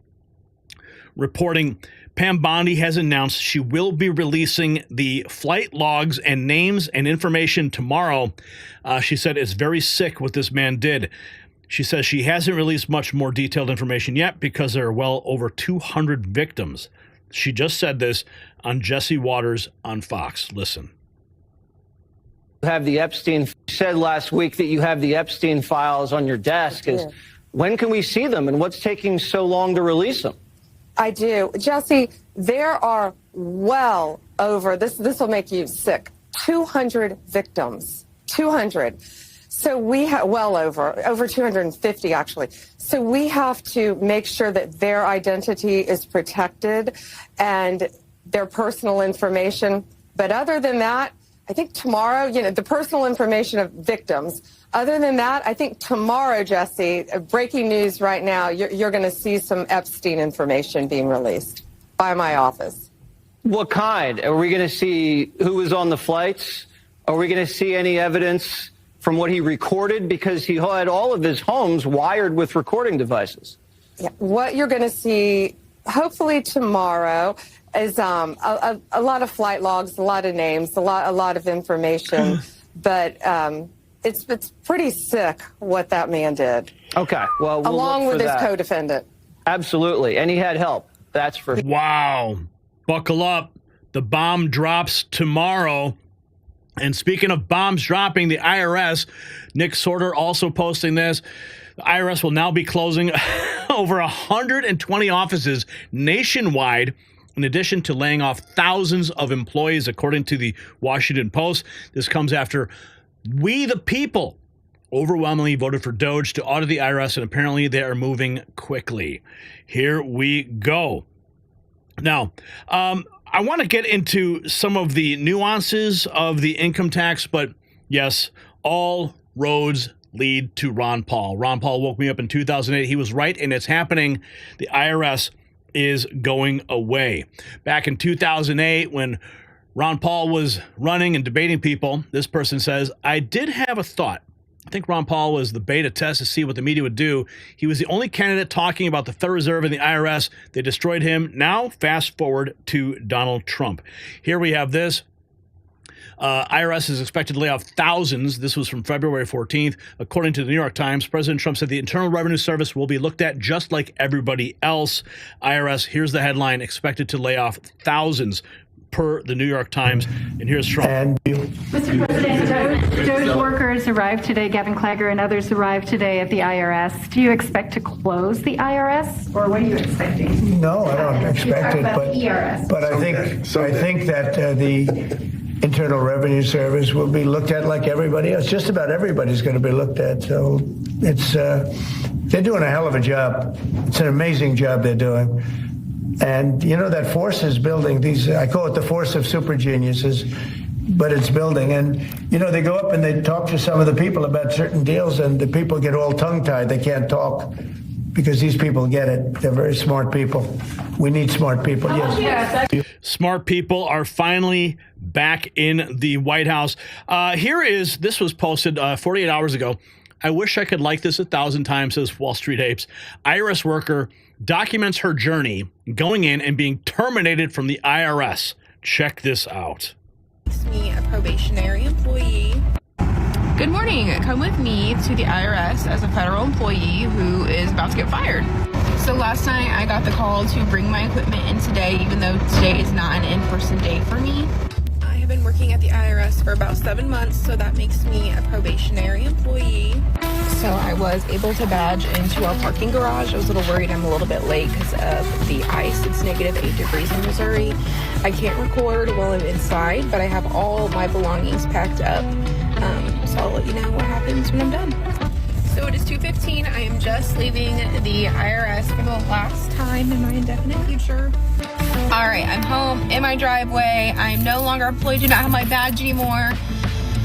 reporting Pam Bondi has announced she will be releasing the flight logs and names and information tomorrow. She said it's very sick what this man did. She says she hasn't released much more detailed information yet because there are well over 200 victims. She just said this on Jesse Waters on Fox. Listen. You have the Epstein, said last week that you have the Epstein files on your desk. When can we see them, and what's taking so long to release them? I do. Jesse, there are well over, this will make you sick, 200 victims. 200. So we have, well over 250 actually. So we have to make sure that their identity is protected and their personal information. But other than that, I think tomorrow, the personal information of victims. Other than that, I think tomorrow, Jesse, breaking news right now, you're going to see some Epstein information being released by my office. What kind? Are we going to see who was on the flights? Are we going to see any evidence from what he recorded? Because he had all of his homes wired with recording devices. Yeah, what you're going to see, hopefully tomorrow, is a lot of flight logs, a lot of names, a lot of information, but it's pretty sick what that man did. Okay, well, we'll along look with for his that. co-defendant. Absolutely, and he had help. That's for wow. Buckle up. The bomb drops tomorrow. And speaking of bombs dropping, the IRS, Nick Sordor also posting this. The IRS will now be closing over 120 offices nationwide, in addition to laying off thousands of employees, according to the Washington Post. This comes after we, the people, overwhelmingly voted for DOGE to audit the IRS, and apparently they are moving quickly. Here we go. Now, I want to get into some of the nuances of the income tax, but yes, all roads lead to Ron Paul. Ron Paul woke me up in 2008. He was right, and it's happening. The IRS is going away. Back in 2008, when Ron Paul was running and debating people, this person says, I did have a thought. I think Ron Paul was the beta test to see what the media would do. He was the only candidate talking about the Federal Reserve and the IRS. They destroyed him. Now, fast forward to Donald Trump. Here we have this. IRS is expected to lay off thousands. This was from February 14th. According to the New York Times, President Trump said the Internal Revenue Service will be looked at just like everybody else. IRS, here's the headline, expected to lay off thousands per the New York Times. And here's Trump. Mr. President, DOGE workers arrived today, Gavin Clagger and others arrived today at the IRS. Do you expect to close the IRS, or what are you expecting? No, I don't expect it, but I think that the Internal Revenue Service will be looked at like everybody else. Just about everybody's going to be looked at. So it's they're doing a hell of a job. It's an amazing job they're doing. And, that force is building. I call it the force of super geniuses, but it's building. And, they go up and they talk to some of the people about certain deals, and the people get all tongue-tied. They can't talk because these people get it. They're very smart people. We need smart people, yes. Smart people are finally back in the White House. This was posted 48 hours ago. I wish I could like this 1,000 times, says Wall Street Apes. IRS worker documents her journey going in and being terminated from the IRS. Check this out. Makes me a probationary employee. Good morning. Come with me to the IRS as a federal employee who is about to get fired. So last night I got the call to bring my equipment in today, even though today is not an in-person day for me. I have been working at the IRS for about 7 months, so that makes me a probationary employee. So I was able to badge into our parking garage. I was a little worried I'm a little bit late because of the ice. It's -8 degrees in Missouri. I can't record while I'm inside, but I have all my belongings packed up. So I'll let you know what happens when I'm done. So it is 2:15. I am just leaving the IRS for the last time in my indefinite future. All right, I'm home in my driveway. I'm no longer employed, do not have my badge anymore.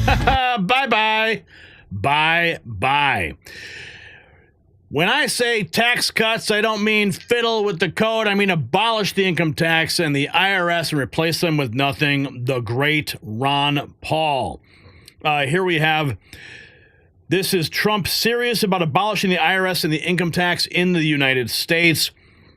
Bye-bye. Bye-bye. When I say tax cuts, I don't mean fiddle with the code. I mean abolish the income tax and the IRS and replace them with nothing. The great Ron Paul. Here we have, this is Trump serious about abolishing the IRS and the income tax in the United States.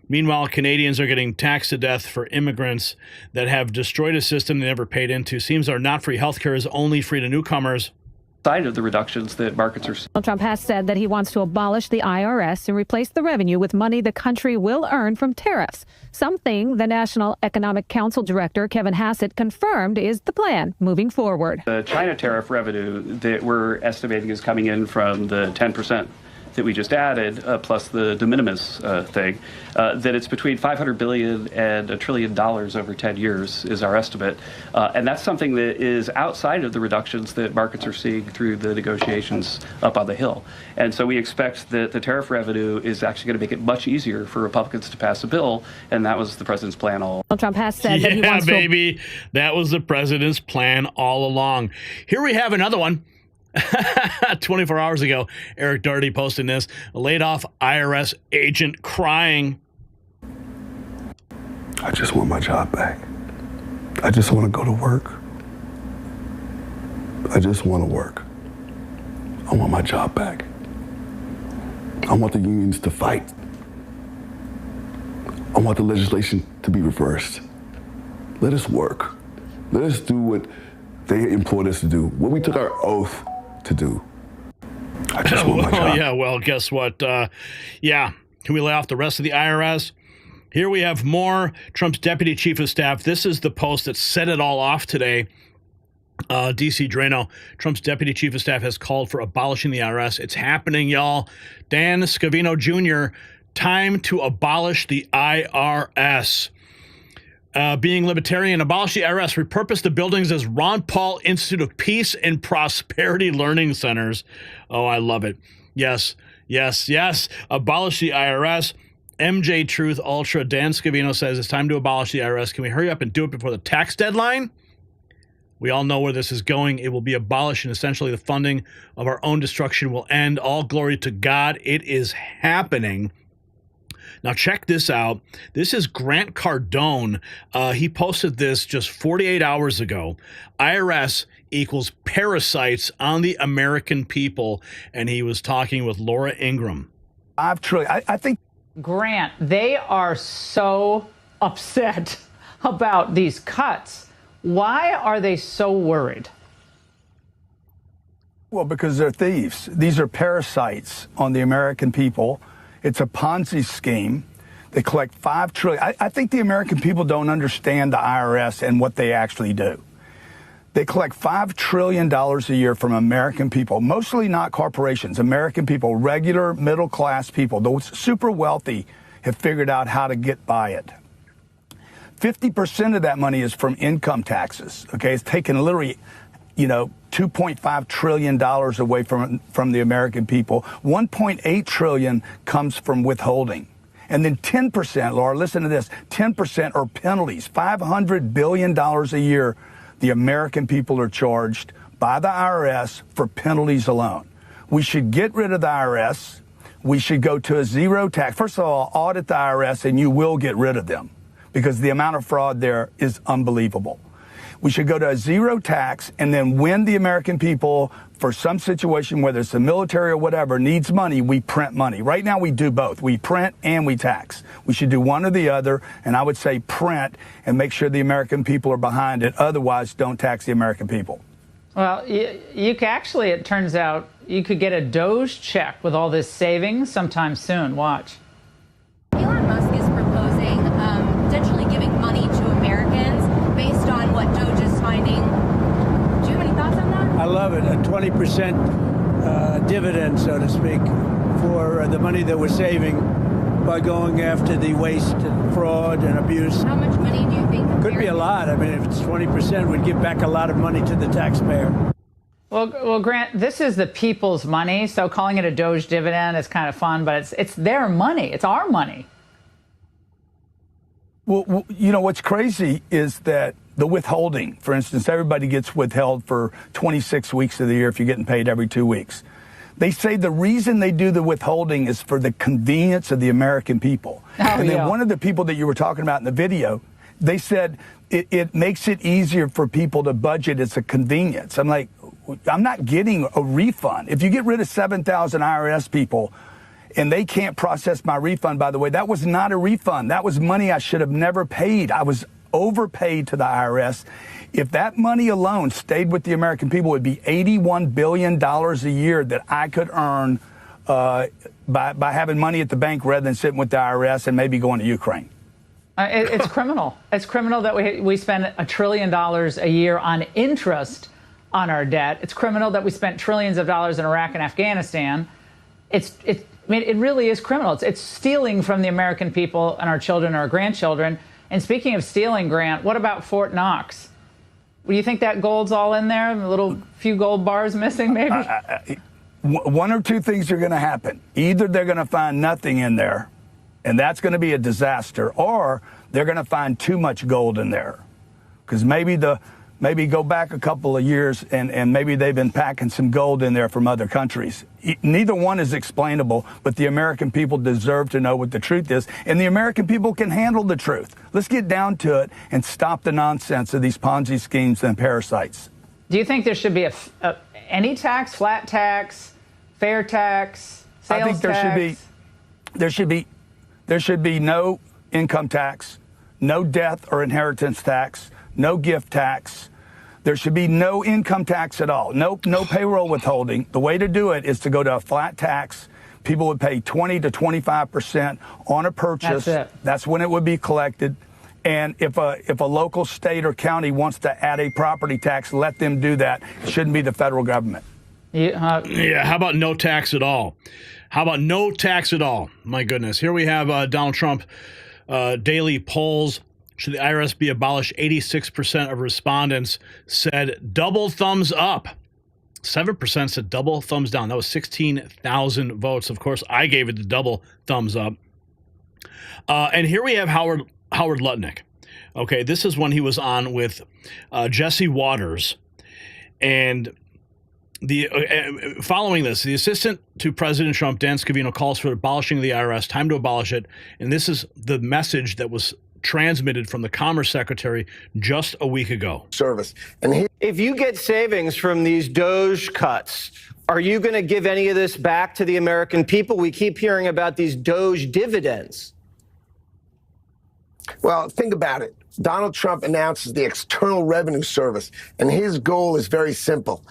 Meanwhile, Canadians are getting taxed to death for immigrants that have destroyed a system they never paid into. Seems our not-free healthcare is only free to newcomers. Side of the reductions that markets are. Trump has said that he wants to abolish the IRS and replace the revenue with money the country will earn from tariffs, something the National Economic Council Director Kevin Hassett confirmed is the plan moving forward. The China tariff revenue that we're estimating is coming in from the 10% that we just added, plus the de minimis thing, that it's between $500 billion and $1 trillion over 10 years is our estimate. And that's something that is outside of the reductions that markets are seeing through the negotiations up on the Hill. And so we expect that the tariff revenue is actually going to make it much easier for Republicans to pass a bill, and that was the president's plan all along. Trump has said that he wants baby, that was the president's plan all along. Here we have another one. 24 hours ago, Eric Doherty posting this, a laid off IRS agent crying. I just want my job back. I just want to go to work. I just want to work. I want my job back. I want the unions to fight. I want the legislation to be reversed. Let us work. Let us do what they employed us to do, what we took our oath to do. I just want my job. Yeah, well, guess what? Can we lay off the rest of the IRS? Here we have more. Trump's deputy chief of staff. This is the post that set it all off today. DC Drano, Trump's deputy chief of staff, has called for abolishing the IRS. It's happening, y'all. Dan Scavino Jr., time to abolish the IRS. Being libertarian, abolish the IRS, repurpose the buildings as Ron Paul Institute of Peace and Prosperity Learning Centers. Oh, I love it. Yes, yes, yes. Abolish the IRS. MJ Truth Ultra, Dan Scavino says it's time to abolish the IRS. Can we hurry up and do it before the tax deadline? We all know where this is going. It will be abolished, and essentially the funding of our own destruction will end. All glory to God. It is happening. Now, check this out. This is Grant Cardone. He posted this just 48 hours ago. IRS equals parasites on the American people. And he was talking with Laura Ingraham. $5 trillion. I think. Grant, they are so upset about these cuts. Why are they so worried? Well, because they're thieves. These are parasites on the American people. It's a Ponzi scheme. They collect $5 trillion. I think the American people don't understand the IRS and what they actually do. They collect $5 trillion a year from American people, mostly not corporations, American people, regular middle-class people. Those super wealthy have figured out how to get by it. 50% of that money is from income taxes, okay? It's taken literally, $2.5 trillion away from the American people. $1.8 trillion comes from withholding. And then 10%, Laura, listen to this, 10% are penalties. $500 billion a year the American people are charged by the IRS for penalties alone. We should get rid of the IRS. We should go to a zero tax. First of all, audit the IRS and you will get rid of them because the amount of fraud there is unbelievable. We should go to a zero tax, and then when the American people, for some situation, whether it's the military or whatever, needs money, we print money. Right now we do both. We print and we tax. We should do one or the other, and I would say print and make sure the American people are behind it. Otherwise, don't tax the American people. Well, you could actually, it turns out, you could get a DOGE check with all this savings sometime soon. Watch. Elon Musk is proposing potentially giving money to Americans based on what DOGE is finding. Do you have any thoughts on that? I love it. A 20% dividend, so to speak, for the money that we're saving by going after the waste and fraud and abuse. How much money do you think? Could be a lot. I mean, if it's 20%, we'd give back a lot of money to the taxpayer. Well, Grant, this is the people's money, so calling it a DOGE dividend is kind of fun, but it's their money. It's our money. Well, you know, what's crazy is that the withholding, for instance, everybody gets withheld for 26 weeks of the year if you're getting paid every 2 weeks. They say the reason they do the withholding is for the convenience of the American people. And then one of the people that you were talking about in the video, they said it makes it easier for people to budget. It's a convenience. I'm like, I'm not getting a refund. If you get rid of 7,000 IRS people and they can't process my refund, by the way, that was not a refund. That was money I should have never paid. I was overpaid to the IRS. If that money alone stayed with the American people, it would be $81 billion a year that I could earn by having money at the bank rather than sitting with the IRS and maybe going to Ukraine. It's criminal. It's criminal that we spend $1 trillion a year on interest on our debt. It's criminal that we spent trillions of dollars in Iraq and Afghanistan. I mean, it really is criminal. It's stealing from the American people and our children and our grandchildren. And speaking of stealing, Grant, what about Fort Knox? Do you think that gold's all in there? A little few gold bars missing, maybe? One or two things are going to happen. Either they're going to find nothing in there, and that's going to be a disaster, or they're going to find too much gold in there. Because maybe go back a couple of years and maybe they've been packing some gold in there from other countries. Neither one is explainable, but the American people deserve to know what the truth is, and the American people can handle the truth. Let's get down to it and stop the nonsense of these Ponzi schemes and parasites. Do you think there should be any tax, flat tax, fair tax, sales tax? I think there should be no income tax, no death or inheritance tax, no gift tax. There should be no income tax at all. No payroll withholding. The way to do it is to go to a flat tax. People would pay 20 to 25% on a purchase. That's it. That's when it would be collected. And if a local state or county wants to add a property tax, let them do that. It shouldn't be the federal government. Yeah, how about no tax at all? How about no tax at all? My goodness. Here we have Donald Trump daily polls. Should the IRS be abolished? 86% of respondents said double thumbs up. 7% said double thumbs down. That was 16,000 votes. Of course, I gave it the double thumbs up. And here we have Howard Lutnick. Okay, this is when he was on with Jesse Waters. And following this, the assistant to President Trump, Dan Scavino, calls for abolishing the IRS. Time to abolish it. And this is the message that was transmitted from the Commerce Secretary just a week ago. Service. And if you get savings from these DOGE cuts, are you going to give any of this back to the American people? We keep hearing about these DOGE dividends. Well, think about it. Donald Trump announces the External Revenue Service, and his goal is very simple.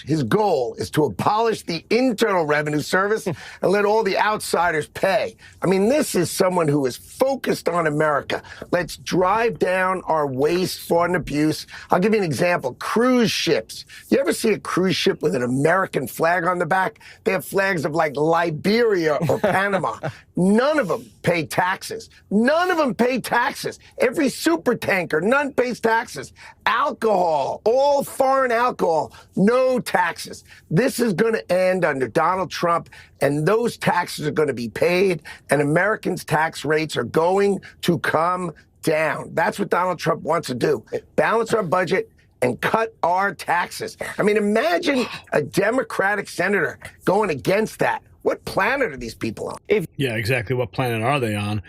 His goal is to abolish the Internal Revenue Service and let all the outsiders pay. I mean, this is someone who is focused on America. Let's drive down our waste, fraud, and abuse. I'll give you an example. Cruise ships. You ever see a cruise ship with an American flag on the back? They have flags of like Liberia or Panama. None of them pay taxes. None of them pay taxes. Every super tanker, none pays taxes. Alcohol, all foreign alcohol, no taxes. This is going to end under Donald Trump, and those taxes are going to be paid, and Americans' tax rates are going to come down. That's what Donald Trump wants to do. Balance our budget and cut our taxes. I mean, imagine a Democratic senator going against that. What planet are these people on? Yeah, exactly. What planet are they on?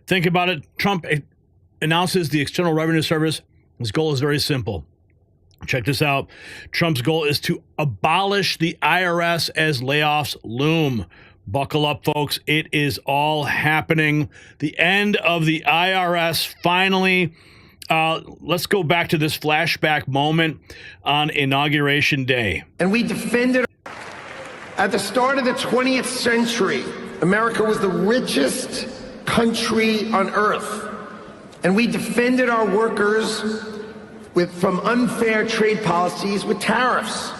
Think about it. Trump announces the External Revenue Service. His goal is very simple. Check this out. Trump's goal is to abolish the IRS as layoffs loom. Buckle up, folks. It is all happening. The end of the IRS finally. Let's go back to this flashback moment on Inauguration Day. And we defended. At the start of the 20th century, America was the richest country on earth. And we defended our workers from unfair trade policies with tariffs.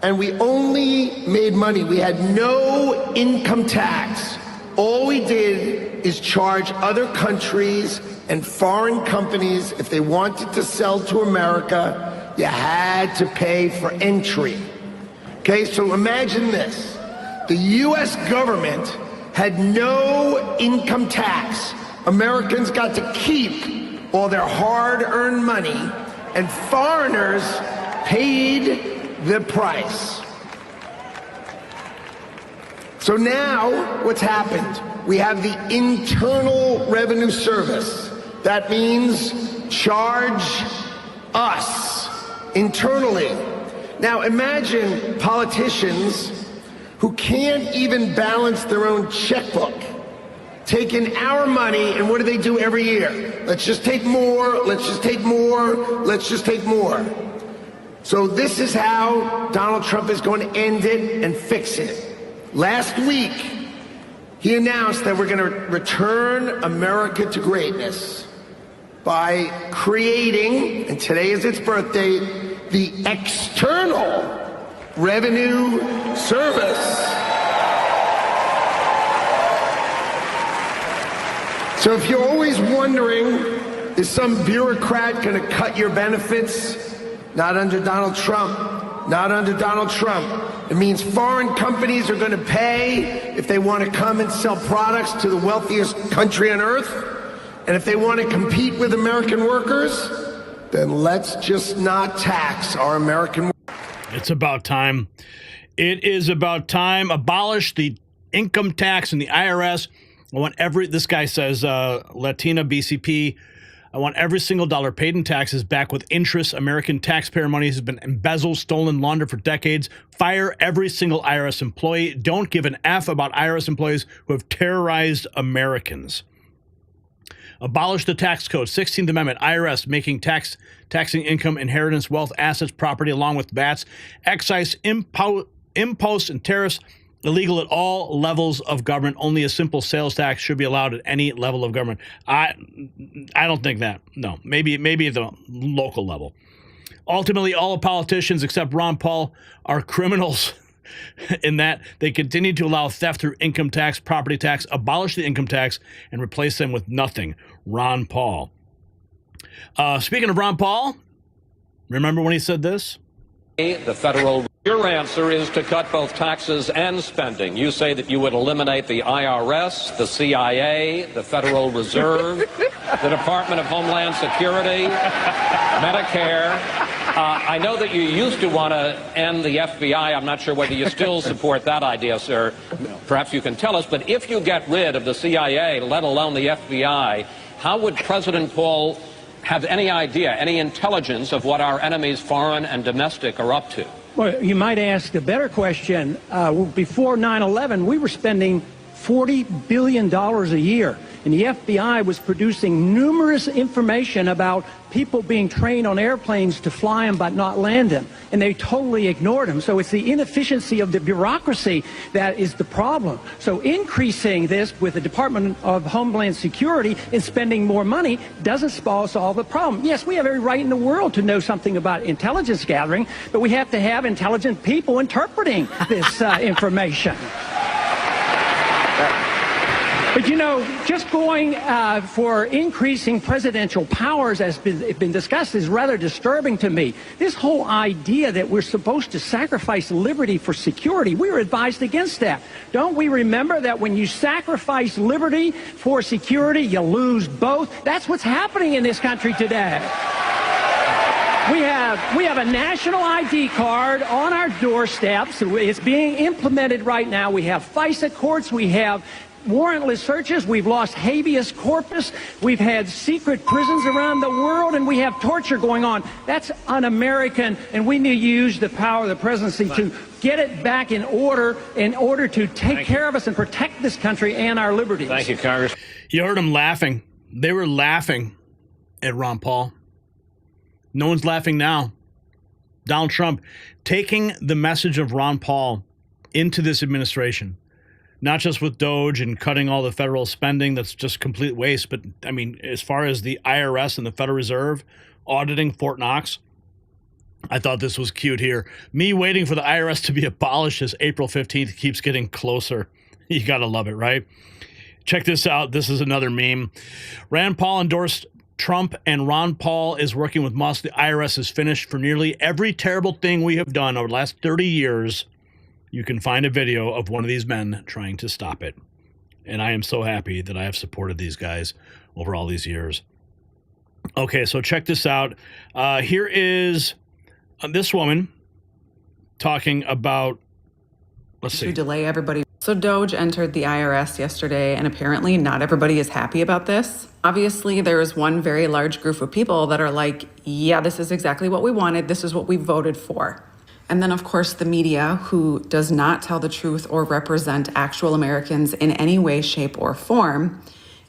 and we only made money. We had no income tax. All we did is charge other countries and foreign companies, if they wanted to sell to America, you had to pay for entry. Okay, so imagine this. The U.S. government had no income tax. Americans got to keep all their hard-earned money, and foreigners paid the price. So now, what's happened? We have the Internal Revenue Service. That means charge us internally. Now imagine politicians who can't even balance their own checkbook, taking our money, and what do every year? Let's just take more, let's just take more, let's just take more. So this is how Donald Trump is going to end it and fix it. Last week, he announced that we're going to return America to greatness by creating, and today is its birthday, the External Revenue Service. So if you're always wondering, is some bureaucrat going to cut your benefits? Not under Donald Trump. Not under Donald Trump. It means foreign companies are going to pay if they want to come and sell products to the wealthiest country on earth. And if they want to compete with American workers, then let's just not tax our American workers. It's about time. It is about time. Abolish the income tax and the IRS. I want this guy says, Latina BCP, I want every single dollar paid in taxes back with interest. American taxpayer money has been embezzled, stolen, laundered for decades. Fire every single IRS employee. Don't give an F about IRS employees who have terrorized Americans. Abolish the tax code. 16th Amendment. IRS making taxing income, inheritance, wealth, assets, property, along with VATs, excise, imposts, and tariffs illegal at all levels of government. Only a simple sales tax should be allowed at any level of government. I don't think that. No, maybe at the local level. Ultimately, all politicians except Ron Paul are criminals in that they continue to allow theft through income tax, property tax. Abolish the income tax and replace them with nothing. Ron Paul. Speaking of Ron Paul, remember when he said this? The federal. Your answer is to cut both taxes and spending. You say that you would eliminate the IRS, the CIA, the Federal Reserve, the Department of Homeland Security, Medicare. I know that you used to want to end the FBI. I'm not sure whether you still support that idea, sir. Perhaps you can tell us. But if you get rid of the CIA, let alone the FBI, how would President Paul have any idea, any intelligence of what our enemies, foreign and domestic, are up to? Well, you might ask a better question. Before 9/11, we were spending $40 billion a year. And the FBI was producing numerous information about people being trained on airplanes to fly them but not land them. And they totally ignored them. So it's the inefficiency of the bureaucracy that is the problem. So increasing this with the Department of Homeland Security and spending more money doesn't solve the problem. Yes, we have every right in the world to know something about intelligence gathering, but we have to have intelligent people interpreting this information. But, you know, just going for increasing presidential powers, as been discussed, is rather disturbing to me. This whole idea that we're supposed to sacrifice liberty for security, we were advised against that. Don't we remember that when you sacrifice liberty for security, you lose both? That's what's happening in this country today. We have a national ID card on our doorsteps. It's being implemented right now. We have FISA courts. We have warrantless searches. We've lost habeas corpus. We've had secret prisons around the world, and we have torture going on. That's un-American, and we need to use the power of the presidency to get it back in order to take care of us and protect this country and our liberties. Thank you, Congress. You heard them laughing. They were laughing at Ron Paul. No one's laughing now. Donald Trump taking the message of Ron Paul into this administration. Not just with DOGE and cutting all the federal spending, that's just complete waste. But, I mean, as far as the IRS and the Federal Reserve auditing Fort Knox, I thought this was cute here. Me waiting for the IRS to be abolished as April 15th keeps getting closer. You got to love it, right? Check this out. This is another meme. Rand Paul endorsed Trump and Ron Paul is working with Musk. The IRS is finished for nearly every terrible thing we have done over the last 30 years. You can find a video of one of these men trying to stop it. And I am so happy that I have supported these guys over all these years. Okay, so check this out. Here is this woman talking about, let's see. To delay everybody. So DOGE entered the IRS yesterday, and apparently not everybody is happy about this. Obviously, there is one very large group of people that are like, yeah, this is exactly what we wanted. This is what we voted for. And then, of course, the media, who does not tell the truth or represent actual Americans in any way, shape, or form,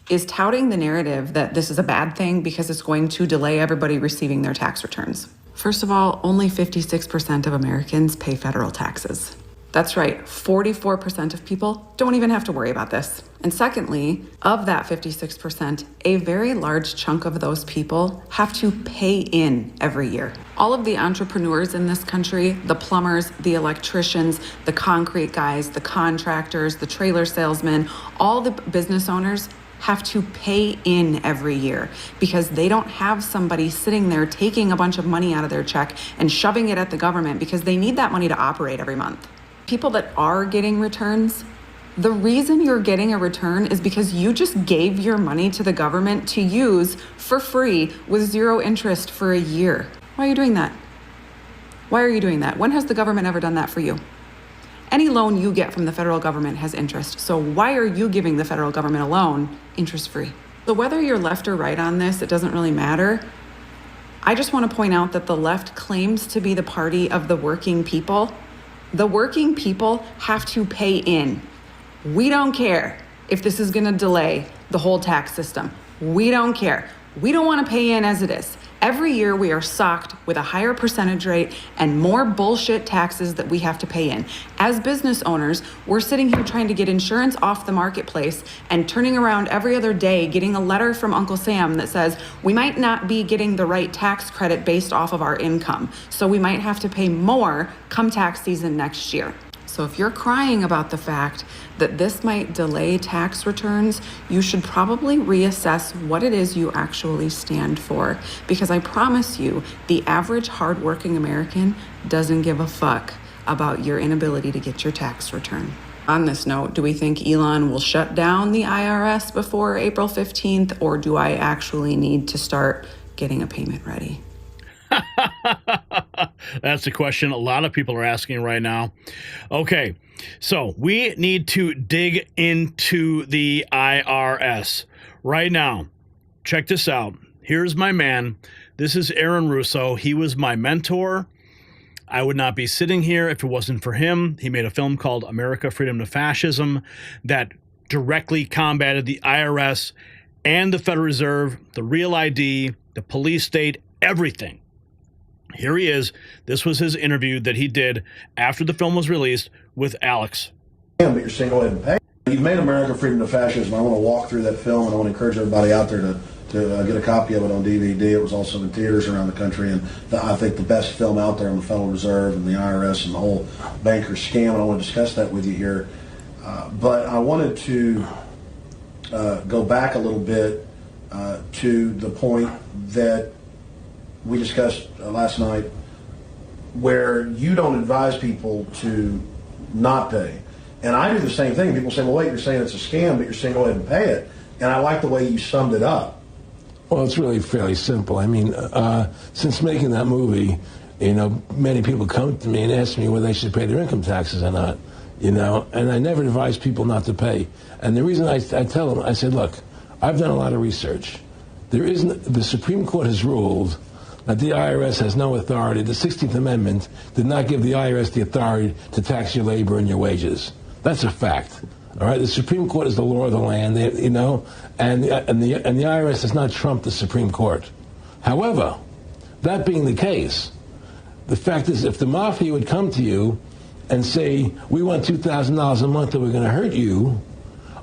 is touting the narrative that this is a bad thing because it's going to delay everybody receiving their tax returns. First of all, only 56% of Americans pay federal taxes. That's right, 44% of people don't even have to worry about this. And secondly, of that 56%, a very large chunk of those people have to pay in every year. All of the entrepreneurs in this country, the plumbers, the electricians, the concrete guys, the contractors, the trailer salesmen, all the business owners have to pay in every year because they don't have somebody sitting there taking a bunch of money out of their check and shoving it at the government because they need that money to operate every month. People that are getting returns, the reason you're getting a return is because you just gave your money to the government to use for free with zero interest for a year. Why are you doing that? Why are you doing that? When has the government ever done that for you? Any loan you get from the federal government has interest. So why are you giving the federal government a loan interest-free? So whether you're left or right on this, it doesn't really matter. I just want to point out that the left claims to be the party of the working people. The working people have to pay in. We don't care if this is going to delay the whole tax system. We don't care. We don't want to pay in as it is. Every year we are socked with a higher percentage rate and more bullshit taxes that we have to pay in. As business owners, we're sitting here trying to get insurance off the marketplace and turning around every other day getting a letter from Uncle Sam that says we might not be getting the right tax credit based off of our income. So we might have to pay more come tax season next year. So if you're crying about the fact that this might delay tax returns, you should probably reassess what it is you actually stand for. Because I promise you, the average hardworking American doesn't give a fuck about your inability to get your tax return. On this note, do we think Elon will shut down the IRS before April 15th, or do I actually need to start getting a payment ready? That's the question a lot of people are asking right now. Okay, so we need to dig into the IRS right now. Check this out. Here's my man. This is Aaron Russo. He was my mentor. I would not be sitting here if it wasn't for him. He made a film called America, Freedom to Fascism that directly combated the IRS and the Federal Reserve, the Real ID, the police state, everything. Here he is. This was his interview that he did after the film was released with Alex. But you're single-handed pay. You've made America Freedom to Fascism. I want to walk through that film, and I want to encourage everybody out there to get a copy of it on DVD. It was also in theaters around the country, and I think the best film out there on the Federal Reserve and the IRS and the whole banker scam, and I want to discuss that with you here. But I wanted to go back a little bit to the point that we discussed last night, where you don't advise people to not pay. And I do the same thing. People say, well, wait, you're saying it's a scam, but you're saying go ahead and pay it. And I like the way you summed it up. Well, it's really fairly simple. I mean, since making that movie, you know, many people come to me and ask me whether they should pay their income taxes or not, you know, and I never advise people not to pay. And the reason I tell them, I said, look, I've done a lot of research. The Supreme Court has ruled that the IRS has no authority. The 16th Amendment did not give the IRS the authority to tax your labor and your wages. That's a fact. All right, the Supreme Court is the law of the land, you know, and the IRS does not trump the Supreme Court. However, that being the case, the fact is, if the mafia would come to you and say, we want $2,000 a month or we're going to hurt you,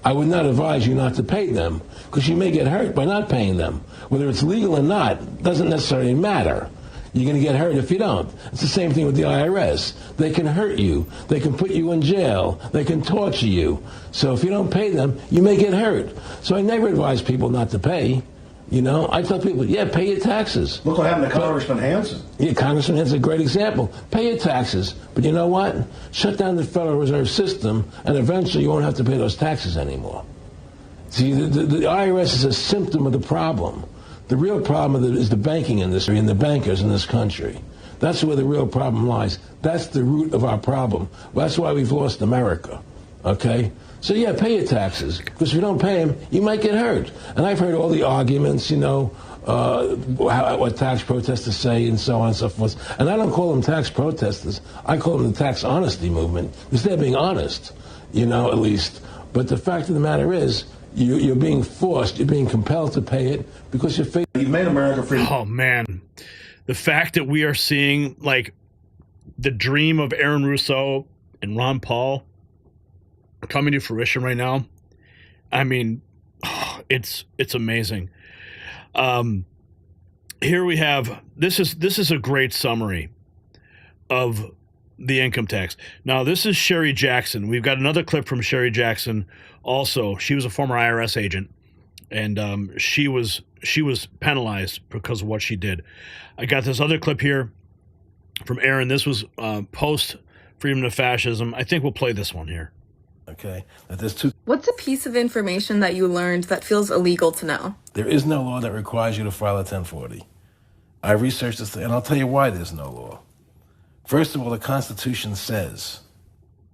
I would not advise you not to pay them, because you may get hurt by not paying them. Whether it's legal or not doesn't necessarily matter. You're going to get hurt if you don't. It's the same thing with the IRS. They can hurt you. They can put you in jail. They can torture you. So if you don't pay them, you may get hurt. So I never advise people not to pay. You know, I tell people, yeah, pay your taxes. Look what happened to Congressman Hansen. Yeah, Congressman Hansen's a great example. Pay your taxes. But you know what? Shut down the Federal Reserve System, and eventually you won't have to pay those taxes anymore. See, the IRS is a symptom of the problem. The real problem is the banking industry and the bankers in this country. That's where the real problem lies. That's the root of our problem. That's why we've lost America, okay? So, yeah, pay your taxes, because if you don't pay them, you might get hurt. And I've heard all the arguments, you know, what tax protesters say and so on and so forth. And I don't call them tax protesters. I call them the tax honesty movement, because they're being honest, you know, at least. But the fact of the matter is, you're being forced, you're being compelled to pay it because you're facing... You've made America free. Oh, man. The fact that we are seeing, like, the dream of Aaron Russo and Ron Paul coming to fruition right now, I mean, it's amazing. Here we have, this is a great summary of the income tax. Now, this is Sherry Jackson. We've got another clip from Sherry Jackson also. She was a former IRS agent, and she was penalized because of what she did. I got this other clip here from Aaron. This was post Freedom to Fascism. I think we'll play this one here. Okay, that there's two. What's a piece of information that you learned that feels illegal to know? There is no law that requires you to file a 1040. I researched this, and I'll tell you why there's no law. First of all, the Constitution says,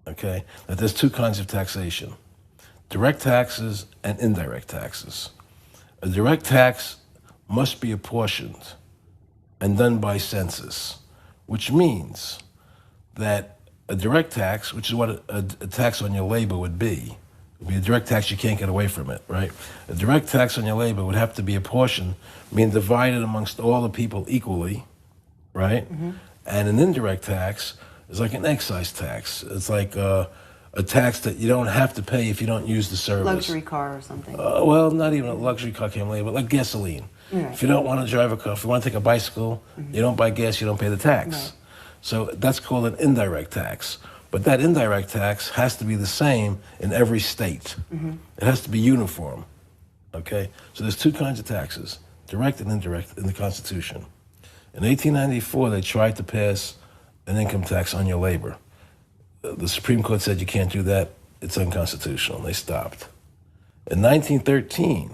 okay, that there's two kinds of taxation: direct taxes and indirect taxes. A direct tax must be apportioned and done by census, which means that a direct tax, which is what a tax on your labor would be a direct tax, you can't get away from it, right? A direct tax on your labor would have to be apportioned, meaning divided amongst all the people equally, right? Mm-hmm. And an indirect tax is like an excise tax. It's like a tax that you don't have to pay if you don't use the service. Luxury car or something. Well, not even a luxury car can't labor, but like gasoline. Right. If you don't want to drive a car, if you want to take a bicycle, you don't buy gas, you don't pay the tax. Right. So that's called an indirect tax. But that indirect tax has to be the same in every state. Mm-hmm. It has to be uniform, okay? So there's two kinds of taxes, direct and indirect, in the Constitution. In 1894, they tried to pass an income tax on your labor. The Supreme Court said you can't do that. It's unconstitutional. They stopped. In 1913,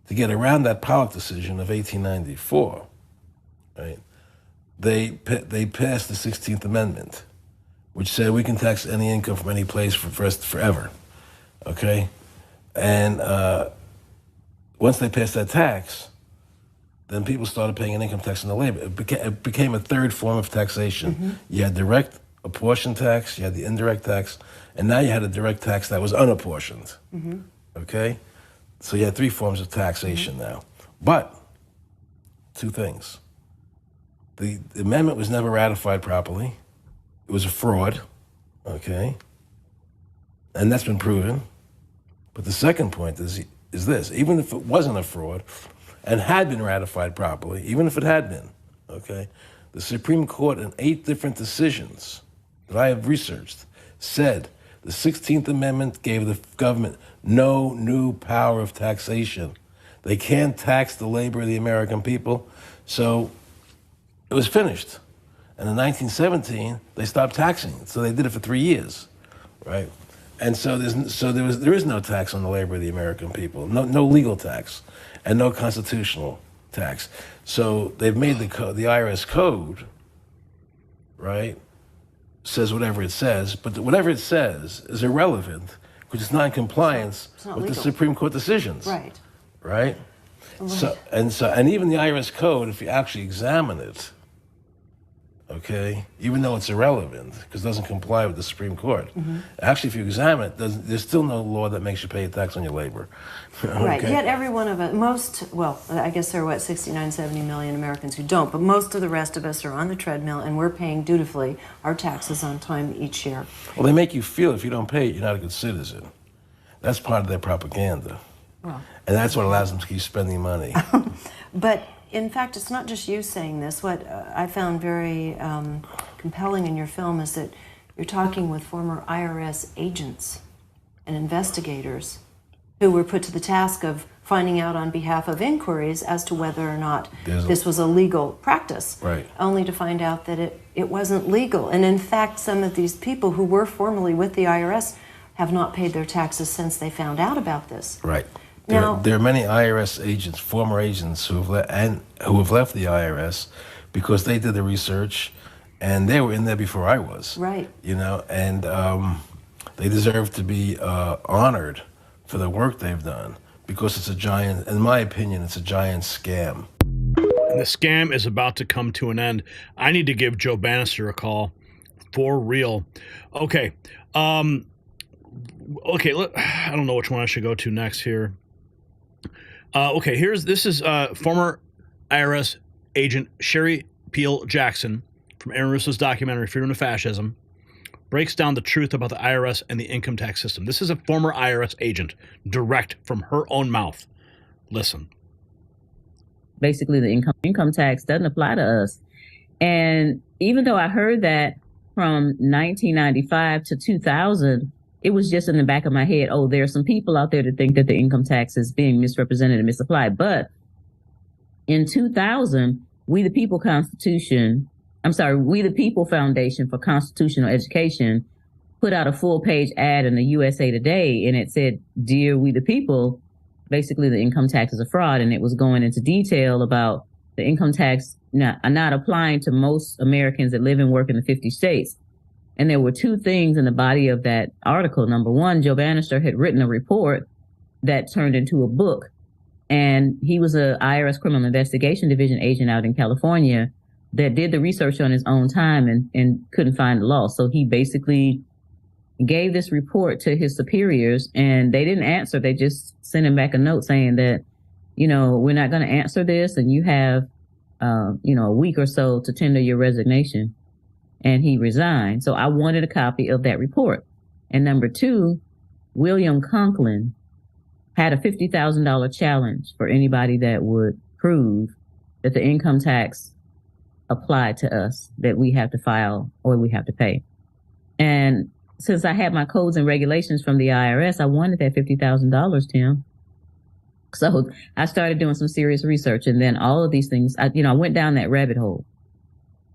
to get around that Pollock decision of 1894, right, they passed the 16th Amendment, which said we can tax any income from any place forever, okay? And once they passed that tax, then people started paying an income tax on the labor. It became a third form of taxation. Mm-hmm. You had direct apportioned tax, you had the indirect tax, and now you had a direct tax that was unapportioned, mm-hmm. okay? So you had three forms of taxation mm-hmm. now. But, two things. The amendment was never ratified properly. It was a fraud, okay? And that's been proven. But the second point is this: even if it wasn't a fraud and had been ratified properly, even if it had been, okay, the Supreme Court in 8 different decisions that I have researched said the 16th Amendment gave the government no new power of taxation. They can't tax the labor of the American people, so it was finished. And in 1917, they stopped taxing it. So they did it for 3 years, right? And so there is no tax on the labor of the American people, no legal tax, and no constitutional tax. So they've made the IRS code, right, says whatever it says, but whatever it says is irrelevant because it's not in compliance with legal. The Supreme Court decisions. Right. Right? Right. And even the IRS code, if you actually examine it, okay, even though it's irrelevant because it doesn't comply with the Supreme Court. Mm-hmm. Actually, if you examine it, there's still no law that makes you pay a tax on your labor. Okay? Right, yet every one of us, I guess there are, 69, 70 million Americans who don't, but most of the rest of us are on the treadmill and we're paying dutifully our taxes on time each year. Well, they make you feel if you don't pay it, you're not a good citizen. That's part of their propaganda. Well, and that's what allows them to keep spending money. But in fact, it's not just you saying this. What I found very compelling in your film is that you're talking with former IRS agents and investigators who were put to the task of finding out on behalf of inquiries as to whether or not this was a legal practice, right, only to find out that it wasn't legal. And in fact, some of these people who were formerly with the IRS have not paid their taxes since they found out about this. Right. Now, There are many IRS agents, former agents, who have left the IRS because they did the research, and they were in there before I was. Right. You know, and they deserve to be honored for the work they've done, because it's a giant, in my opinion, it's a giant scam. And the scam is about to come to an end. I need to give Joe Bannister a call. For real. Okay. Okay, I don't know which one I should go to next here. Okay, this is former IRS agent Sherry Peel Jackson from Aaron Russo's documentary Freedom to Fascism. Breaks down the truth about the IRS and the income tax system. This is a former IRS agent, direct from her own mouth. Listen. Basically, the income tax doesn't apply to us. And even though I heard that from 1995 to 2000, it was just in the back of my head, oh, there are some people out there that think that the income tax is being misrepresented and misapplied. But in 2000, We the People Foundation for Constitutional Education put out a full-page ad in the USA Today, and it said, "Dear We the People, basically the income tax is a fraud," and it was going into detail about the income tax not applying to most Americans that live and work in the 50 states. And there were two things in the body of that article. Number one, Joe Bannister had written a report that turned into a book, and he was a IRS Criminal Investigation Division agent out in California that did the research on his own time and couldn't find the law. So he basically gave this report to his superiors, and they didn't answer. They just sent him back a note saying that, we're not going to answer this, and you have, a week or so to tender your resignation. And he resigned. So I wanted a copy of that report. And number two, William Conklin had a $50,000 challenge for anybody that would prove that the income tax applied to us, that we have to file or we have to pay. And since I had my codes and regulations from the IRS, I wanted that $50,000, Tim. So I started doing some serious research, and then all of these things, I went down that rabbit hole.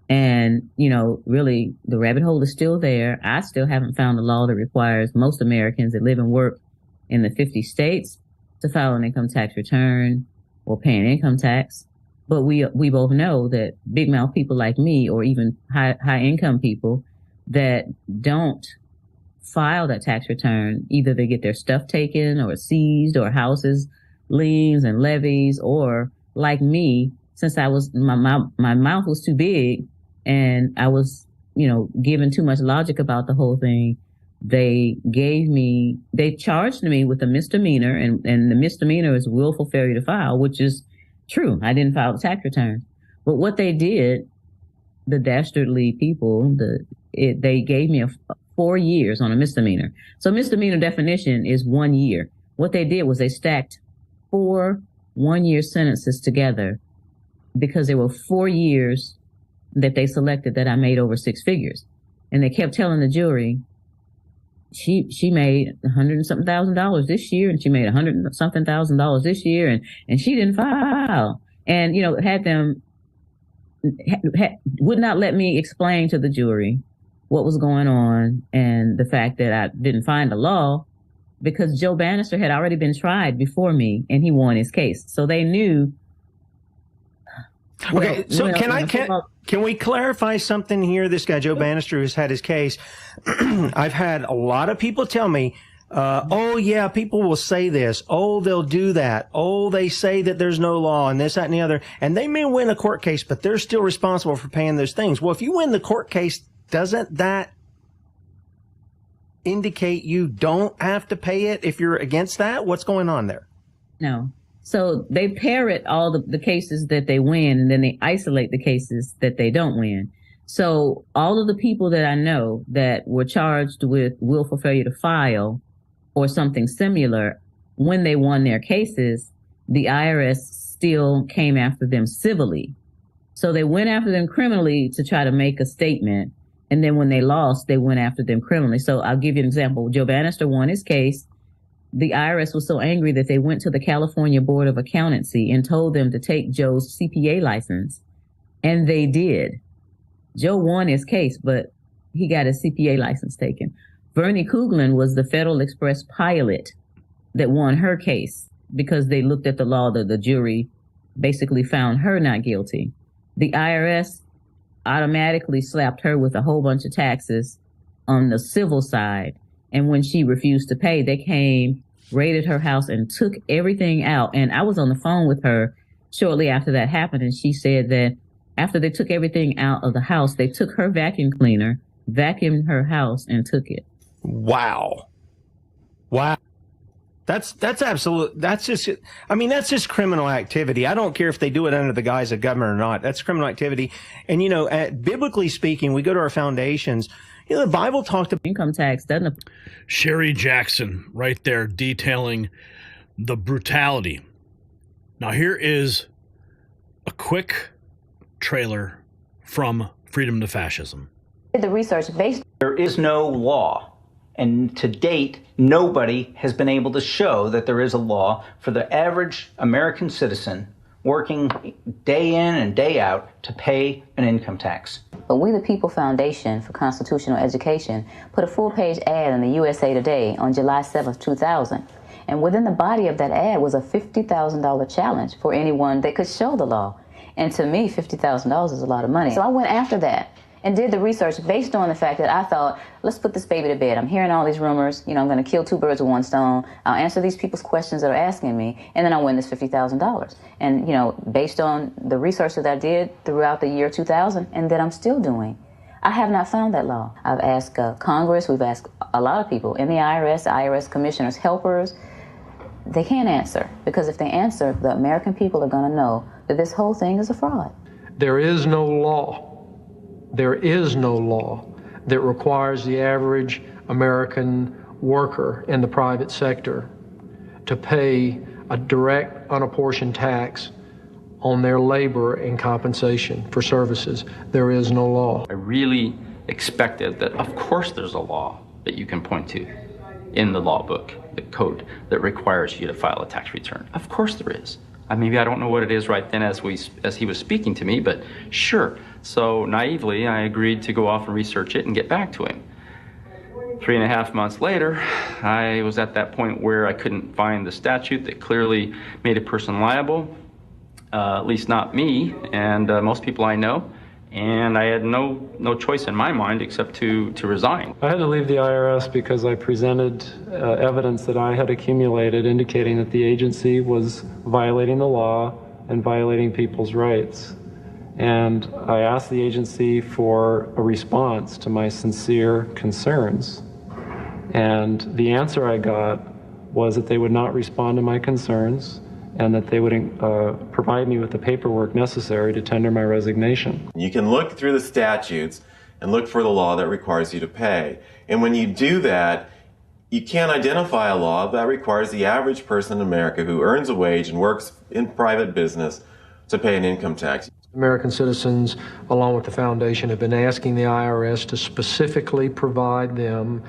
And, really, the rabbit hole is still there. I still haven't found a law that requires most Americans that live and work in the 50 states to file an income tax return or pay an income tax. But we both know that big mouth people like me, or even high income people that don't file that tax return, either they get their stuff taken or seized, or houses, liens and levies, or like me, since I was, my mouth was too big and I was, given too much logic about the whole thing. They charged me with a misdemeanor, and the misdemeanor is willful failure to file, which is true. I didn't file the tax return. But what they did, the dastardly people, they gave me 4 years on a misdemeanor. So misdemeanor definition is 1 year. What they did was they stacked 4 one-year sentences together, because there were 4 years that they selected that I made over 6 figures. And they kept telling the jury, she made $100 and something thousand this year, and she made $100 and something thousand this year, and she didn't file. And, had them, would not let me explain to the jury what was going on and the fact that I didn't find the law, because Joe Bannister had already been tried before me and he won his case. So they knew. Okay, so can we clarify something here? This guy, Joe Bannister, who's had his case, I've had a lot of people tell me, oh, yeah, people will say this. Oh, they'll do that. Oh, they say that there's no law and this, that, and the other. And they may win a court case, but they're still responsible for paying those things. Well, if you win the court case, doesn't that indicate you don't have to pay it if you're against that? What's going on there? No. So they parrot all the cases that they win, and then they isolate the cases that they don't win. So all of the people that I know that were charged with willful failure to file or something similar, when they won their cases, the IRS still came after them civilly. So they went after them criminally to try to make a statement. And then when they lost, they went after them criminally. So I'll give you an example. Joe Bannister won his case. The IRS was so angry that they went to the California Board of Accountancy and told them to take Joe's CPA license. And they did. Joe won his case, but he got his CPA license taken. Bernie Kugelin was the Federal Express pilot that won her case because they looked at the law that the jury basically found her not guilty. The IRS automatically slapped her with a whole bunch of taxes on the civil side. And when she refused to pay, they came, raided her house, and took everything out. And I was on the phone with her shortly after that happened, and she said that after they took everything out of the house, they took her vacuum cleaner, vacuumed her house, and took it. Wow. Wow. That's just criminal activity. I don't care if they do it under the guise of government or not. That's criminal activity. And, biblically speaking, we go to our foundations. The Bible talked about income tax, doesn't it? Sherry Jackson right there detailing the brutality. Now, here is a quick trailer from Freedom to Fascism. The research based. There is no law. And to date, nobody has been able to show that there is a law for the average American citizen working day in and day out to pay an income tax. But We the People Foundation for Constitutional Education put a full-page ad in the USA Today on July 7th, 2000. And within the body of that ad was a $50,000 challenge for anyone that could show the law. And to me, $50,000 is a lot of money. So I went after that and did the research based on the fact that I thought, let's put this baby to bed. I'm hearing all these rumors. I'm going to kill two birds with one stone. I'll answer these people's questions that are asking me, and then I'll win this $50,000. And, based on the research that I did throughout the year 2000 and that I'm still doing, I have not found that law. I've asked Congress, we've asked a lot of people in the IRS commissioners, helpers. They can't answer, because if they answer, the American people are going to know that this whole thing is a fraud. There is no law. There is no law that requires the average American worker in the private sector to pay a direct, unapportioned tax on their labor and compensation for services. There is no law. I really expected that, of course, there's a law that you can point to in the law book, the code that requires you to file a tax return. Of course there is. Maybe I don't know what it is right then as he was speaking to me, but sure. So naively, I agreed to go off and research it and get back to him. 3.5 months later, I was at that point where I couldn't find the statute that clearly made a person liable, at least not me and most people I know. And I had no choice in my mind except to resign. I had to leave the IRS because I presented evidence that I had accumulated indicating that the agency was violating the law and violating people's rights. And I asked the agency for a response to my sincere concerns. And the answer I got was that they would not respond to my concerns and that they would provide me with the paperwork necessary to tender my resignation. You can look through the statutes and look for the law that requires you to pay. And when you do that, you can't identify a law that requires the average person in America who earns a wage and works in private business to pay an income tax. American citizens, along with the foundation, have been asking the IRS to specifically provide them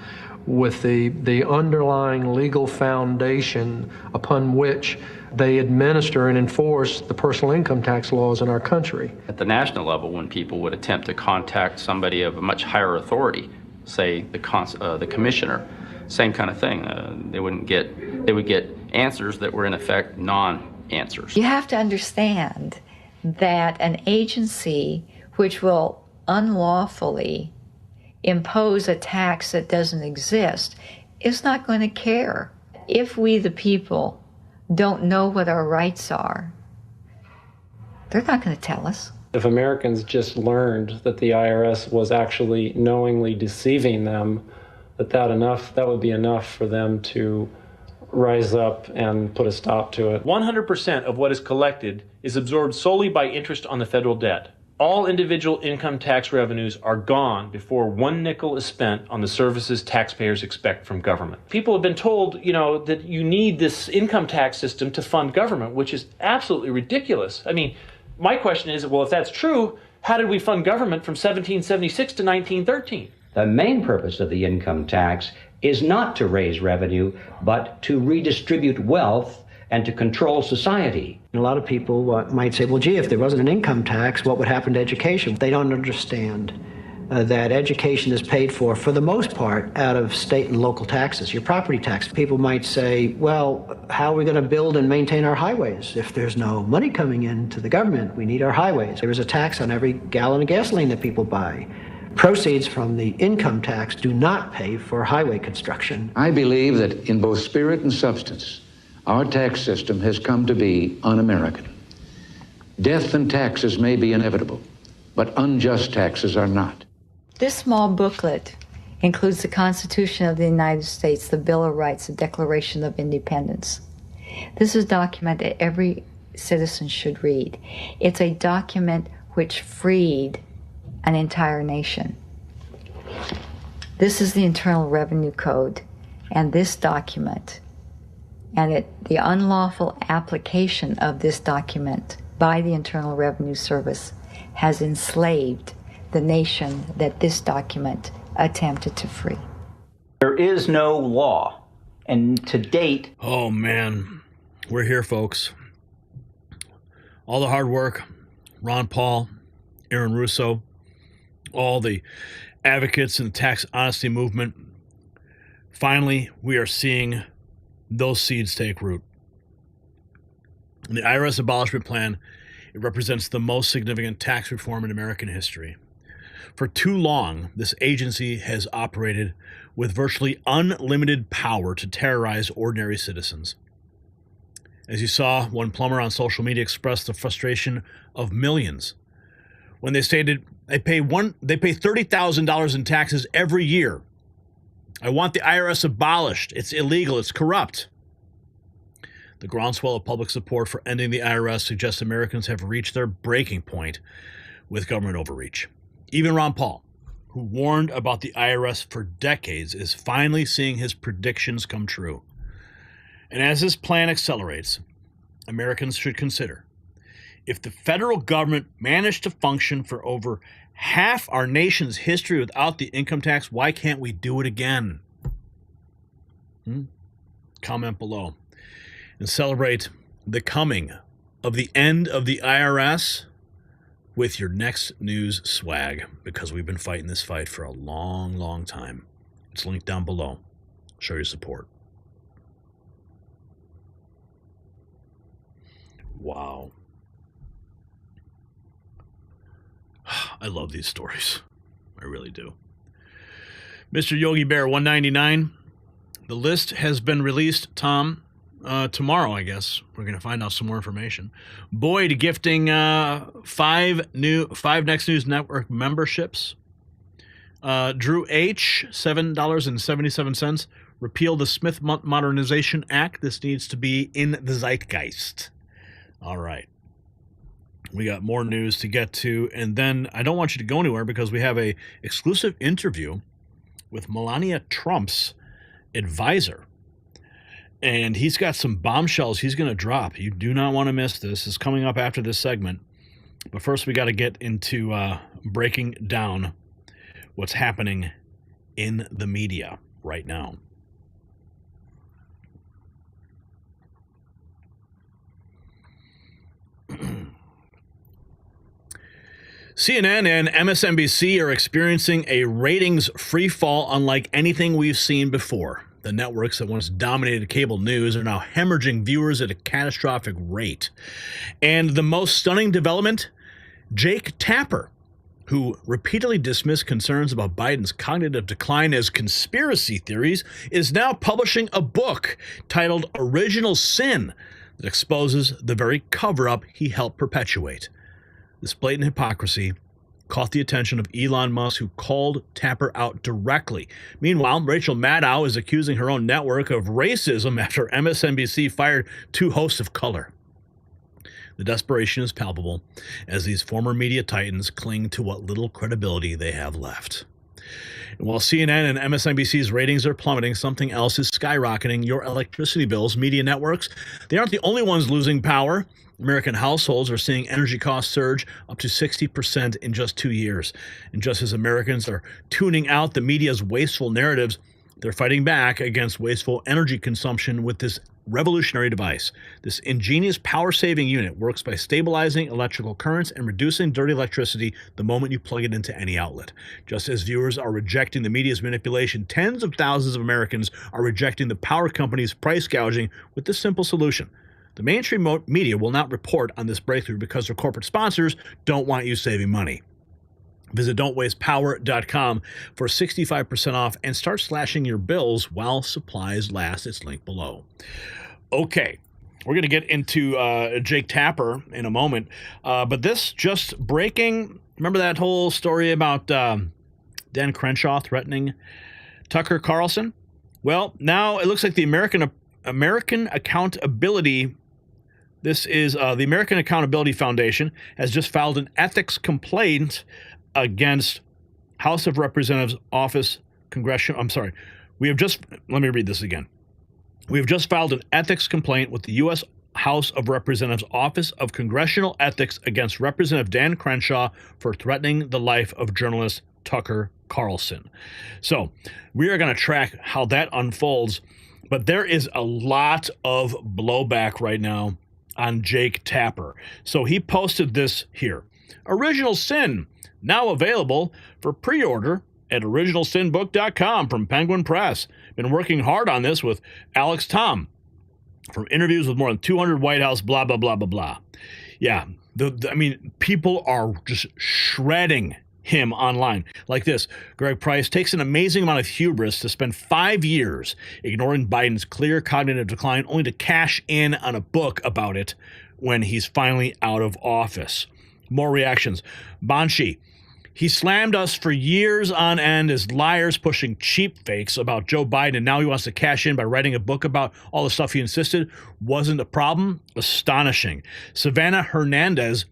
with the underlying legal foundation upon which they administer and enforce the personal income tax laws in our country. At the national level, when people would attempt to contact somebody of a much higher authority, say the commissioner, same kind of thing. They would get answers that were in effect non-answers. You have to understand that an agency which will unlawfully impose a tax that doesn't exist is not going to care. If we, the people, don't know what our rights are, they're not going to tell us. If Americans just learned that the IRS was actually knowingly deceiving them, that would be enough for them to rise up and put a stop to it. 100% of what is collected is absorbed solely by interest on the federal debt. All individual income tax revenues are gone before 1 nickel is spent on the services taxpayers expect from government. People have been told, that you need this income tax system to fund government, which is absolutely ridiculous. I mean, my question is, well, if that's true, how did we fund government from 1776 to 1913? The main purpose of the income tax is not to raise revenue, but to redistribute wealth and to control society. A lot of people might say, well, gee, if there wasn't an income tax, what would happen to education? They don't understand that education is paid for the most part, out of state and local taxes, your property tax. People might say, well, how are we going to build and maintain our highways? If there's no money coming into the government, we need our highways. There is a tax on every gallon of gasoline that people buy. Proceeds from the income tax do not pay for highway construction. I believe that in both spirit and substance, our tax system has come to be un-American. Death and taxes may be inevitable, but unjust taxes are not. This small booklet includes the Constitution of the United States, the Bill of Rights, the Declaration of Independence. This is a document that every citizen should read. It's a document which freed an entire nation. This is the Internal Revenue Code, and this document, and the unlawful application of this document by the Internal Revenue Service has enslaved the nation that this document attempted to free. There is no law, and to date... Oh, man. We're here, folks. All the hard work, Ron Paul, Aaron Russo, all the advocates in the tax honesty movement. Finally, we are seeing those seeds take root. In the IRS Abolishment Plan, it represents the most significant tax reform in American history. For too long, this agency has operated with virtually unlimited power to terrorize ordinary citizens. As you saw, one plumber on social media expressed the frustration of millions when they stated they pay $30,000 in taxes every year. I want the IRS abolished. It's illegal. It's corrupt. The groundswell of public support for ending the IRS suggests Americans have reached their breaking point with government overreach. Even Ron Paul, who warned about the IRS for decades, is finally seeing his predictions come true. And as this plan accelerates, Americans should consider, if the federal government managed to function for over half our nation's history without the income tax, why can't we do it again? Comment below. And celebrate the coming of the end of the IRS with your next news swag, because we've been fighting this fight for a long, long time. It's linked down below. Show your support. Wow. I love these stories. I really do. Mr. Yogi Bear 199. The list has been released, Tom. Tomorrow, I guess. We're going to find out some more information. Boyd gifting 5 Next News Network memberships. Drew H., $7.77. Repeal the Smith Modernization Act. This needs to be in the zeitgeist. All right. We got more news to get to. And then I don't want you to go anywhere because we have a exclusive interview with Melania Trump's advisor. And he's got some bombshells he's going to drop. You do not want to miss this. It's coming up after this segment. But first, we got to get into breaking down what's happening in the media right now. CNN and MSNBC are experiencing a ratings free fall unlike anything we've seen before. The networks that once dominated cable news are now hemorrhaging viewers at a catastrophic rate. And the most stunning development, Jake Tapper, who repeatedly dismissed concerns about Biden's cognitive decline as conspiracy theories, is now publishing a book titled Original Sin that exposes the very cover-up he helped perpetuate. This blatant hypocrisy caught the attention of Elon Musk, who called Tapper out directly. Meanwhile, Rachel Maddow is accusing her own network of racism after MSNBC fired 2 hosts of color. The desperation is palpable as these former media titans cling to what little credibility they have left. And while CNN and MSNBC's ratings are plummeting, something else is skyrocketing: your electricity bills. Media networks, they aren't the only ones losing power. American households are seeing energy costs surge up to 60% in just 2 years. And just as Americans are tuning out the media's wasteful narratives, they're fighting back against wasteful energy consumption with this revolutionary device. This ingenious power-saving unit works by stabilizing electrical currents and reducing dirty electricity the moment you plug it into any outlet. Just as viewers are rejecting the media's manipulation, tens of thousands of Americans are rejecting the power company's price gouging with this simple solution. The mainstream media will not report on this breakthrough because their corporate sponsors don't want you saving money. Visit don'twastepower.com for 65% off and start slashing your bills while supplies last. It's linked below. Okay, we're going to get into Jake Tapper in a moment. But this just breaking, remember that whole story about Dan Crenshaw threatening Tucker Carlson? Well, now it looks like the American Accountability, this is the American Accountability Foundation, has just filed an ethics complaint against House of Representatives Office Congressional. Let me read this again. We have just filed an ethics complaint with the U.S. House of Representatives Office of Congressional Ethics against Representative Dan Crenshaw for threatening the life of journalist Tucker Carlson. So we are going to track how that unfolds, but there is a lot of blowback right now on Jake Tapper. So he posted this here. Original Sin, now available for pre-order at originalsinbook.com from Penguin Press. Been working hard on this with Alex Tom from interviews with more than 200 White House, blah, blah, blah, blah, blah. Yeah, people are just shredding him online. Like this, Greg Price takes an amazing amount of hubris to spend 5 years ignoring Biden's clear cognitive decline only to cash in on a book about it when he's finally out of office. More reactions. Banshee. He slammed us for years on end as liars pushing cheap fakes about Joe Biden, and now he wants to cash in by writing a book about all the stuff he insisted wasn't a problem? Astonishing. Savannah Hernandez,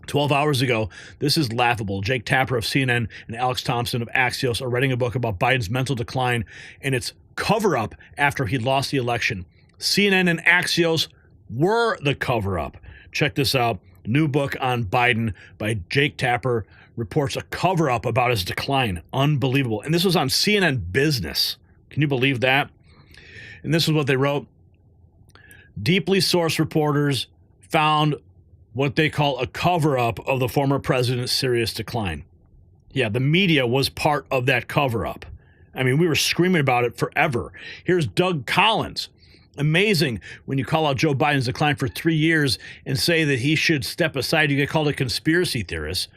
12 hours ago, this is laughable. Jake Tapper of CNN and Alex Thompson of Axios are writing a book about Biden's mental decline and its cover-up after he lost the election. CNN and Axios were the cover-up. Check this out. New book on Biden by Jake Tapper reports a cover-up about his decline. Unbelievable. And this was on CNN Business. Can you believe that? And this is what they wrote. Deeply sourced reporters found what they call a cover-up of the former president's serious decline. Yeah, the media was part of that cover-up. I mean, we were screaming about it forever. Here's Doug Collins. Amazing when you call out Joe Biden's decline for 3 years and say that he should step aside. You get called a conspiracy theorist.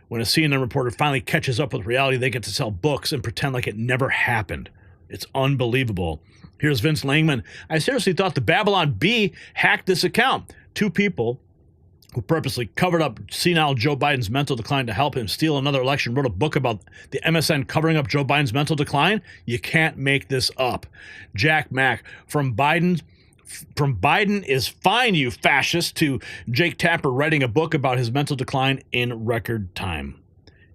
When a CNN reporter finally catches up with reality, they get to sell books and pretend like it never happened. It's unbelievable. Here's Vince Langman. I seriously thought the Babylon Bee hacked this account. 2 people who purposely covered up senile Joe Biden's mental decline to help him steal another election wrote a book about the MSN covering up Joe Biden's mental decline. You can't make this up. Jack Mack, from Biden is fine, you fascist, to Jake Tapper writing a book about his mental decline in record time.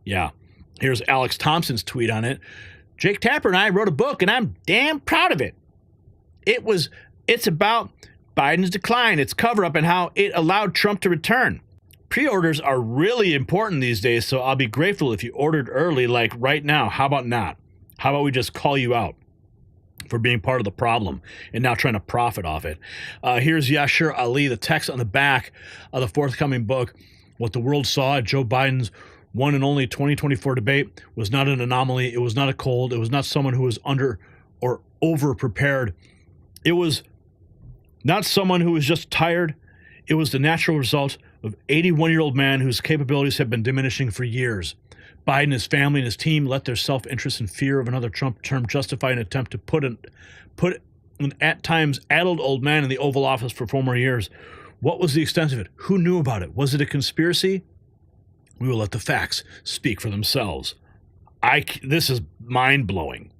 Yeah. Here's Alex Thompson's tweet on it. Jake Tapper and I wrote a book, and I'm damn proud of it. It's about Biden's decline, its cover-up, and how it allowed Trump to return. Pre-orders are really important these days, so I'll be grateful if you ordered early, like right now. How about not? How about we just call you out for being part of the problem and now trying to profit off it? Here's Yashir Ali, the text on the back of the forthcoming book. What the world saw at Joe Biden's one and only 2024 debate was not an anomaly. It was not a cold. It was not someone who was under or over-prepared. It was not someone who was just tired. It was the natural result of an 81-year-old man whose capabilities have been diminishing for years. Biden, his family, and his team let their self-interest and fear of another Trump term justify an attempt to put an at times addled old man in the Oval Office for 4 more years. What was the extent of it? Who knew about it? Was it a conspiracy? We will let the facts speak for themselves. This is mind-blowing.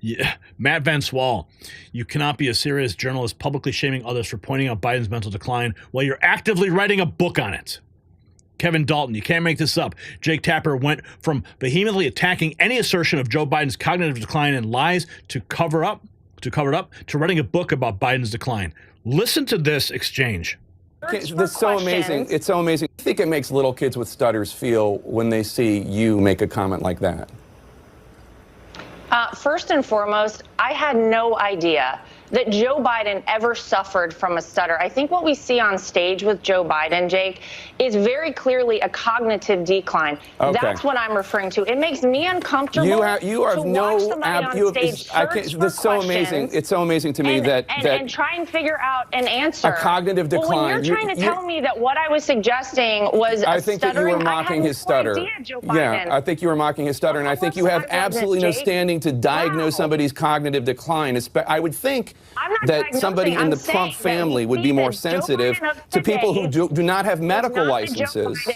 Yeah, Matt Van Swal, you cannot be a serious journalist publicly shaming others for pointing out Biden's mental decline while you're actively writing a book on it. Kevin Dalton, you can't make this up. Jake Tapper went from vehemently attacking any assertion of Joe Biden's cognitive decline and lies to cover it up to writing a book about Biden's decline. Listen to this exchange. This is so amazing. It's so amazing. I think it makes little kids with stutters feel when they see you make a comment like that. First and foremost, I had no idea that Joe Biden ever suffered from a stutter. I think what we see on stage with Joe Biden, Jake, is very clearly a cognitive decline. Okay. That's what I'm referring to. It makes me uncomfortable You are to no watch somebody on stage search for this is so amazing. questions It's so amazing to me that and try and figure out an answer. a cognitive decline. Well, when you're trying to tell me that what I was suggesting was I think that you were mocking his stutter. Yeah, I think you were mocking his stutter, and I think you have absolutely no standing to diagnose somebody's cognitive decline. I would think that somebody in the Trump family would be more sensitive to people who do not have medical licenses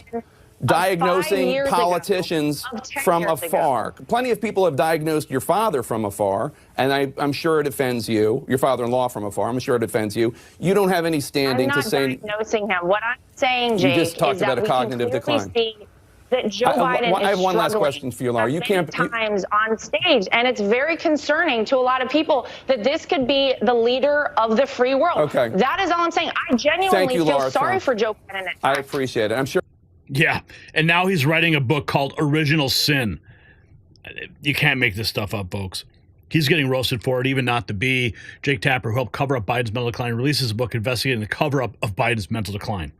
diagnosing politicians from afar. Plenty of people have diagnosed your father from afar, and I'm sure it offends you. Your father-in-law from afar. I'm sure it offends you. You don't have any standing to say. I'm not diagnosing him. What I'm saying, Jake, you just talked is about that a cognitive decline. That Joe Biden I have is one last struggling question for you, Laura. You can't times on stage, and it's very concerning to a lot of people that this could be the leader of the free world. Okay. That is all I'm saying. I genuinely feel Laura sorry Trump. for Joe Biden. I appreciate it. I'm sure. Yeah, and now he's writing a book called Original Sin. You can't make this stuff up, folks. He's getting roasted for it, even not to be. Jake Tapper, who helped cover up Biden's mental decline, releases a book investigating the cover-up of Biden's mental decline.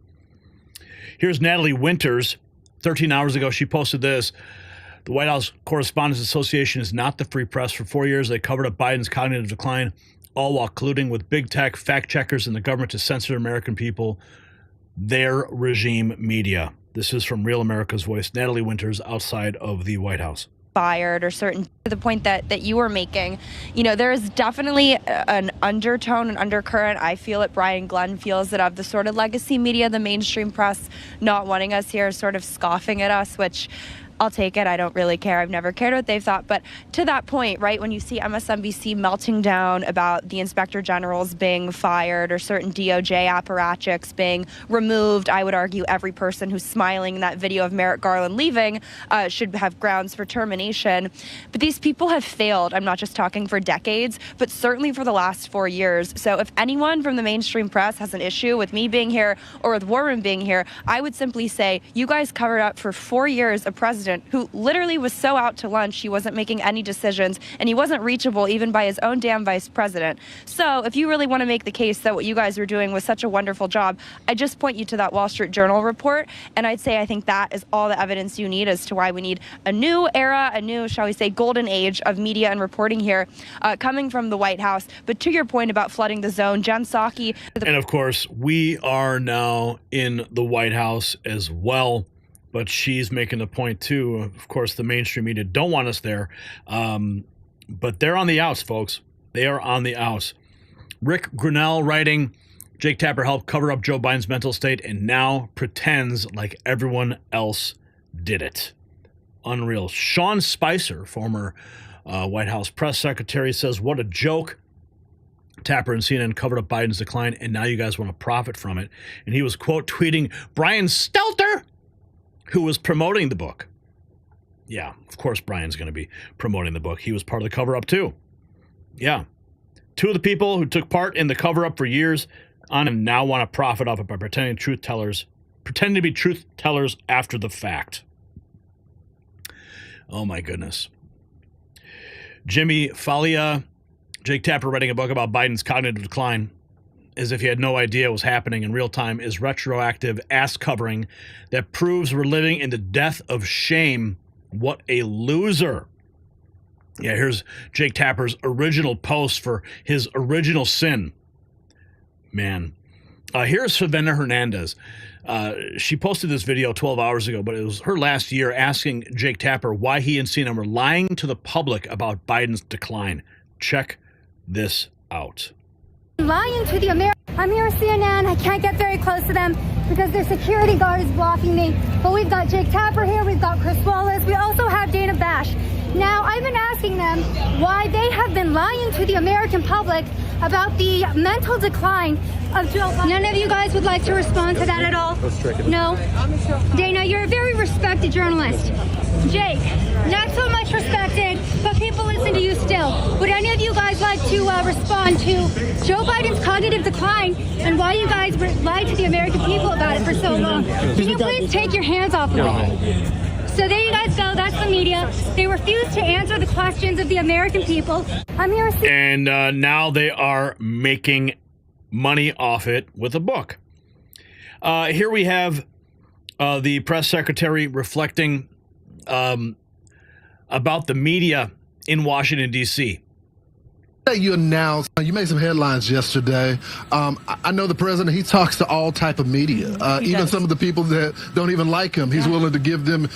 Here's Natalie Winters. 13 hours ago, she posted this. The White House Correspondents Association is not the free press. For 4 years, they covered up Biden's cognitive decline, all while colluding with big tech, fact checkers, and the government to censor American people, their regime media. This is from Real America's Voice. Natalie Winters, outside of the White House. Fired or certain to the point that you were making, there is definitely an undertone, an undercurrent. I feel it. Brian Glenn feels it of the sort of legacy media, the mainstream press not wanting us here, sort of scoffing at us, which I'll take it. I don't really care. I've never cared what they've thought. But to that point, right, when you see MSNBC melting down about the inspector generals being fired or certain DOJ apparatchiks being removed, I would argue every person who's smiling in that video of Merrick Garland leaving should have grounds for termination. But these people have failed. I'm not just talking for decades, but certainly for the last 4 years. So if anyone from the mainstream press has an issue with me being here or with War Room being here, I would simply say, you guys covered up for 4 years a president who literally was so out to lunch he wasn't making any decisions, and he wasn't reachable even by his own damn vice president. So if you really want to make the case that what you guys were doing was such a wonderful job, I just point you to that Wall Street Journal report, and I'd say I think that is all the evidence you need as to why we need a new era, a new, shall we say, golden age of media and reporting here coming from the White House. But to your point about flooding the zone, Jen Psaki. And of course, we are now in the White House as well. But she's making the point, too. Of course, the mainstream media don't want us there. But they're on the outs, folks. They are on the outs. Rick Grinnell writing, Jake Tapper helped cover up Joe Biden's mental state and now pretends like everyone else did it. Unreal. Sean Spicer, former White House press secretary, says, what a joke. Tapper and CNN covered up Biden's decline, and now you guys want to profit from it. And he was, quote, tweeting Brian Stelter, who was promoting the book. Yeah, of course Brian's going to be promoting the book. He was part of the cover-up too. Yeah. Two of the people who took part in the cover-up for years on him now want to profit off it by pretending to be truth tellers after the fact. Oh my goodness. Jimmy Falia, Jake Tapper writing a book about Biden's cognitive decline, as if he had no idea what was happening in real time, is retroactive ass covering that proves we're living in the death of shame. What a loser. Yeah, here's Jake Tapper's original post for his original sin. Man. Here's Savannah Hernandez. She posted this video 12 hours ago, but it was her last year asking Jake Tapper why he and CNN were lying to the public about Biden's decline. Check this out. Lying to the American. I'm here with CNN. I can't get very close to them because their security guard is blocking me. But we've got Jake Tapper here. We've got Chris Wallace. We also have Dana Bash. Now, I've been asking them why they have been lying to the American public about the mental decline of Joe Biden. None of you guys would like to respond to that at all? No? Dana, you're a very respected journalist. Jake, not so much respected, but people listen to you still. Would any of you guys like to respond to Joe Biden's cognitive decline and why you guys lied to the American people about it for so long? Can you please take your hands off of it? So there you guys go. That's the media. They refuse to answer the questions of the American people. I'm here. And now they are making money off it with a book. Here we have the press secretary reflecting about the media in Washington, D.C. You announced, you made some headlines yesterday. I know the president, he talks to all type of media, even some of the people that don't even like him. He's willing to give them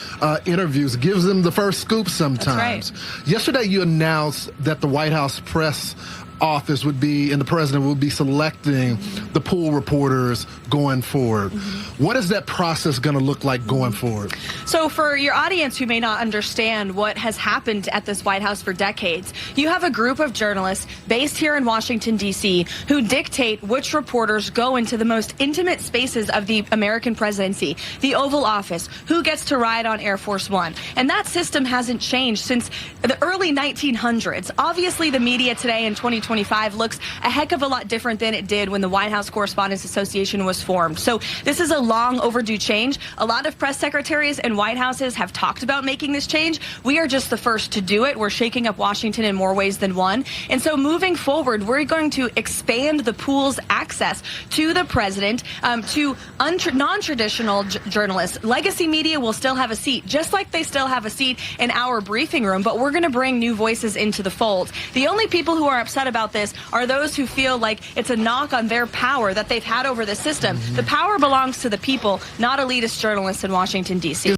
interviews, gives them the first scoop sometimes. Right. Yesterday, you announced that the White House press office would be, and the president would be selecting the pool reporters going forward. What is that process going to look like going forward? So for your audience who may not understand what has happened at this White House for decades, you have a group of journalists based here in Washington, D.C., who dictate which reporters go into the most intimate spaces of the American presidency, the Oval Office, who gets to ride on Air Force One. And that system hasn't changed since the early 1900s. Obviously, the media today in 2025 looks a heck of a lot different than it did when the White House Correspondents Association was formed. So this is a long overdue change. A lot of press secretaries and White Houses have talked about making this change. We are just the first to do it. We're shaking up Washington in more ways than one. And so moving forward, we're going to expand the pool's access to the president, to non-traditional journalists. Legacy media will still have a seat, just like they still have a seat in our briefing room, but we're going to bring new voices into the fold. The only people who are upset about this are those who feel like it's a knock on their power that they've had over the system. The power belongs to the people, not elitist journalists in Washington, D.C.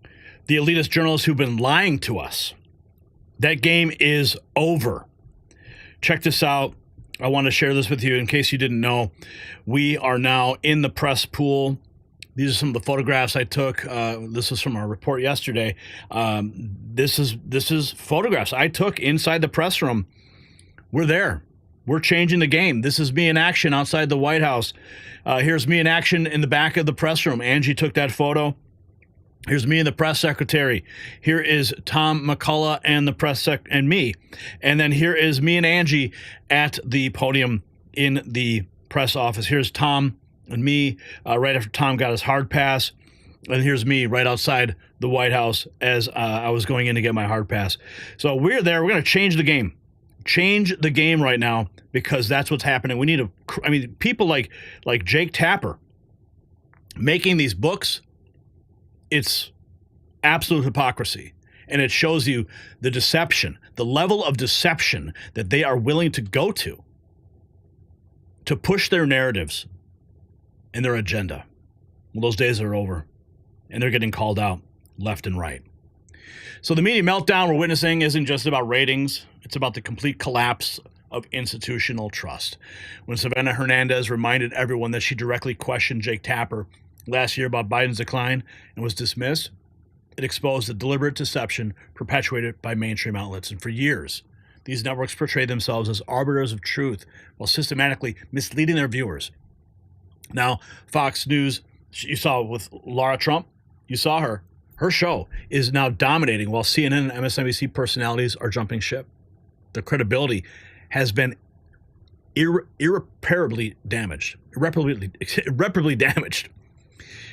The elitist journalists who've been lying to us. That game is over. Check this out. I want to share this with you in case you didn't know. We are now in the press pool. These are some of the photographs I took. This is from our report yesterday. This is photographs I took inside the press room. We're there. We're changing the game. This is me in action outside the White House. Here's me in action in the back of the press room. Angie took that photo. Here's me and the press secretary. Here is Tom McCullough and the press and me. And then here is me and Angie at the podium in the press office. Here's Tom and me right after Tom got his hard pass. And here's me right outside the White House as I was going in to get my hard pass. So we're there. We're going to change the game. Change the game right now, because that's what's happening. We need to, I mean, people like Jake Tapper making these books, it's absolute hypocrisy. And it shows you the deception, the level of deception that they are willing to go to push their narratives and their agenda. Well, those days are over, and they're getting called out left and right. So the media meltdown we're witnessing isn't just about ratings. It's about the complete collapse of institutional trust. When Savannah Hernandez reminded everyone that she directly questioned Jake Tapper last year about Biden's decline and was dismissed, it exposed the deliberate deception perpetuated by mainstream outlets. And for years, these networks portrayed themselves as arbiters of truth while systematically misleading their viewers. Now, Fox News, you saw with Laura Trump, you saw her. Her show is now dominating while CNN and MSNBC personalities are jumping ship. The credibility has been irreparably damaged. Irreparably damaged.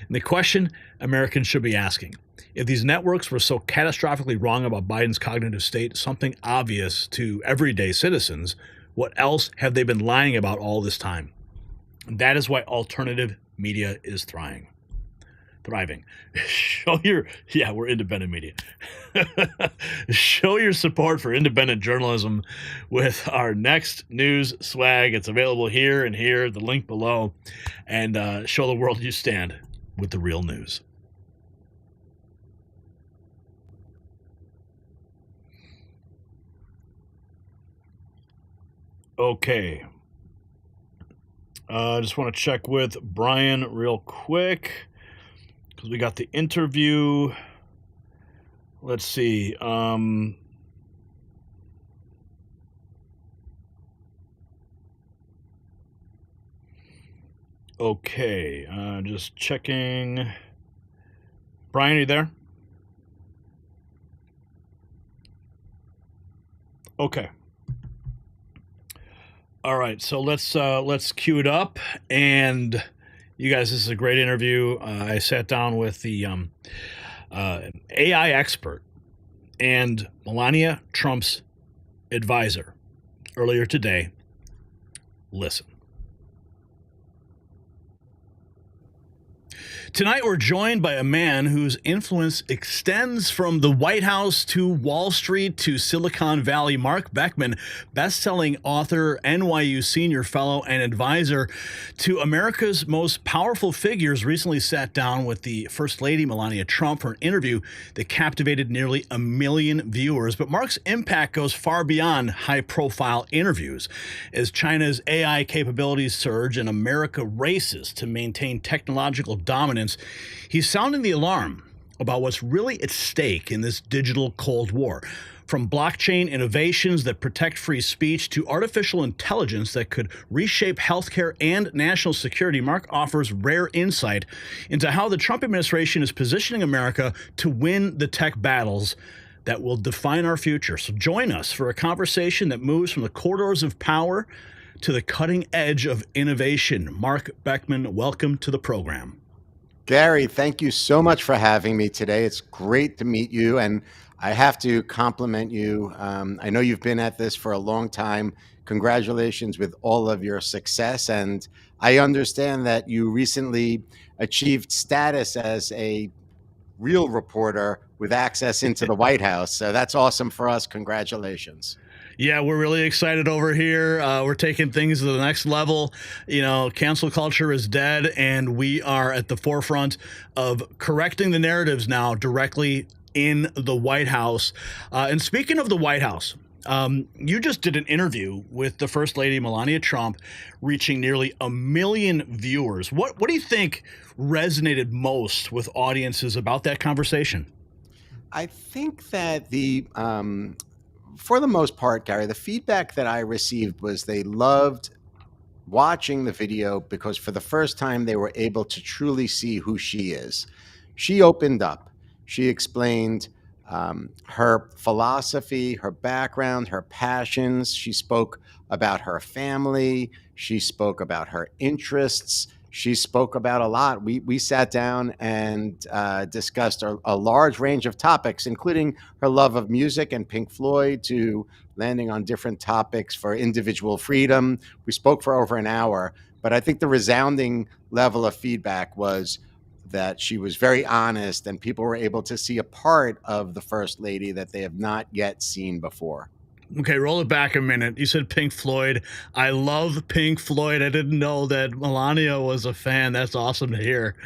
And the question Americans should be asking, if these networks were so catastrophically wrong about Biden's cognitive state, something obvious to everyday citizens, what else have they been lying about all this time? And that is why alternative media is thriving. Show your, we're independent media. Show your support for independent journalism with our next news swag. It's available here and here, the link below, and show the world you stand with the real news. Okay. I just want to check with Brian real quick, because we got the interview. Let's see. Okay, just checking. Brian, are you there? Okay. All right, so let's cue it up. And you guys, this is a great interview. I sat down with the AI expert and Melania Trump's advisor earlier today. Listen. Tonight, we're joined by a man whose influence extends from the White House to Wall Street to Silicon Valley. Mark Beckman, best-selling author, NYU senior fellow, and advisor to America's most powerful figures, recently sat down with the First Lady, Melania Trump, for an interview that captivated nearly 1 million viewers. But Mark's impact goes far beyond high-profile interviews. As China's AI capabilities surge and America races to maintain technological dominance, he's sounding the alarm about what's really at stake in this digital Cold War. From blockchain innovations that protect free speech to artificial intelligence that could reshape healthcare and national security, Mark offers rare insight into how the Trump administration is positioning America to win the tech battles that will define our future. So join us for a conversation that moves from the corridors of power to the cutting edge of innovation. Mark Beckman, welcome to the program. Gary, thank you so much for having me today. It's great to meet you, and I have to compliment you. I know you've been at this for a long time. Congratulations with all of your success, and I understand that you recently achieved status as a real reporter with access into the White House. So that's awesome for us. Congratulations. Yeah, we're really excited over here. We're taking things to the next level. You know, cancel culture is dead, and we are at the forefront of correcting the narratives now directly in the White House. And speaking of the White House, you just did an interview with the First Lady, Melania Trump, reaching nearly 1 million viewers. What do you think resonated most with audiences about that conversation? I think that for the most part, Gary, the feedback that I received was they loved watching the video because for the first time they were able to truly see who she is. She opened up. She explained her philosophy, her background, her passions. She spoke about her family. She spoke about her interests. She spoke about a lot. We sat down and discussed a large range of topics, including her love of music and Pink Floyd, to landing on different topics for individual freedom. We spoke for over an hour, but I think the resounding level of feedback was that she was very honest and people were able to see a part of the First Lady that they have not yet seen before. Okay, roll it back a minute. You said Pink Floyd. I love Pink Floyd. I didn't know that Melania was a fan. That's awesome to hear.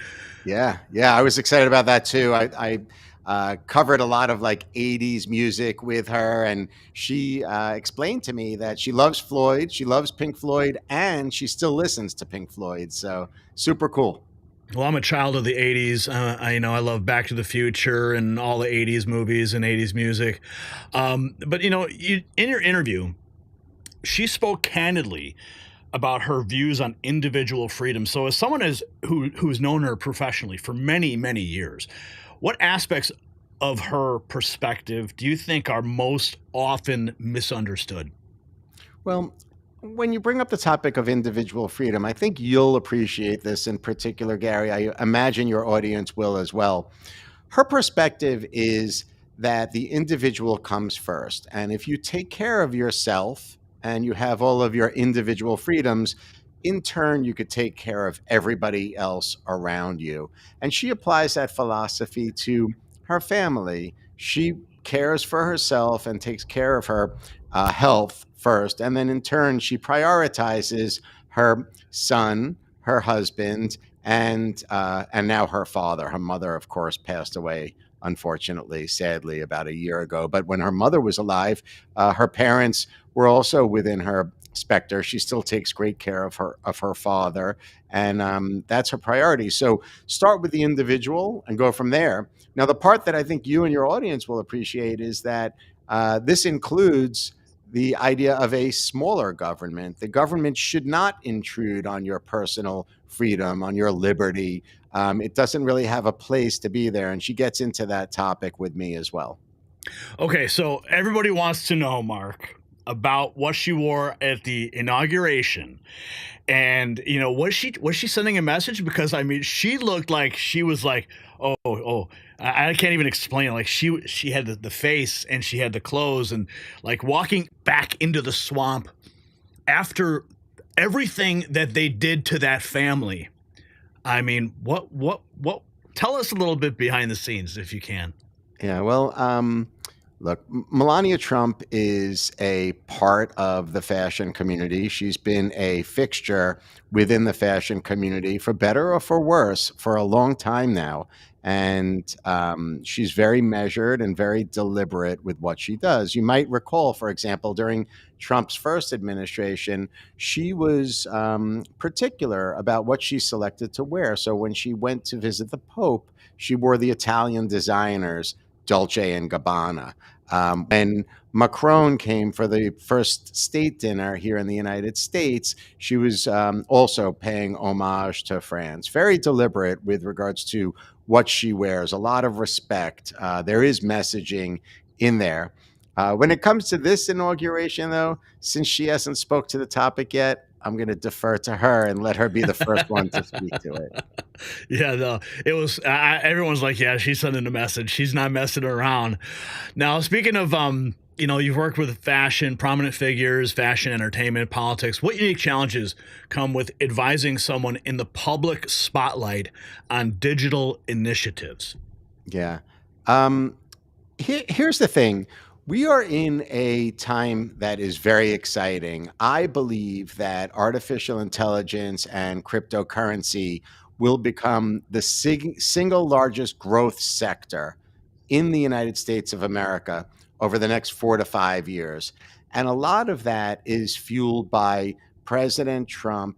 Yeah, I was excited about that too. I covered a lot of like 80s music with her, and she explained to me that she loves Floyd, she loves Pink Floyd, and she still listens to Pink Floyd. So super cool. Well, I'm a child of the 80s. I love Back to the Future and all the 80s movies and 80s music. But, in your interview, she spoke candidly about her views on individual freedom. So as someone who's known her professionally for many, many years, what aspects of her perspective do you think are most often misunderstood? Well, when you bring up the topic of individual freedom, I think you'll appreciate this in particular, Gary. I imagine your audience will as well. Her perspective is that the individual comes first. And if you take care of yourself and you have all of your individual freedoms, in turn, you could take care of everybody else around you. And she applies that philosophy to her family. She cares for herself and takes care of her health first, and then in turn she prioritizes her son, her husband, and now her father. Her mother, of course, passed away, unfortunately, sadly, about a year ago. But when her mother was alive, her parents were also within her specter. She still takes great care of her father, and that's her priority. So start with the individual and go from there. Now, the part that I think you and your audience will appreciate is that this includes the idea of a smaller government. The government should not intrude on your personal freedom, on your liberty. It doesn't really have a place to be there. And she gets into that topic with me as well. Okay, so everybody wants to know, Mark, about what she wore at the inauguration. And, you know, was she sending a message? Because, I mean, she looked like she was like, I can't even explain. Like, she had the face and she had the clothes and, like, walking back into the swamp after everything that they did to that family. I mean, what tell us a little bit behind the scenes, if you can. Yeah, well, look, Melania Trump is a part of the fashion community. She's been a fixture within the fashion community, for better or for worse, for a long time now. And she's very measured and very deliberate with what she does. You might recall, for example, during Trump's first administration, she was particular about what she selected to wear. So when she went to visit the Pope, she wore the Italian designers Dolce & Gabbana. When Macron came for the first state dinner here in the United States, she was also paying homage to France. Very deliberate with regards to what she wears, a lot of respect. There is messaging in there. When it comes to this inauguration, though, since she hasn't spoke to the topic yet, I'm going to defer to her and let her be the first one to speak to it. Yeah, no, it was, everyone's like, yeah, she's sending a message. She's not messing around. Now, speaking of, you know, you've worked with fashion, prominent figures, fashion, entertainment, politics. What unique challenges come with advising someone in the public spotlight on digital initiatives? Yeah. Here's the thing. We are in a time that is very exciting. I believe that artificial intelligence and cryptocurrency will become the single largest growth sector in the United States of America over the next 4 to 5 years. And a lot of that is fueled by President Trump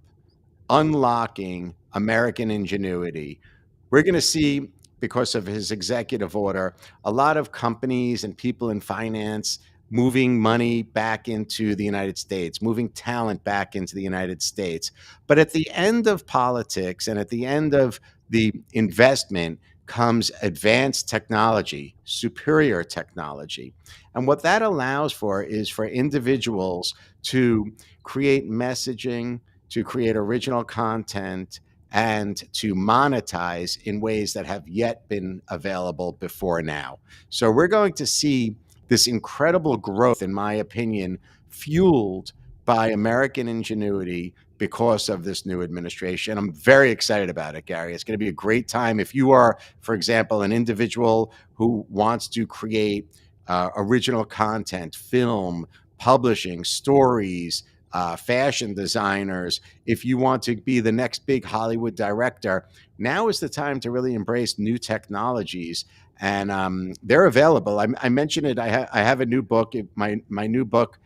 unlocking American ingenuity. We're going to see, because of his executive order, a lot of companies and people in finance moving money back into the United States, moving talent back into the United States. But at the end of politics and at the end of the investment comes advanced technology, superior technology. And what that allows for is for individuals to create messaging, to create original content, and to monetize in ways that have yet been available before now. So we're going to see this incredible growth, in my opinion, fueled by American ingenuity because of this new administration. I'm very excited about it, Gary. It's going to be a great time. If you are, for example, an individual who wants to create original content, film, publishing, stories, fashion designers, if you want to be the next big Hollywood director, now is the time to really embrace new technologies. And they're available. I mentioned it. I have a new book, my new book,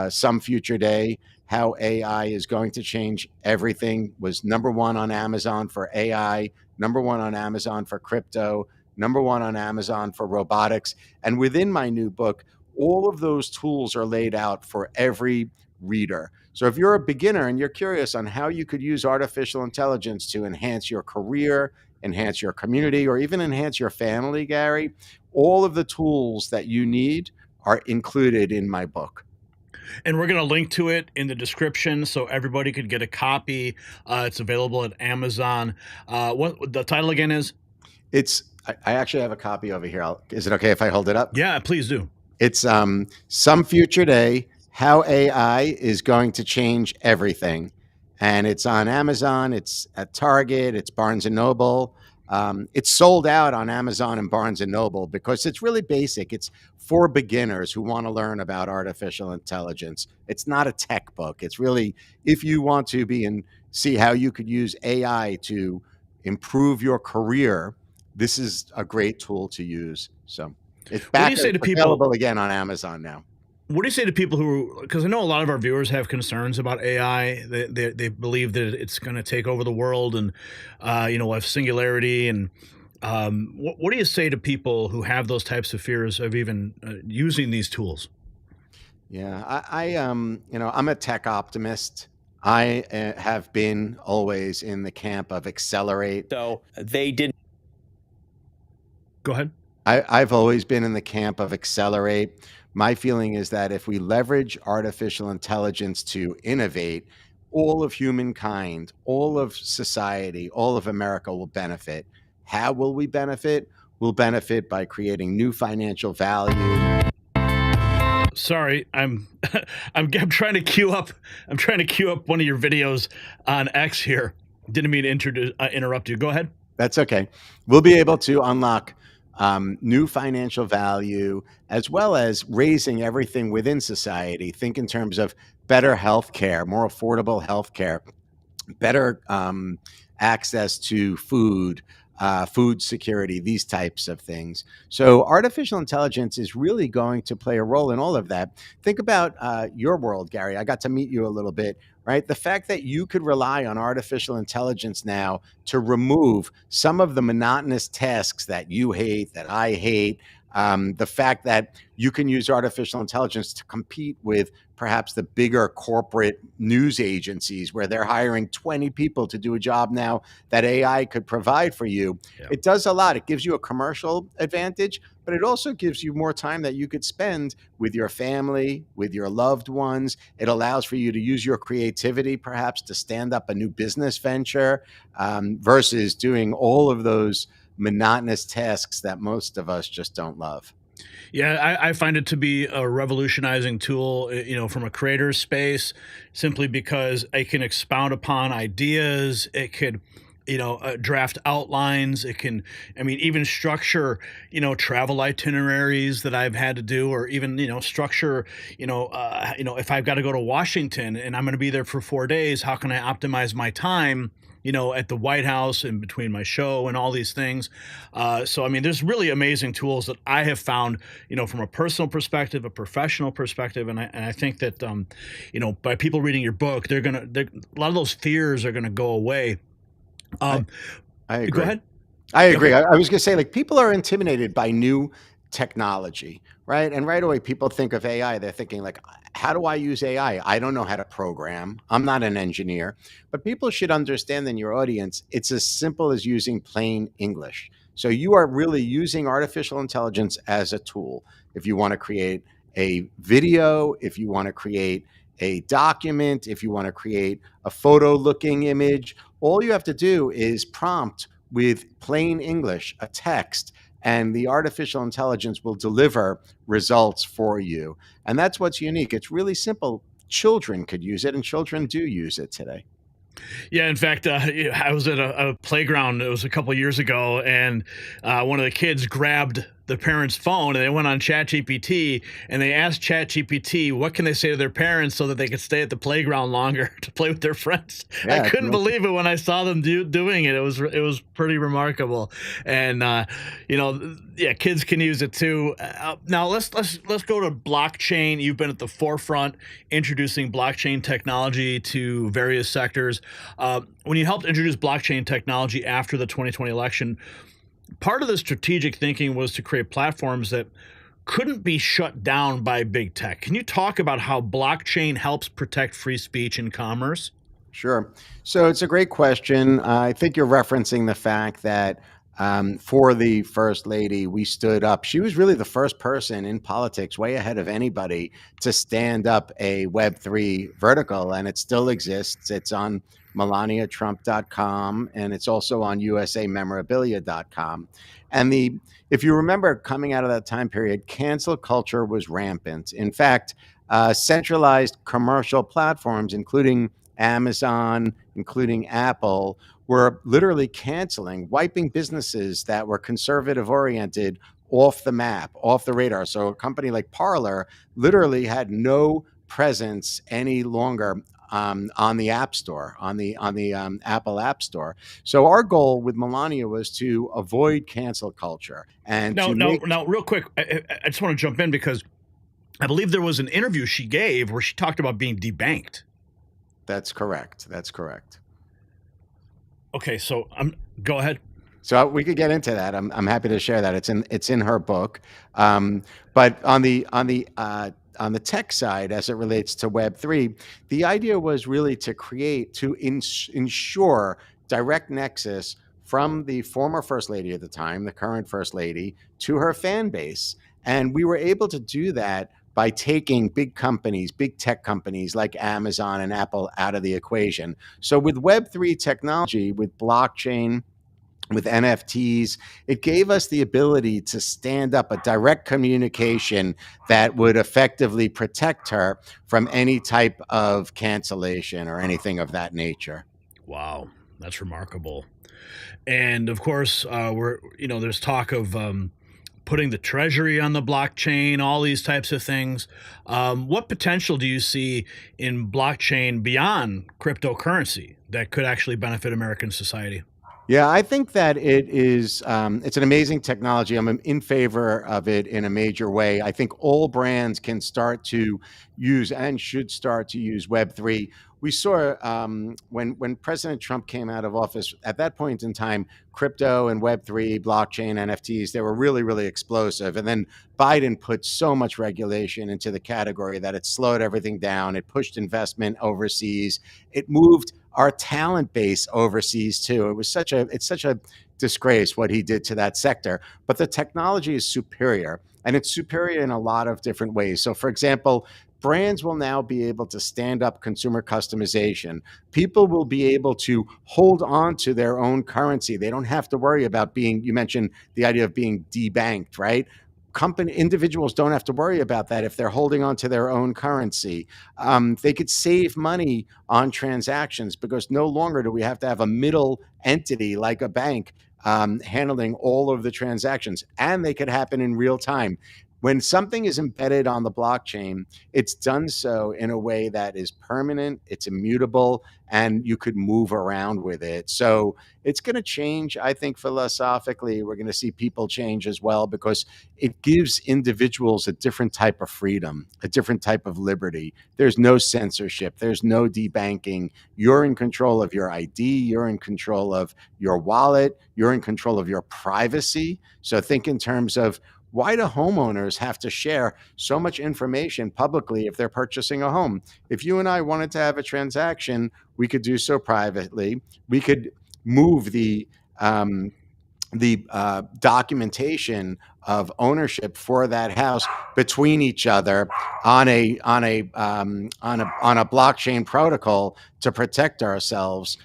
Some Future Day, How AI is Going to Change Everything, was #1 on Amazon for AI, #1 on Amazon for crypto, #1 on Amazon for robotics. And within my new book, all of those tools are laid out for every reader. So if you're a beginner and you're curious on how you could use artificial intelligence to enhance your career, enhance your community, or even enhance your family, Gary, all of the tools that you need are included in my book. And we're going to link to it in the description so everybody could get a copy. It's available at Amazon. What the title again is? I actually have a copy over here. Is it okay if I hold it up? Yeah, please do. It's Some Future Day, How AI is Going to Change Everything. And it's on Amazon. It's at Target. It's Barnes & Noble. It's sold out on Amazon and Barnes & Noble because it's really basic. It's for beginners who want to learn about artificial intelligence. It's not a tech book. It's really, if you want to be and see how you could use AI to improve your career, this is a great tool to use. So it's back available again on Amazon now. What do you say to people who, because I know a lot of our viewers have concerns about AI. They believe that it's going to take over the world and, have singularity. And what do you say to people who have those types of fears of even using these tools? Yeah, I'm a tech optimist. I have been always in the camp of accelerate. So they didn't. Go ahead. I've always been in the camp of accelerate. My feeling is that if we leverage artificial intelligence to innovate, all of humankind, all of society, all of America will benefit. How will we benefit? We'll benefit by creating new financial value. Sorry, I'm trying to queue up. I'm trying to queue up one of your videos on X here. Didn't mean to interrupt you. Go ahead. That's okay. We'll be able to unlock new financial value, as well as raising everything within society. Think in terms of better healthcare, more affordable healthcare, better access to food, food security, these types of things. So artificial intelligence is really going to play a role in all of that. Think about your world, Gary. I got to meet you a little bit, right? The fact that you could rely on artificial intelligence now to remove some of the monotonous tasks that you hate, that I hate, the fact that you can use artificial intelligence to compete with perhaps the bigger corporate news agencies where they're hiring 20 people to do a job now that AI could provide for you. Yeah. It does a lot. It gives you a commercial advantage, but it also gives you more time that you could spend with your family, with your loved ones. It allows for you to use your creativity, perhaps to stand up a new business venture versus doing all of those monotonous tasks that most of us just don't love. Yeah, I find it to be a revolutionizing tool, from a creator's space, simply because it can expound upon ideas. It could, draft outlines. It can, even structure, travel itineraries that I've had to do, or even, structure, if I've got to go to Washington and I'm going to be there for 4 days, how can I optimize my time? At the White House in between my show and all these things. So, there's really amazing tools that I have found, from a personal perspective, a professional perspective. And I think that, by people reading your book, a lot of those fears are going to go away. I agree. Go ahead. I agree. I was going to say, people are intimidated by new technology, right? And right away, people think of AI. They're thinking how do I use AI? I don't know how to program. I'm not an engineer. But people should understand in your audience, it's as simple as using plain English. So you are really using artificial intelligence as a tool. If you want to create a video, if you want to create a document, if you want to create a photo-looking image, all you have to do is prompt with plain English, a text, and the artificial intelligence will deliver results for you. And that's what's unique. It's really simple. Children could use it, and children do use it today. Yeah, in fact, I was at a playground. It was a couple of years ago, and one of the kids grabbed the parent's phone and they went on ChatGPT and they asked ChatGPT what can they say to their parents so that they could stay at the playground longer to play with their friends. Yeah, I couldn't believe it when I saw them doing it. It was pretty remarkable, and kids can use it too. Now let's go to blockchain. You've been at the forefront introducing blockchain technology to various sectors. When you helped introduce blockchain technology after the 2020 election, part of the strategic thinking was to create platforms that couldn't be shut down by big tech. Can you talk about how blockchain helps protect free speech and commerce? Sure. So it's a great question. I think you're referencing the fact that for the First Lady, we stood up. She was really the first person in politics, way ahead of anybody, to stand up a Web3 vertical, and it still exists. It's on MelaniaTrump.com, and it's also on USAMemorabilia.com. And if you remember, coming out of that time period, cancel culture was rampant. In fact, centralized commercial platforms, including Amazon, including Apple, were literally canceling, wiping businesses that were conservative oriented off the map, off the radar. So a company like Parler literally had no presence any longer on the App Store, on the Apple App Store. So our goal with Melania was to avoid cancel culture. And now, real quick, I just want to jump in because I believe there was an interview she gave where she talked about being debanked. That's correct. That's correct. Okay, so go ahead. So we could get into that. I'm happy to share that. It's in her book. But on the the tech side, as it relates to Web3, the idea was really to ensure direct nexus from the former First Lady at the time, the current First Lady, to her fan base. And we were able to do that by taking big companies, big tech companies like Amazon and Apple out of the equation. So with Web3 technology, with blockchain, with NFTs, it gave us the ability to stand up a direct communication that would effectively protect her from any type of cancellation or anything of that nature. Wow, that's remarkable. And of course, there's talk of putting the Treasury on the blockchain, all these types of things. What potential do you see in blockchain beyond cryptocurrency that could actually benefit American society? Yeah, I think that it's an amazing technology. I'm in favor of it in a major way. I think all brands can start to use and should start to use Web3. We saw when President Trump came out of office, at that point in time, crypto and Web3, blockchain, NFTs, they were really, really explosive. And then Biden put so much regulation into the category that it slowed everything down. It pushed investment overseas. It moved our talent base overseas too. It's such a disgrace what he did to that sector. But the technology is superior, and it's superior in a lot of different ways. So, for example, brands will now be able to stand up consumer customization. People will be able to hold on to their own currency. They don't have to worry about you mentioned the idea of being debanked, right? Individuals don't have to worry about that if they're holding on to their own currency. They could save money on transactions because no longer do we have to have a middle entity like a bank handling all of the transactions, and they could happen in real time. When something is embedded on the blockchain, it's done so in a way that is permanent, it's immutable, and you could move around with it. So it's going to change, I think, philosophically. We're going to see people change as well because it gives individuals a different type of freedom, a different type of liberty. There's no censorship. There's no debanking. You're in control of your ID. You're in control of your wallet. You're in control of your privacy. So think in terms of, why do homeowners have to share so much information publicly if they're purchasing a home? If you and I wanted to have a transaction, we could do so privately. We could move the documentation of ownership for that house between each other on a blockchain protocol to protect ourselves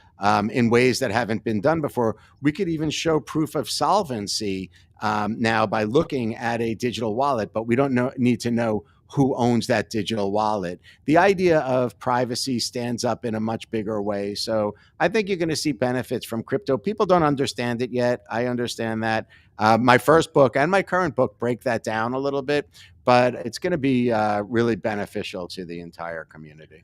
in ways that haven't been done before. We could even show proof of solvency now by looking at a digital wallet, but we don't need to know who owns that digital wallet. The idea of privacy stands up in a much bigger way. So I think you're going to see benefits from crypto. People don't understand it yet. I understand that. My first book and my current book break that down a little bit, but it's going to be really beneficial to the entire community.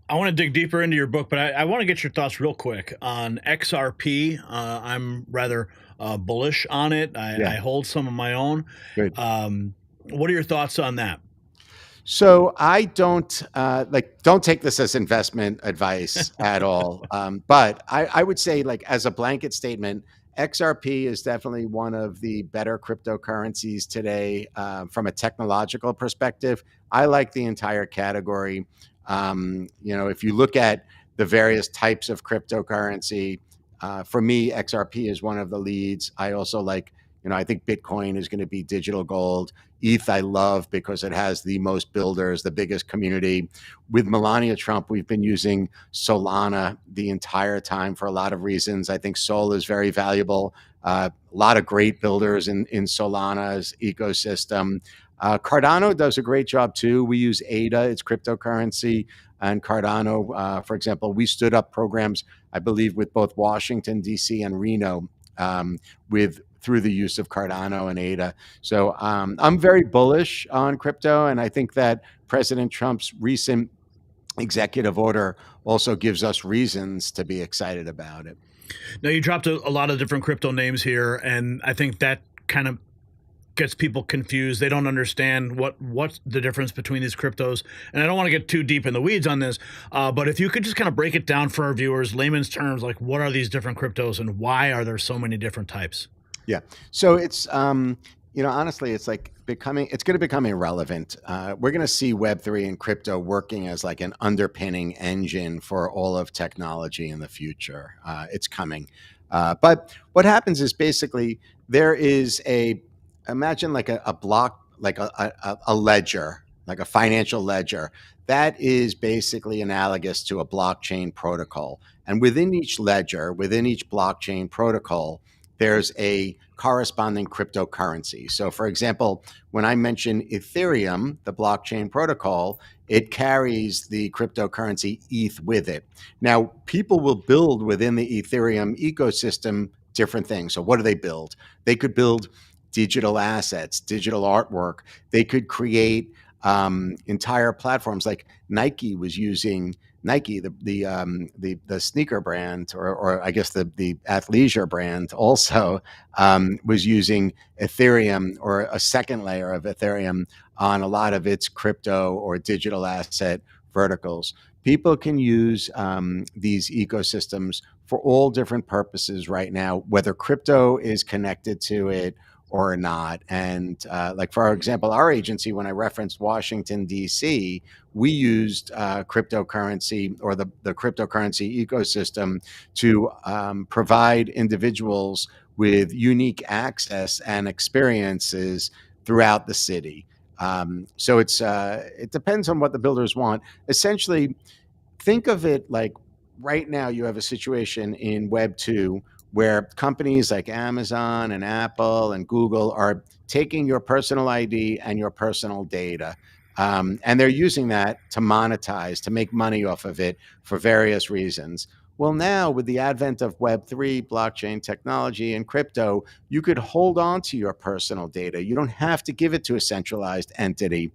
I want to dig deeper into your book, but I want to get your thoughts real quick on XRP. I'm rather bullish on it. I hold some of my own. Good. What are your thoughts on that? So I don't take this as investment advice at all. But I would say, like, as a blanket statement, XRP is definitely one of the better cryptocurrencies today from a technological perspective. I like the entire category. If you look at the various types of cryptocurrency, for me, XRP is one of the leads. I also like, I think Bitcoin is going to be digital gold. ETH I love because it has the most builders, the biggest community. With Melania Trump, we've been using Solana the entire time for a lot of reasons. I think Sol is very valuable. A lot of great builders in Solana's ecosystem. Cardano does a great job too. We use ADA, it's cryptocurrency, and Cardano, for example, we stood up programs, I believe, with both Washington, D.C. and Reno through the use of Cardano and ADA. So I'm very bullish on crypto, and I think that President Trump's recent executive order also gives us reasons to be excited about it. Now, you dropped a lot of different crypto names here, and I think that kind of gets people confused. They don't understand what's the difference between these cryptos. And I don't want to get too deep in the weeds on this, but if you could just kind of break it down for our viewers, layman's terms, like what are these different cryptos and why are there so many different types? Yeah. So it's, honestly, it's going to become irrelevant. We're going to see Web3 and crypto working as like an underpinning engine for all of technology in the future. It's coming. But what happens is basically there is imagine like a block, like a ledger, like a financial ledger that is basically analogous to a blockchain protocol. And within each ledger, within each blockchain protocol, there's a corresponding cryptocurrency. So for example, when I mention Ethereum, the blockchain protocol, it carries the cryptocurrency ETH with it. Now, people will build within the Ethereum ecosystem different things. So what do they build? They could build digital assets, digital artwork. They could create entire platforms. Like Nike was using the sneaker brand, or I guess the athleisure brand also was using Ethereum, or a second layer of Ethereum, on a lot of its crypto or digital asset verticals. People can use these ecosystems for all different purposes right now, whether crypto is connected to it or not. And like, for example, our agency, when I referenced Washington, D.C., we used cryptocurrency, or the cryptocurrency ecosystem, to provide individuals with unique access and experiences throughout the city. So it depends on what the builders want. Essentially, think of it like right now you have a situation in Web 2 where companies like Amazon and Apple and Google are taking your personal ID and your personal data. And they're using that to monetize, to make money off of it for various reasons. Well, now with the advent of Web3, blockchain technology, and crypto, you could hold on to your personal data. You don't have to give it to a centralized entity.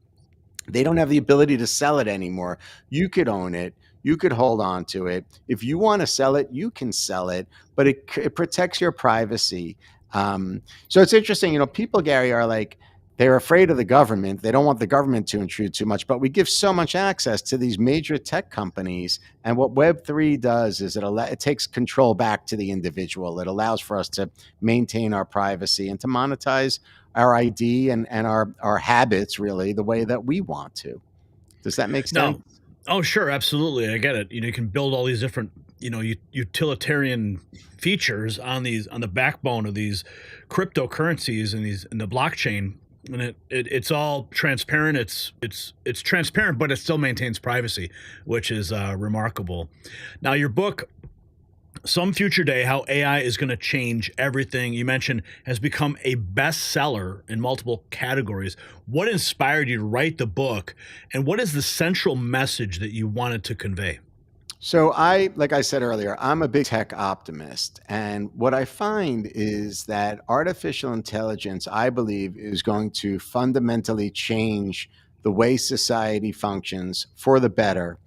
They don't have the ability to sell it anymore. You could own it. You could hold on to it. If you want to sell it, you can sell it, but it protects your privacy. So it's interesting, people, Gary, are like, they're afraid of the government. They don't want the government to intrude too much, but we give so much access to these major tech companies. And what Web3 does is it takes control back to the individual. It allows for us to maintain our privacy and to monetize our ID and our habits, really, the way that we want to. Does that make sense? No. Oh, sure. Absolutely. I get it. You can build all these different, utilitarian features on the backbone of these cryptocurrencies and the blockchain. And it's all transparent. It's transparent, but it still maintains privacy, which is remarkable. Now, your book, Some Future Day, How AI is going to Change Everything, you mentioned, has become a bestseller in multiple categories. What inspired you to write the book, and what is the central message that you wanted to convey? So like I said earlier, I'm a big tech optimist. And what I find is that artificial intelligence, I believe, is going to fundamentally change the way society functions for the better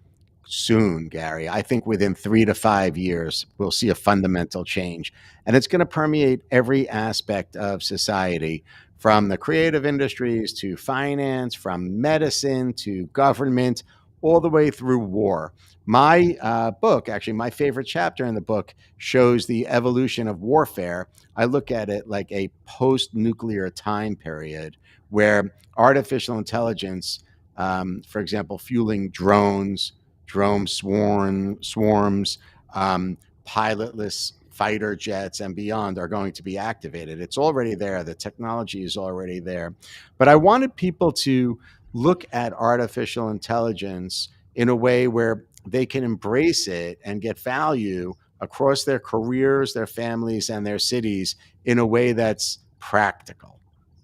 soon, Gary. I think within 3 to 5 years, we'll see a fundamental change. And it's going to permeate every aspect of society, from the creative industries to finance, from medicine to government, all the way through war. My book, actually, my favorite chapter in the book, shows the evolution of warfare. I look at it like a post-nuclear time period where artificial intelligence, for example, fueling drones, drone swarms, pilotless fighter jets, and beyond, are going to be activated. It's already there. The technology is already there. But I wanted people to look at artificial intelligence in a way where they can embrace it and get value across their careers, their families, and their cities in a way that's practical,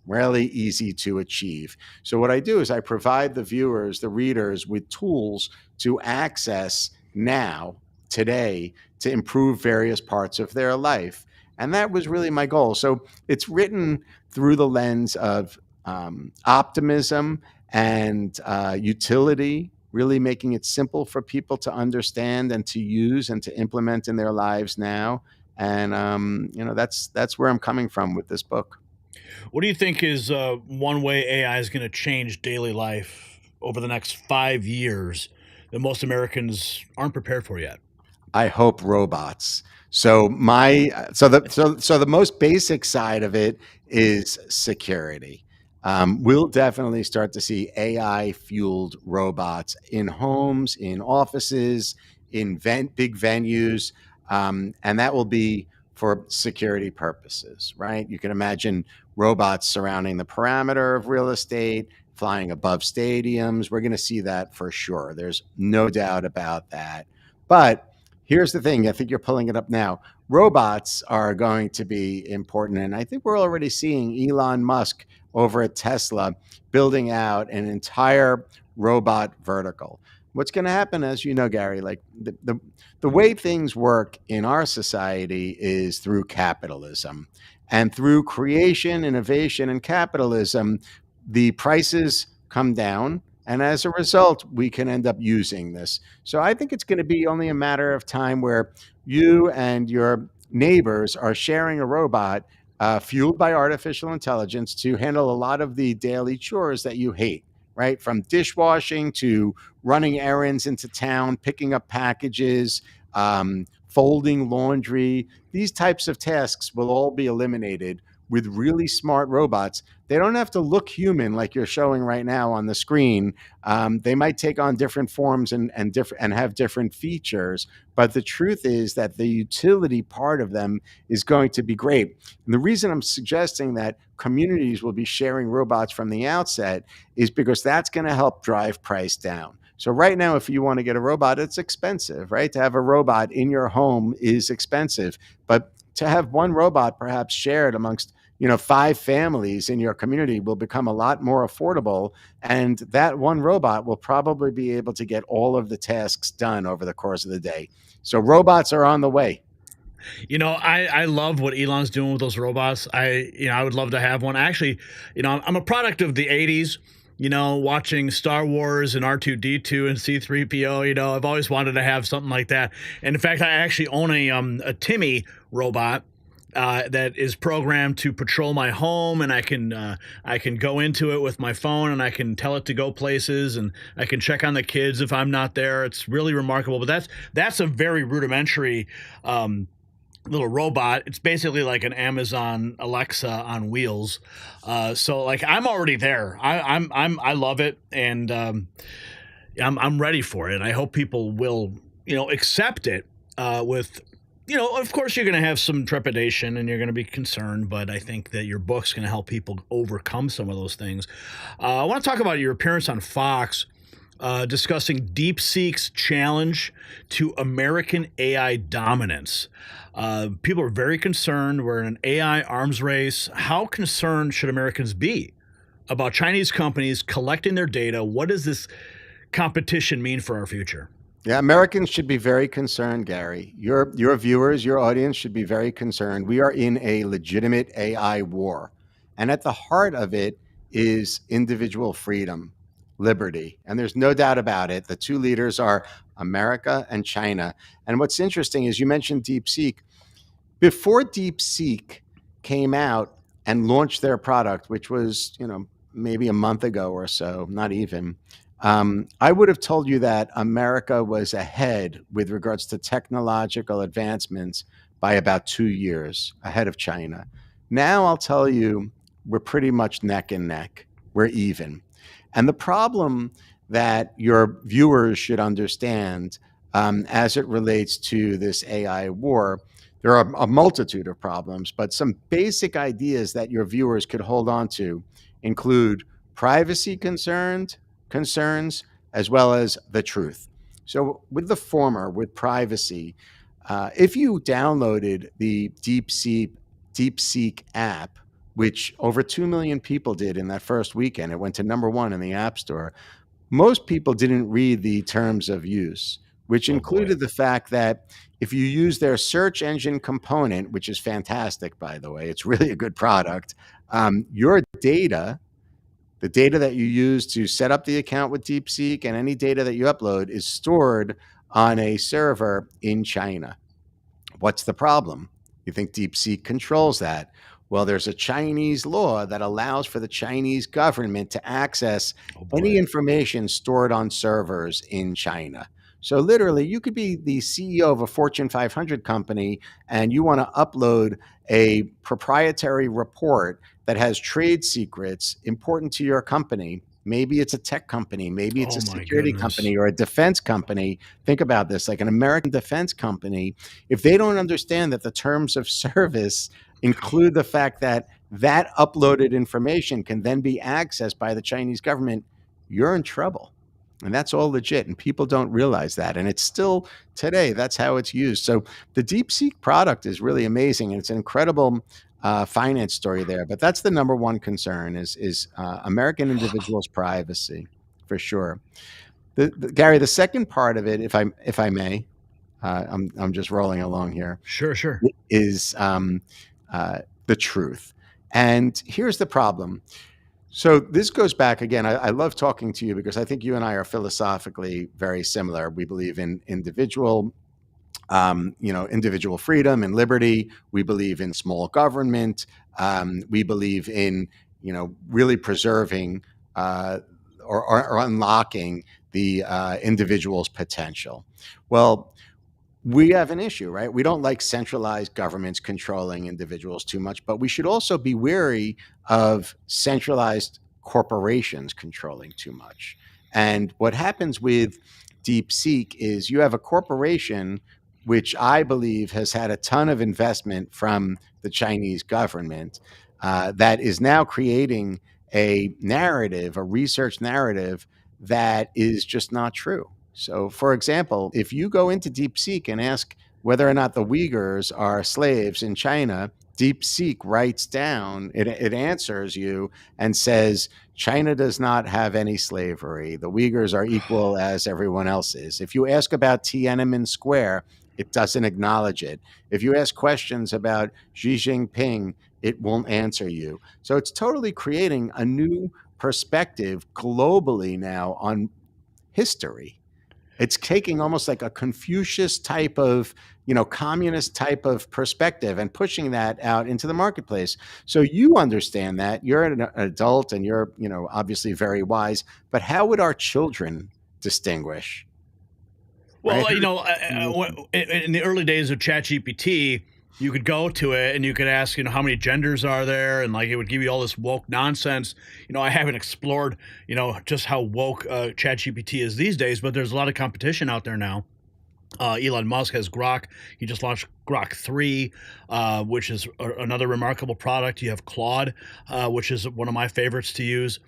really easy to achieve. So what I do is I provide the viewers, the readers, with tools to access now, today, to improve various parts of their life. And that was really my goal. So it's written through the lens of optimism and utility, really making it simple for people to understand and to use and to implement in their lives now. And that's where I'm coming from with this book. What do you think is one way AI is going to change daily life over the next 5 years that most Americans aren't prepared for yet? I hope robots. So the most basic side of it is security. We'll definitely start to see AI fueled robots in homes, in offices, in big venues, and that will be for security purposes, right? You can imagine robots surrounding the perimeter of real estate, flying above stadiums. We're going to see that for sure. There's no doubt about that. But here's the thing. I think you're pulling it up now. Robots are going to be important. And I think we're already seeing Elon Musk over at Tesla building out an entire robot vertical. What's going to happen, as you know, Gary, like the way things work in our society is through capitalism. And through creation, innovation, and capitalism, the prices come down. And as a result, we can end up using this. So I think it's going to be only a matter of time where you and your neighbors are sharing a robot fueled by artificial intelligence to handle a lot of the daily chores that you hate, right? From dishwashing to running errands into town, picking up packages, folding laundry. These types of tasks will all be eliminated with really smart robots. They don't have to look human like you're showing right now on the screen. They might take on different forms and have different features, but the truth is that the utility part of them is going to be great. And the reason I'm suggesting that communities will be sharing robots from the outset is because that's going to help drive price down. So right now, if you want to get a robot, it's expensive, right? To have a robot in your home is expensive, but to have one robot perhaps shared amongst 5 families in your community will become a lot more affordable. And that one robot will probably be able to get all of the tasks done over the course of the day. So robots are on the way. I love what Elon's doing with those robots. I would love to have one. Actually, I'm a product of the 80s. Watching Star Wars and R2-D2 and C-3PO, I've always wanted to have something like that. And in fact, I actually own a Timmy robot that is programmed to patrol my home, and I can go into it with my phone, and I can tell it to go places, and I can check on the kids if I'm not there. It's really remarkable. But that's a very rudimentary little robot. It's basically like an Amazon Alexa on wheels. So like I'm already there. I love it, and I'm ready for it. I hope people will accept it with. Of course, you're going to have some trepidation and you're going to be concerned, but I think that your book's going to help people overcome some of those things. I want to talk about your appearance on Fox discussing DeepSeek's challenge to American AI dominance. People are very concerned. We're in an AI arms race. How concerned should Americans be about Chinese companies collecting their data? What does this competition mean for our future? Yeah, Americans should be very concerned, Gary. Your viewers, your audience should be very concerned. We are in a legitimate AI war. And at the heart of it is individual freedom, liberty. And there's no doubt about it. The two leaders are America and China. And what's interesting is you mentioned DeepSeek. Before DeepSeek came out and launched their product, which was, maybe a month ago or so, not even, I would have told you that America was ahead with regards to technological advancements by about 2 years ahead of China. Now I'll tell you, we're pretty much neck and neck. We're even. And the problem that your viewers should understand as it relates to this AI war, there are a multitude of problems, but some basic ideas that your viewers could hold on to include privacy concerns, as well as the truth. So with the former, with privacy, if you downloaded the DeepSeek app, which over 2 million people did in that first weekend, it went to #1 in the App Store. Most people didn't read the terms of use, which included the fact that if you use their search engine component, which is fantastic, by the way, it's really a good product, your data, the data that you use to set up the account with DeepSeek and any data that you upload is stored on a server in China. What's the problem? You think DeepSeek controls that? Well, there's a Chinese law that allows for the Chinese government to access any information stored on servers in China. So literally, you could be the CEO of a Fortune 500 company and you want to upload a proprietary report that has trade secrets important to your company. Maybe it's a tech company, maybe it's a security company or a defense company. Think about this, like an American defense company. If they don't understand that the terms of service include the fact that that uploaded information can then be accessed by the Chinese government, you're in trouble. And that's all legit. And people don't realize that. And it's still today, that's how it's used. So the DeepSeek product is really amazing. And it's an incredible finance story there. But that's the number one concern is American individuals' privacy, for sure. Gary, the second part of it, if I may, I'm just rolling along here. Sure. Is the truth. And here's the problem. So this goes back again. I love talking to you because I think you and I are philosophically very similar. We believe in individual freedom and liberty. We believe in small government. We believe in, really preserving or unlocking the individual's potential. Well, we have an issue, right? We don't like centralized governments controlling individuals too much, but we should also be wary of centralized corporations controlling too much. And what happens with DeepSeek is you have a corporation which I believe has had a ton of investment from the Chinese government that is now creating a narrative, a research narrative that is just not true. So, for example, if you go into DeepSeek and ask whether or not the Uyghurs are slaves in China, DeepSeek writes down, it answers you and says, China does not have any slavery. The Uyghurs are equal as everyone else is. If you ask about Tiananmen Square, it doesn't acknowledge it. If you ask questions about Xi Jinping, it won't answer you. So it's totally creating a new perspective globally now on history. It's taking almost like a Confucius type of, communist type of perspective and pushing that out into the marketplace. So you understand that. You're an adult and you're, obviously very wise. But how would our children distinguish? Well, right? In the early days of ChatGPT, you could go to it and you could ask, how many genders are there? And it would give you all this woke nonsense. I haven't explored, just how woke ChatGPT is these days, but there's a lot of competition out there now. Elon Musk has Grok. He just launched Grok 3, which is another remarkable product. You have Claude, which is one of my favorites to use.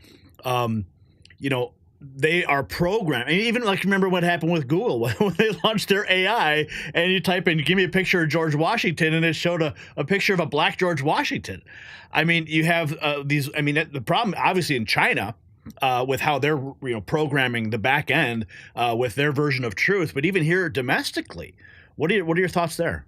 They are programmed. And even remember what happened with Google when they launched their AI and you type in, give me a picture of George Washington, and it showed a picture of a black George Washington. You have the problem obviously in China with how they're, programming the back end with their version of truth. But even here domestically, what are your thoughts there?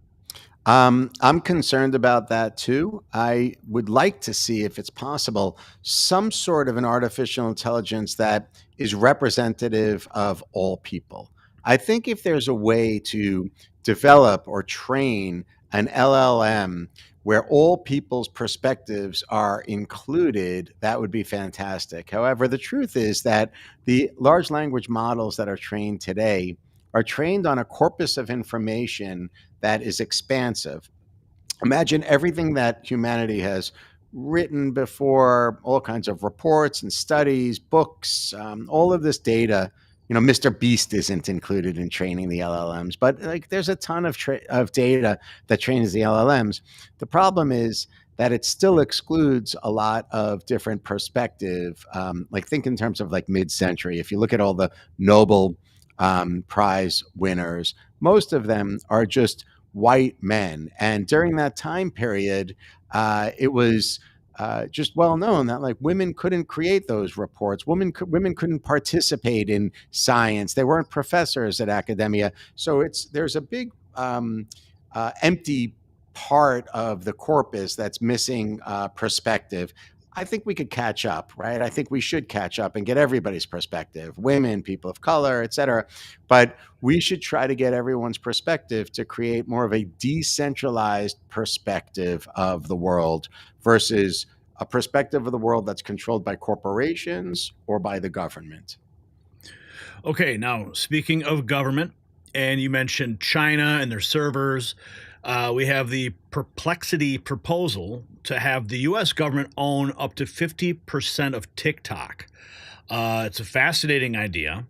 I'm concerned about that too. I would like to see, if it's possible, some sort of an artificial intelligence that is representative of all people. I think if there's a way to develop or train an LLM where all people's perspectives are included, that would be fantastic. However, the truth is that the large language models that are trained today are trained on a corpus of information that is expansive. Imagine everything that humanity has written before, all kinds of reports and studies, books, all of this data. Mr. Beast isn't included in training the LLMs, but there's a ton of data that trains the LLMs. The problem is that it still excludes a lot of different perspective. Think in terms of mid-century. If you look at all the Nobel Prize winners, most of them are just white men. And during that time period, it was just well known that women couldn't create those reports. Women couldn't participate in science. They weren't professors at academia. So there's a big empty part of the corpus that's missing perspective. I think we could catch up, right? I think we should catch up and get everybody's perspective, women, people of color, et cetera. But we should try to get everyone's perspective to create more of a decentralized perspective of the world versus a perspective of the world that's controlled by corporations or by the government. Okay, now speaking of government, and you mentioned China and their servers, we have the perplexity proposal to have the U.S. government own up to 50% of TikTok. It's a fascinating idea.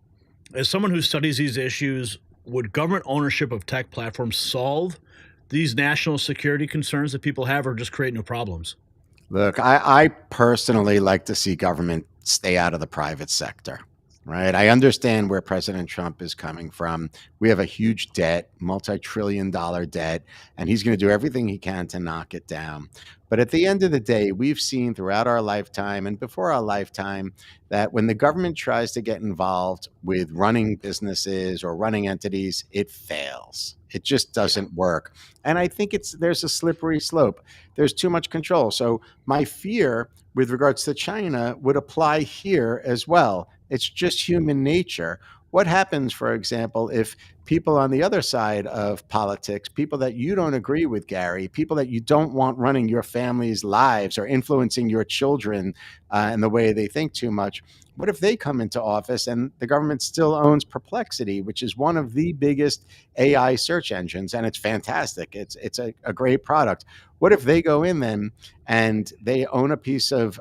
As someone who studies these issues, would government ownership of tech platforms solve these national security concerns that people have, or just create new problems? Look, I personally like to see government stay out of the private sector, right? I understand where President Trump is coming from. We have a huge debt, multi-trillion-dollar debt, and he's going to do everything he can to knock it down. But at the end of the day, we've seen throughout our lifetime and before our lifetime that when the government tries to get involved with running businesses or running entities, it fails. It just doesn't work. And I think there's a slippery slope. There's too much control. So my fear with regards to China would apply here as well. It's just human nature. What happens, for example, if people on the other side of politics, people that you don't agree with, Gary, people that you don't want running your family's lives or influencing your children in the way they think too much, what if they come into office and the government still owns Perplexity, which is one of the biggest AI search engines, and it's fantastic. It's a great product. What if they go in then and they own a piece of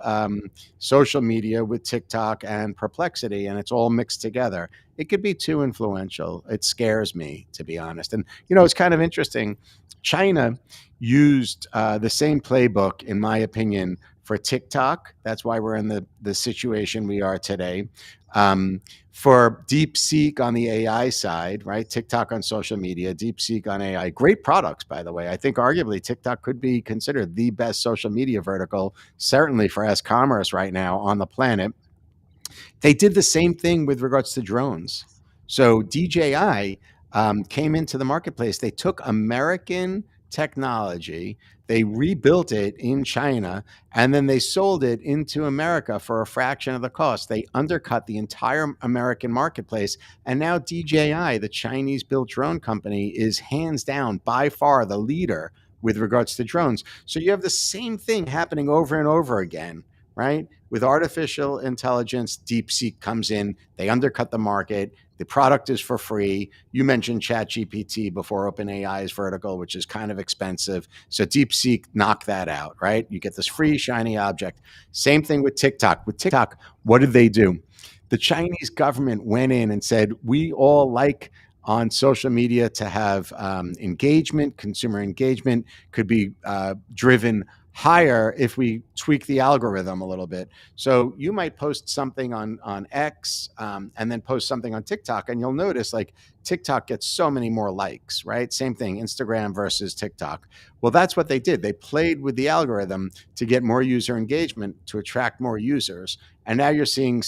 social media with TikTok and Perplexity, and it's all mixed together? It could be too influential. It scares me, to be honest. And, you know, it's kind of interesting. China used the same playbook, in my opinion, for TikTok. That's why we're in the situation we are today. For DeepSeek on the AI side, right? TikTok on social media, DeepSeek on AI. Great products, by the way. I think arguably TikTok could be considered the best social media vertical, certainly for S-commerce right now on the planet. They did the same thing with regards to drones. So DJI came into the marketplace. They took American technology, they rebuilt it in China, and then they sold it into America for a fraction of the cost. They undercut the entire American marketplace. And now DJI, the Chinese-built drone company, is hands down by far the leader with regards to drones. So you have the same thing happening over and over again, right? With artificial intelligence, DeepSeek comes in, they undercut the market. The product is for free. You mentioned ChatGPT before, OpenAI's vertical, which is kind of expensive. So DeepSeek knocked that out, right? You get this free shiny object. Same thing with TikTok. With TikTok, what did they do? The Chinese government went in and said, we all like on social media to have engagement, consumer engagement could be driven higher if we tweak the algorithm a little bit. So you might post something on X and then post something on TikTok, and you'll notice like TikTok gets so many more likes, right? Same thing, Instagram versus TikTok. Well, that's what they did. They played with the algorithm to get more user engagement, to attract more users. And now you're seeing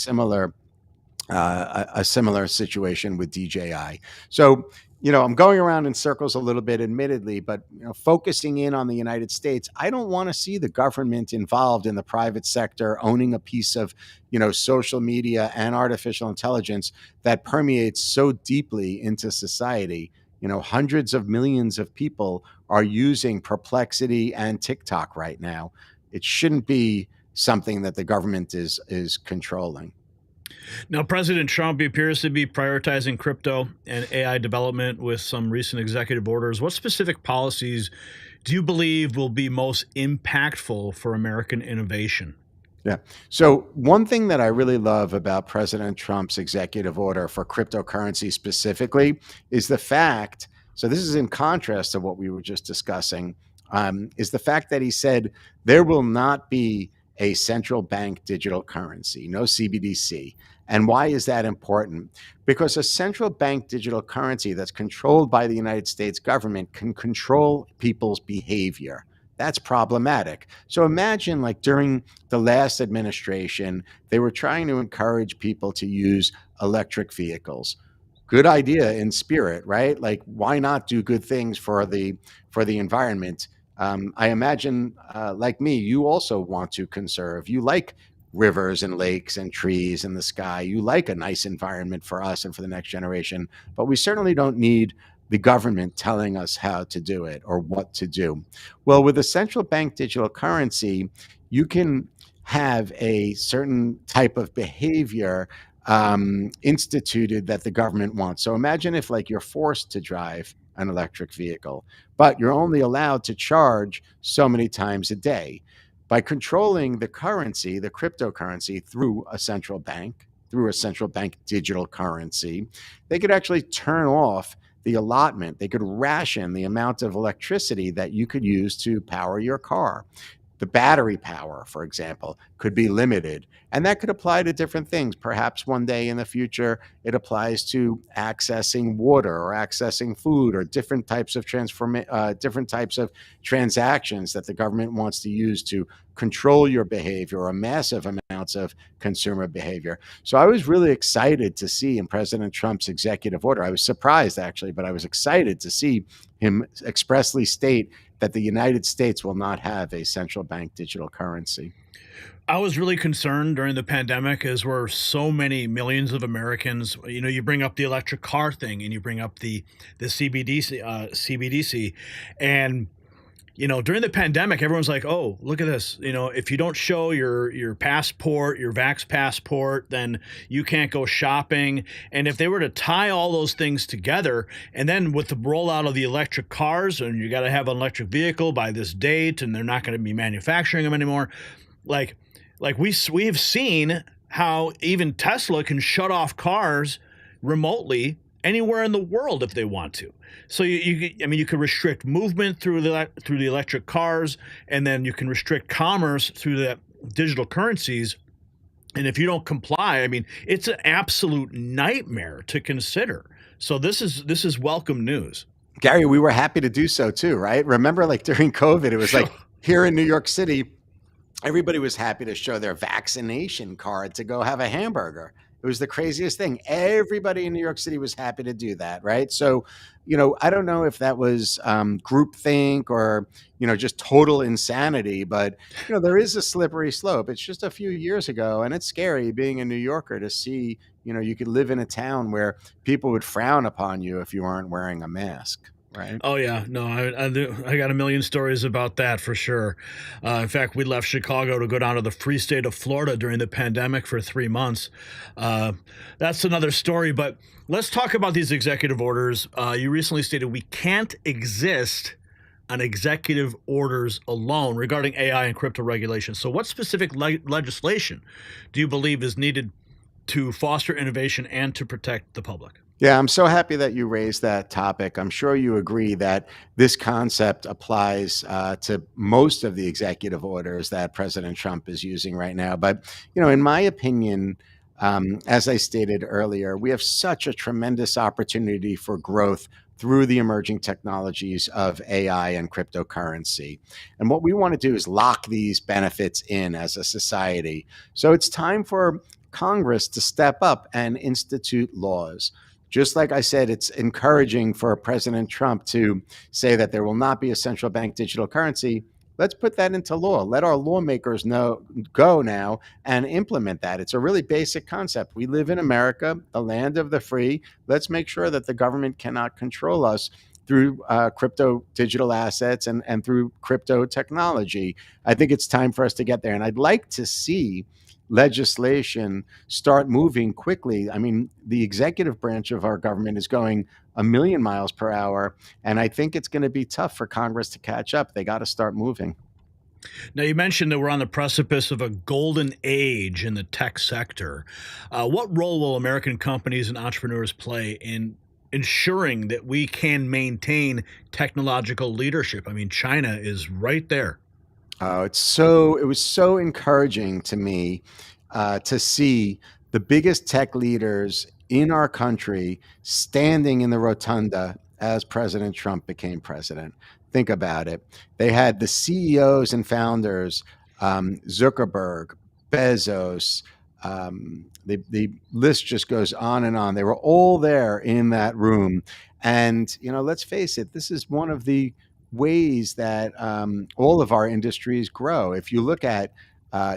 a similar situation with DJI. So, you know, I'm going around in circles a little bit, admittedly, but, you know, focusing in on the United States, I don't want to see the government involved in the private sector owning a piece of, you know, social media and artificial intelligence that permeates so deeply into society. You know, hundreds of millions of people are using Perplexity and TikTok right now. It shouldn't be something that the government is controlling. Now, President Trump appears to be prioritizing crypto and AI development with some recent executive orders. What specific policies do you believe will be most impactful for American innovation? Yeah. So one thing that I really love about President Trump's executive order for cryptocurrency specifically is the fact, so this is in contrast to what we were just discussing, is the fact that he said there will not be a central bank digital currency, no CBDC. And why is that important? Because a central bank digital currency that's controlled by the United States government can control people's behavior. That's problematic. So imagine like during the last administration, they were trying to encourage people to use electric vehicles. Good idea in spirit, right? Like, why not do good things for the environment? I imagine, like me, you also want to conserve. You like rivers and lakes and trees and the sky. You like a nice environment for us and for the next generation, but we certainly don't need the government telling us how to do it or what to do. Well, with a central bank digital currency, you can have a certain type of behavior instituted that the government wants. So imagine if like you're forced to drive an electric vehicle, but you're only allowed to charge so many times a day. By controlling the currency, the cryptocurrency, through a central bank digital currency, they could actually turn off the allotment. They could ration the amount of electricity that you could use to power your car. The battery power, for example, could be limited. And that could apply to different things. Perhaps one day in the future, it applies to accessing water or accessing food or different types of transactions that the government wants to use to control your behavior or massive amounts of consumer behavior. So I was really excited to see in President Trump's executive order, I was surprised actually, but I was excited to see him expressly state that the United States will not have a central bank digital currency. I was really concerned during the pandemic, as were so many millions of Americans. You know, you bring up the electric car thing, and you bring up the CBDC, and you know, during the pandemic, everyone's like, "Oh, look at this! You know, if you don't show your passport, your Vax passport, then you can't go shopping." And if they were to tie all those things together, and then with the rollout of the electric cars, and you got to have an electric vehicle by this date, and they're not going to be manufacturing them anymore, like we have seen how even Tesla can shut off cars remotely anywhere in the world if they want to. So you could restrict movement through the electric cars, and then you can restrict commerce through the digital currencies. And if you don't comply, I mean, it's an absolute nightmare to consider. So this is welcome news. Gary, we were happy to do so too, right? Remember, like during COVID, it was like here in New York City, everybody was happy to show their vaccination card to go have a hamburger. It was the craziest thing. Everybody in New York City was happy to do that, right? So, you know, I don't know if that was groupthink or, you know, just total insanity, but, you know, there is a slippery slope. It's just a few years ago, and it's scary being a New Yorker to see, you know, you could live in a town where people would frown upon you if you aren't wearing a mask. Right. Oh, yeah. No, I got a million stories about that for sure. In fact, we left Chicago to go down to the free state of Florida during the pandemic for 3 months. That's another story. But let's talk about these executive orders. You recently stated we can't exist on executive orders alone regarding AI and crypto regulation. So what specific legislation do you believe is needed to foster innovation and to protect the public? Yeah, I'm so happy that you raised that topic. I'm sure you agree that this concept applies to most of the executive orders that President Trump is using right now. But, you know, in my opinion, as I stated earlier, we have such a tremendous opportunity for growth through the emerging technologies of AI and cryptocurrency. And what we want to do is lock these benefits in as a society. So it's time for Congress to step up and institute laws. Just like I said, it's encouraging for President Trump to say that there will not be a central bank digital currency. Let's put that into law. Let our lawmakers go now and implement that. It's a really basic concept. We live in America, the land of the free. Let's make sure that the government cannot control us through crypto digital assets and through crypto technology. I think it's time for us to get there. And I'd like to see legislation start moving quickly. I mean, the executive branch of our government is going 1,000,000 miles per hour, and I think it's going to be tough for Congress to catch up. They got to start moving. Now, you mentioned that we're on the precipice of a golden age in the tech sector. What role will American companies and entrepreneurs play in ensuring that we can maintain technological leadership? I mean, China is right there. It was so encouraging to me to see the biggest tech leaders in our country standing in the rotunda as President Trump became president. Think about it. They had the CEOs and founders, Zuckerberg, Bezos, the list just goes on and on. They were all there in that room. And, you know, let's face it, this is one of the ways that all of our industries grow. If you look at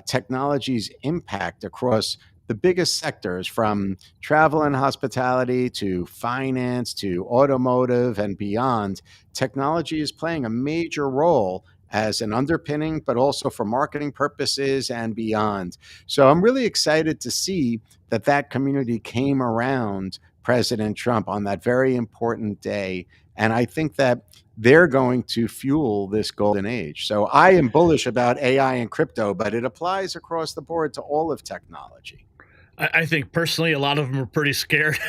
technology's impact across the biggest sectors, from travel and hospitality to finance to automotive and beyond, technology is playing a major role as an underpinning, but also for marketing purposes and beyond. So I'm really excited to see that that community came around President Trump on that very important day. And I think that they're going to fuel this golden age. So I am bullish about AI and crypto, but it applies across the board to all of technology. I think personally, a lot of them are pretty scared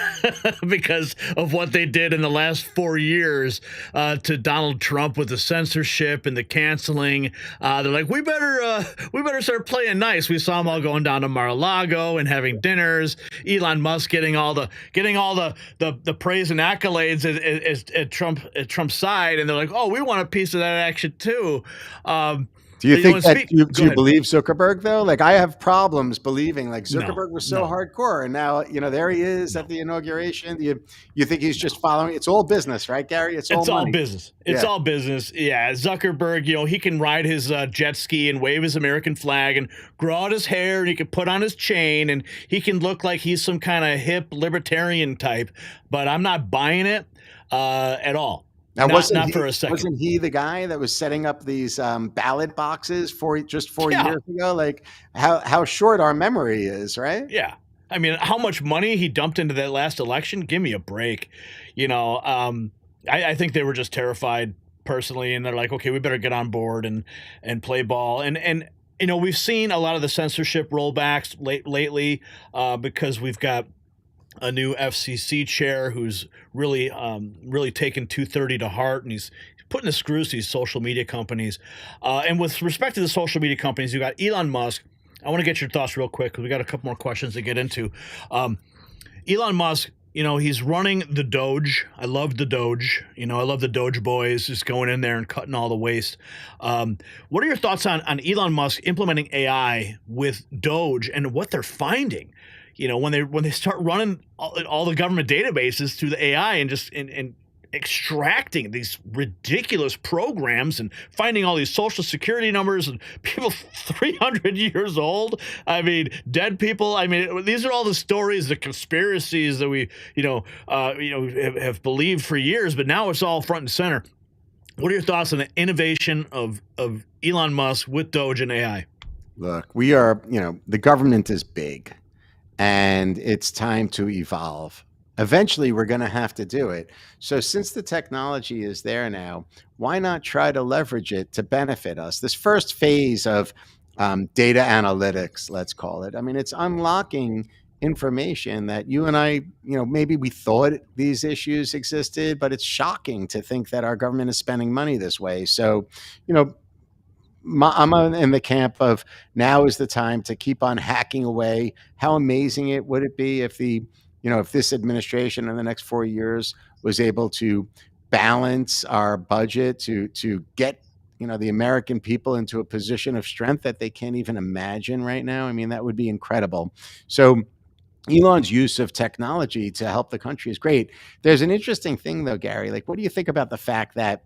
because of what they did in the last 4 years to Donald Trump with the censorship and the canceling. They're like, we better start playing nice. We saw them all going down to Mar-a-Lago and having dinners. Elon Musk getting all the praise and accolades at Trump's side, and they're like, oh, we want a piece of that action too. Do you think that do you believe Zuckerberg though? Like I have problems believing like Zuckerberg was so hardcore, and now there he is at the inauguration. You think he's just following? It's all business, right, Gary? It's all business. It's all business. Yeah, Zuckerberg, he can ride his jet ski and wave his American flag and grow out his hair, and he can put on his chain, and he can look like he's some kind of hip libertarian type. But I'm not buying it at all. Now, not for a second. Wasn't he the guy that was setting up these ballot boxes just 4 years ago? Like how short our memory is, right? Yeah. I mean, how much money he dumped into that last election? Give me a break. I think they were just terrified personally, and they're like, okay, we better get on board and play ball. And we've seen a lot of the censorship rollbacks lately because we've got a new FCC chair who's really taken 230 to heart, and he's putting the screws to these social media companies. And with respect to the social media companies, you got Elon Musk. I want to get your thoughts real quick because we got a couple more questions to get into. Elon Musk, he's running the DOGE. I love the DOGE. I love the DOGE boys just going in there and cutting all the waste. What are your thoughts on Elon Musk implementing AI with DOGE and what they're finding? When they start running all the government databases through the AI and just and extracting these ridiculous programs and finding all these social security numbers and people 300 years old. I mean, dead people. I mean, these are all the stories, the conspiracies that we, have believed for years, but now it's all front and center. What are your thoughts on the innovation of Elon Musk with DOGE and AI? Look, we are, the government is big. And it's time to evolve. Eventually, we're going to have to do it. So since the technology is there now, why not try to leverage it to benefit us? This first phase of data analytics, let's call it. I mean, it's unlocking information that you and I, maybe we thought these issues existed, but it's shocking to think that our government is spending money this way. So, I'm in the camp of now is the time to keep on hacking away. How amazing would it be if if this administration in the next 4 years was able to balance our budget to get, the American people into a position of strength that they can't even imagine right now. I mean, that would be incredible. So Elon's use of technology to help the country is great. There's an interesting thing though, Gary, like what do you think about the fact that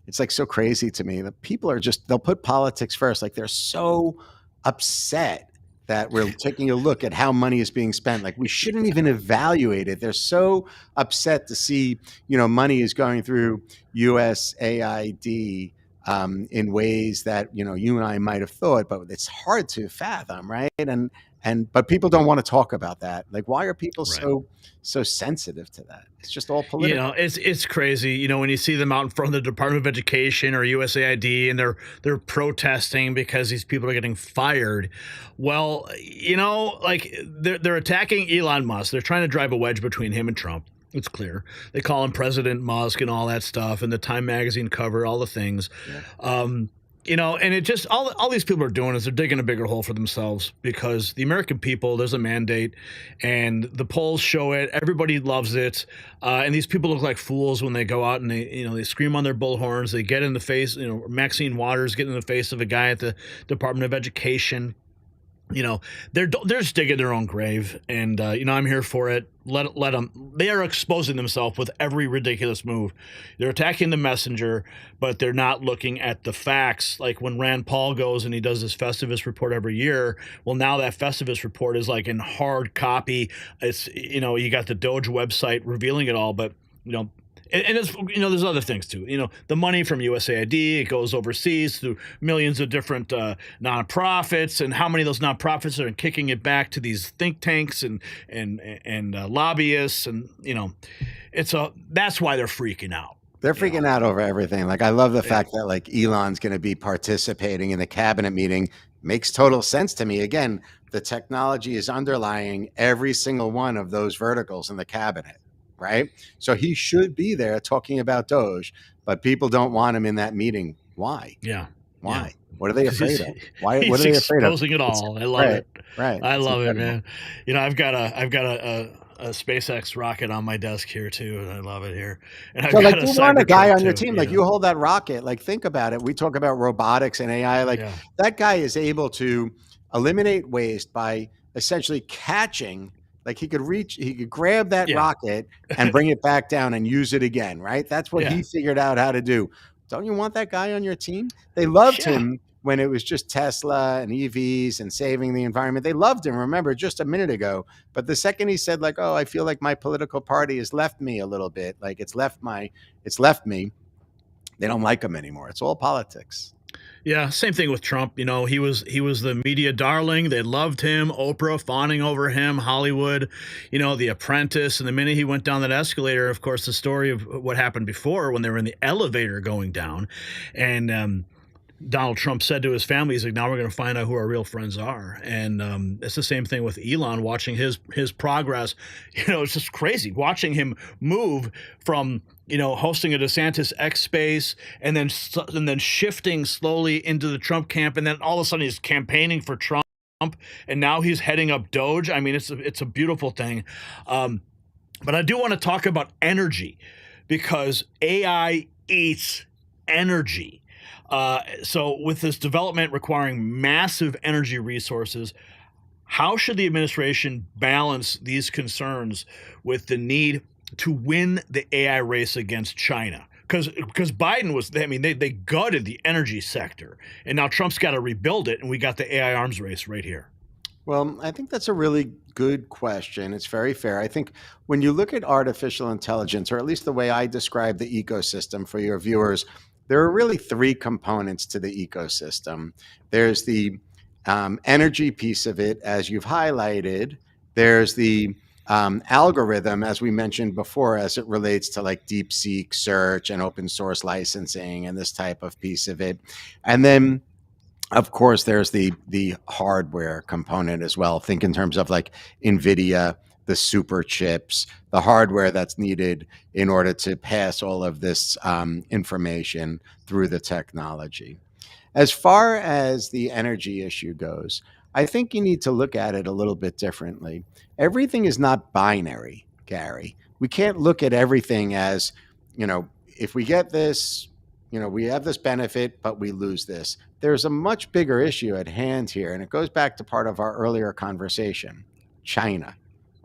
it's like so crazy to me that people are they'll put politics first. Like they're so upset that we're taking a look at how money is being spent. Like we shouldn't even evaluate it. They're so upset to see, money is going through USAID in ways that, you and I might have thought, but it's hard to fathom, right? But people don't want to talk about that. Like, why are people so sensitive to that? It's just all political. It's crazy. When you see them out in front of the Department of Education or USAID and they're protesting because these people are getting fired. Well, like they're attacking Elon Musk. They're trying to drive a wedge between him and Trump. It's clear. They call him President Musk and all that stuff, and the Time magazine cover, all the things. Yeah. And it just all these people are doing is they're digging a bigger hole for themselves because the American people, there's a mandate and the polls show it. Everybody loves it. And these people look like fools when they go out and they scream on their bullhorns. They get in the face, Maxine Waters getting in the face of a guy at the Department of Education. They're just digging their own grave, and I'm here for it. Let them. They are exposing themselves with every ridiculous move. They're attacking the messenger, but they're not looking at the facts. Like when Rand Paul goes and he does this Festivus report every year. Well, now that Festivus report is like in hard copy. It's you got the DOGE website revealing it all, but And it's, there's other things too. The money from USAID, it goes overseas through millions of different nonprofits, and how many of those nonprofits are kicking it back to these think tanks and lobbyists, and that's why they're freaking out. They're freaking out over everything. Like, I love the fact that like Elon's going to be participating in the cabinet meeting. Makes total sense to me. Again, the technology is underlying every single one of those verticals in the cabinet, right? So he should be there talking about DOGE, but people don't want him in that meeting. Why? Yeah. Why? Yeah. What are they afraid of? Why? What are He's they afraid of? exposing it all. I love it. Right. I love it, man. I've got a SpaceX rocket on my desk here too, and I love it here. And so like, you want a guy on your too, team, like you hold that rocket, like think about it. We talk about robotics and AI, like that guy is able to eliminate waste by essentially catching, like he could grab that rocket and bring it back down and use it again, right? That's what he figured out how to do. Don't you want that guy on your team? They loved him when it was just Tesla and EVs and saving the environment. They loved him, remember, just a minute ago. But the second he said, like, oh, I feel like my political party has left me a little bit, like it's left me, they don't like him anymore. It's all politics. Yeah, same thing with Trump. He was the media darling. They loved him. Oprah fawning over him. Hollywood, The Apprentice. And the minute he went down that escalator, of course, the story of what happened before when they were in the elevator going down, and Donald Trump said to his family, he's like, now we're going to find out who our real friends are. And it's the same thing with Elon, watching his progress. It's just crazy watching him move from, hosting a DeSantis X space and then shifting slowly into the Trump camp. And then all of a sudden he's campaigning for Trump, and now he's heading up DOGE. I mean, it's a beautiful thing. But I do want to talk about energy, because AI eats energy. So with this development requiring massive energy resources, how should the administration balance these concerns with the need to win the AI race against China? Because Biden they gutted the energy sector, and now Trump's got to rebuild it, and we got the AI arms race right here. Well, I think that's a really good question. It's very fair. I think when you look at artificial intelligence, or at least the way I describe the ecosystem for your viewers, there are really three components to the ecosystem. There's the energy piece of it, as you've highlighted. There's the algorithm, as we mentioned before, as it relates to like DeepSeek search and open source licensing and this type of piece of it. And then, of course, there's the hardware component as well. Think in terms of like NVIDIA, the super chips, the hardware that's needed in order to pass all of this information through the technology. As far as the energy issue goes, I think you need to look at it a little bit differently. Everything is not binary, Gary. We can't look at everything as, if we get this, we have this benefit, but we lose this. There's a much bigger issue at hand here, and it goes back to part of our earlier conversation, China.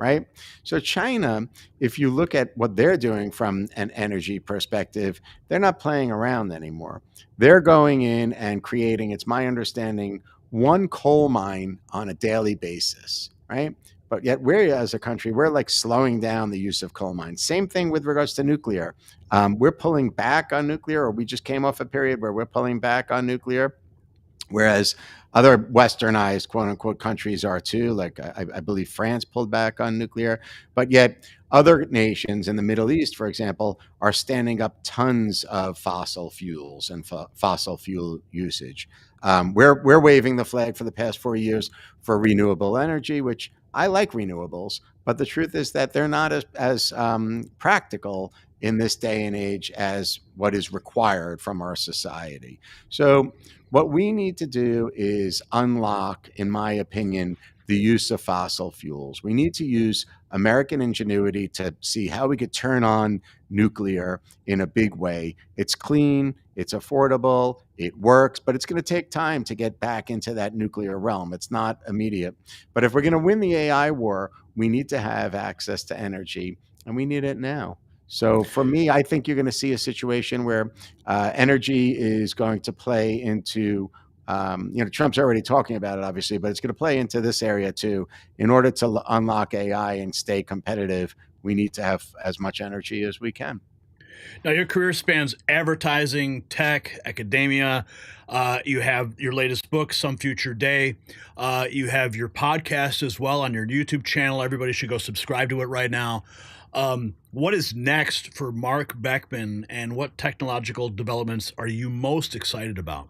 Right? So China, if you look at what they're doing from an energy perspective, they're not playing around anymore. They're going in and creating, it's my understanding, one coal mine on a daily basis, right? But yet we're, as a country, we're like slowing down the use of coal mines. Same thing with regards to nuclear. We're pulling back on nuclear, or we just came off a period where we're pulling back on nuclear, whereas other westernized, quote unquote, countries are too. Like I believe France pulled back on nuclear, but yet other nations in the Middle East, for example, are standing up tons of fossil fuels and fossil fuel usage. We're waving the flag for the past 4 years for renewable energy, which I like renewables, but the truth is that they're not as practical in this day and age as what is required from our society. So what we need to do is unlock, in my opinion, the use of fossil fuels. We need to use American ingenuity to see how we could turn on nuclear in a big way. It's clean, it's affordable, it works, but it's going to take time to get back into that nuclear realm. It's not immediate. But if we're going to win the AI war, we need to have access to energy, and we need it now. So for me, I think you're going to see a situation where energy is going to play into, Trump's already talking about it, obviously, but it's going to play into this area too. In order to unlock AI and stay competitive, we need to have as much energy as we can. Now, your career spans advertising, tech, academia. You have your latest book, Some Future Day. You have your podcast as well on your YouTube channel. Everybody should go subscribe to it right now. What is next for Mark Beckman, and what technological developments are you most excited about?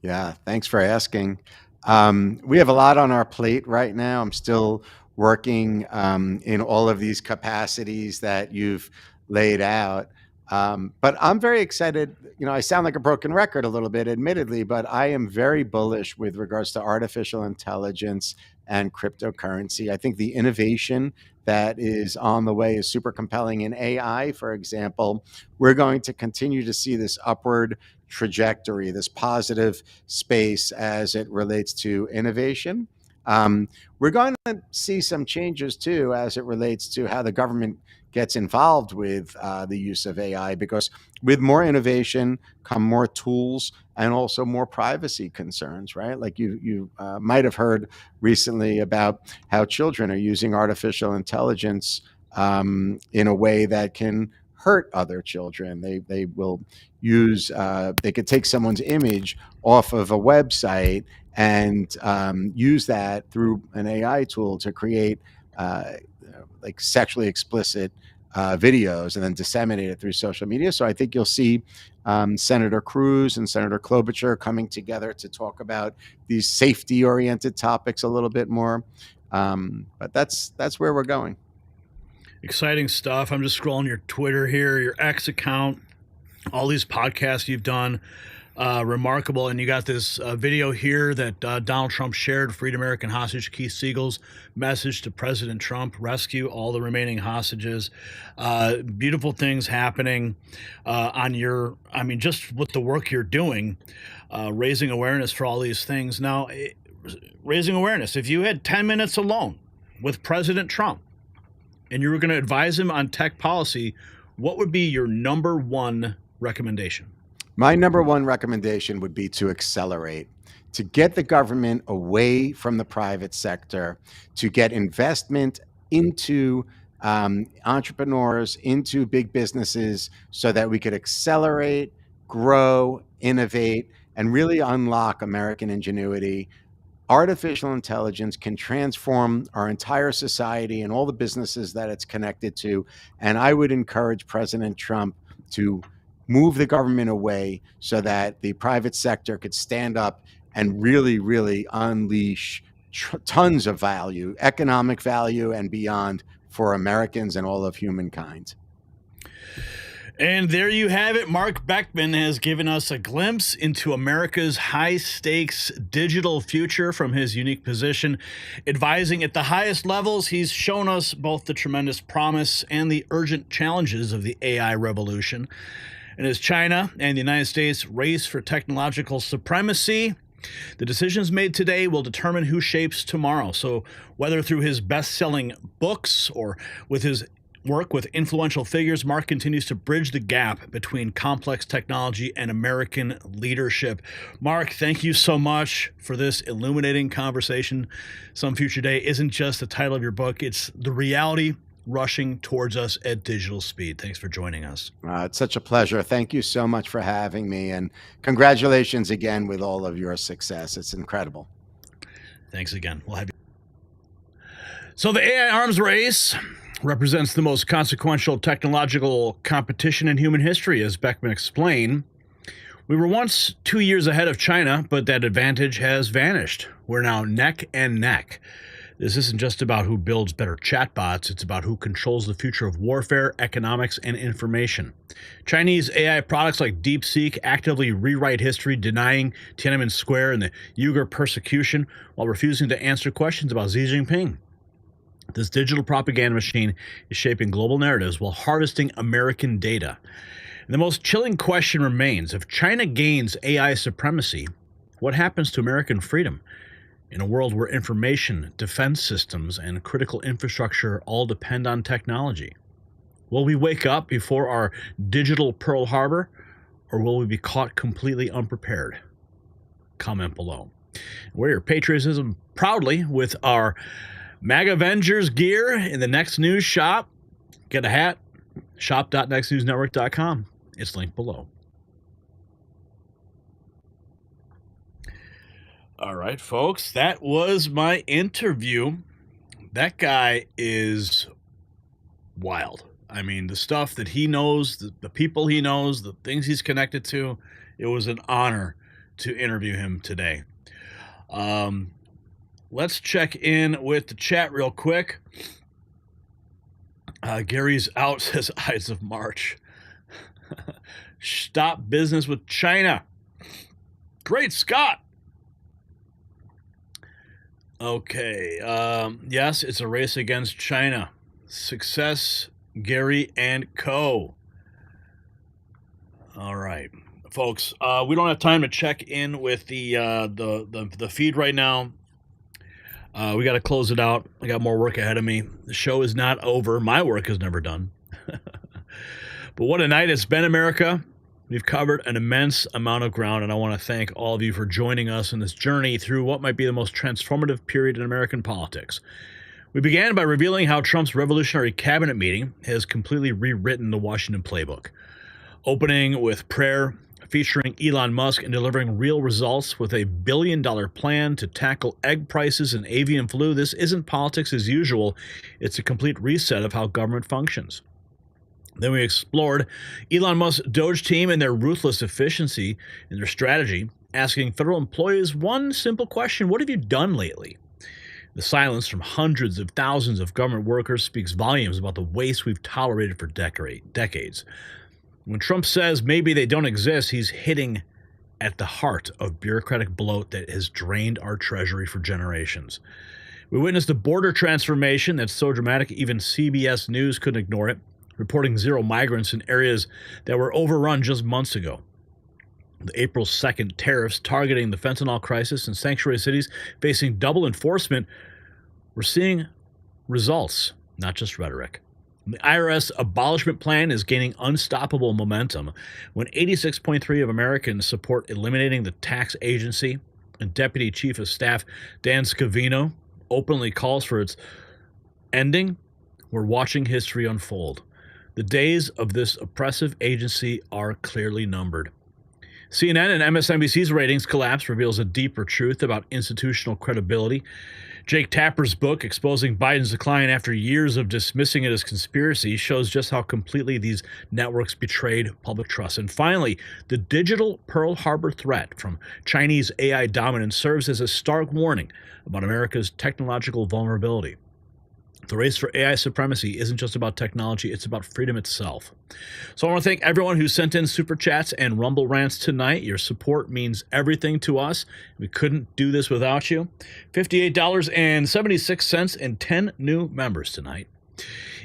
Yeah, thanks for asking. We have a lot on our plate right now. I'm still working in all of these capacities that you've laid out. But I'm very excited. You know, I sound like a broken record a little bit, admittedly, but I am very bullish with regards to artificial intelligence and cryptocurrency. I think the innovation that is on the way is super compelling. In AI, for example, we're going to continue to see this upward trajectory, this positive space as it relates to innovation. We're going to see some changes too as it relates to how the government gets involved with the use of AI, because with more innovation come more tools and also more privacy concerns, right? Like you might have heard recently about how children are using artificial intelligence in a way that can hurt other children. They will use, they could take someone's image off of a website and use that through an AI tool to create like sexually explicit videos and then disseminate it through social media. So I think you'll see Senator Cruz and Senator Klobuchar coming together to talk about these safety-oriented topics a little bit more. But that's where we're going. Exciting stuff. I'm just scrolling your Twitter here, your X account, all these podcasts you've done. Remarkable. And you got this video here that Donald Trump shared, freed American hostage Keith Siegel's message to President Trump, rescue all the remaining hostages. Beautiful things happening on your, I mean, just with the work you're doing, raising awareness for all these things. Now, raising awareness, if you had 10 minutes alone with President Trump and you were going to advise him on tech policy, what would be your number one recommendation? My number one recommendation would be to accelerate, to get the government away from the private sector, to get investment into entrepreneurs, into big businesses, so that we could accelerate, grow, innovate, and really unlock American ingenuity. Artificial intelligence can transform our entire society and all the businesses that it's connected to. And I would encourage President Trump to move the government away so that the private sector could stand up and really, really unleash tons of value, economic value and beyond, for Americans and all of humankind. And there you have it. Mark Beckman has given us a glimpse into America's high-stakes digital future from his unique position. Advising at the highest levels, he's shown us both the tremendous promise and the urgent challenges of the AI revolution. And as China and the United States race for technological supremacy, the decisions made today will determine who shapes tomorrow. So whether through his best-selling books or with his work with influential figures, Mark continues to bridge the gap between complex technology and American leadership. Mark, thank you so much for this illuminating conversation. Some Future Day isn't just the title of your book, it's the reality rushing towards us at digital speed. Thanks for joining us. It's such a pleasure. Thank you so much for having me, and congratulations again with all of your success. It's incredible. Thanks again. We'll have you. So the AI arms race represents the most consequential technological competition in human history, as Beckman explained. We were once 2 years ahead of China, but that advantage has vanished. We're now neck and neck. This isn't just about who builds better chatbots, it's about who controls the future of warfare, economics, and information. Chinese AI products like DeepSeek actively rewrite history, denying Tiananmen Square and the Uyghur persecution while refusing to answer questions about Xi Jinping. This digital propaganda machine is shaping global narratives while harvesting American data. And the most chilling question remains, if China gains AI supremacy, what happens to American freedom? In a world where information, defense systems, and critical infrastructure all depend on technology. Will we wake up before our digital Pearl Harbor, or will we be caught completely unprepared? Comment below. Wear your patriotism proudly with our MAGA Avengers gear in the next news shop. Get a hat, shop.nextnewsnetwork.com. It's linked below. All right, folks, that was my interview. That guy is wild. I mean, the stuff that he knows, the people he knows, the things he's connected to, it was an honor to interview him today. Let's check in with the chat real quick. Gary's out, says Ides of March. Stop business with China. Great Scott. Okay. Yes, it's a race against China. Success, Gary and Co. All right, folks. We don't have time to check in with the feed right now. We got to close it out. I got more work ahead of me. The show is not over. My work is never done. But what a night it's been, America. We've covered an immense amount of ground, and I want to thank all of you for joining us in this journey through what might be the most transformative period in American politics. We began by revealing how Trump's revolutionary cabinet meeting has completely rewritten the Washington playbook. Opening with prayer, featuring Elon Musk and delivering real results with a $1 billion plan to tackle egg prices and avian flu. This isn't politics as usual. It's a complete reset of how government functions. Then we explored Elon Musk's DOGE team and their ruthless efficiency in their strategy, asking federal employees one simple question: what have you done lately? The silence from hundreds of thousands of government workers speaks volumes about the waste we've tolerated for decades. When Trump says maybe they don't exist, he's hitting at the heart of bureaucratic bloat that has drained our treasury for generations. We witnessed a border transformation that's so dramatic even CBS News couldn't ignore it, reporting zero migrants in areas that were overrun just months ago. The April 2nd tariffs targeting the fentanyl crisis in sanctuary cities facing double enforcement. We're seeing results, not just rhetoric. The IRS Abolishment Plan is gaining unstoppable momentum when 86.3% of Americans support eliminating the tax agency, and Deputy Chief of Staff Dan Scavino openly calls for its ending. We're watching history unfold. The days of this oppressive agency are clearly numbered. CNN and MSNBC's ratings collapse reveals a deeper truth about institutional credibility. Jake Tapper's book, Exposing Biden's Decline After Years of Dismissing It as Conspiracy, shows just how completely these networks betrayed public trust. And finally, the digital Pearl Harbor threat from Chinese AI dominance serves as a stark warning about America's technological vulnerability. The race for AI supremacy isn't just about technology, it's about freedom itself. So I want to thank everyone who sent in Super Chats and Rumble Rants tonight. Your support means everything to us. We couldn't do this without you. $58.76 and 10 new members tonight.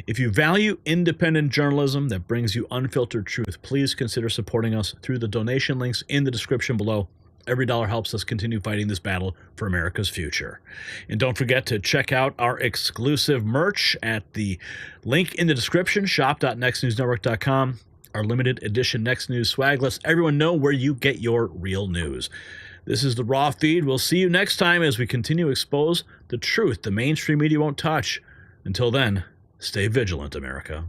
If you value independent journalism that brings you unfiltered truth, please consider supporting us through the donation links in the description below. Every dollar helps us continue fighting this battle for America's future. And don't forget to check out our exclusive merch at the link in the description, shop.nextnewsnetwork.com. Our limited edition Next News swag lets everyone know where you get your real news. This is the Raw Feed. We'll see you next time as we continue to expose the truth the mainstream media won't touch. Until then, stay vigilant, America.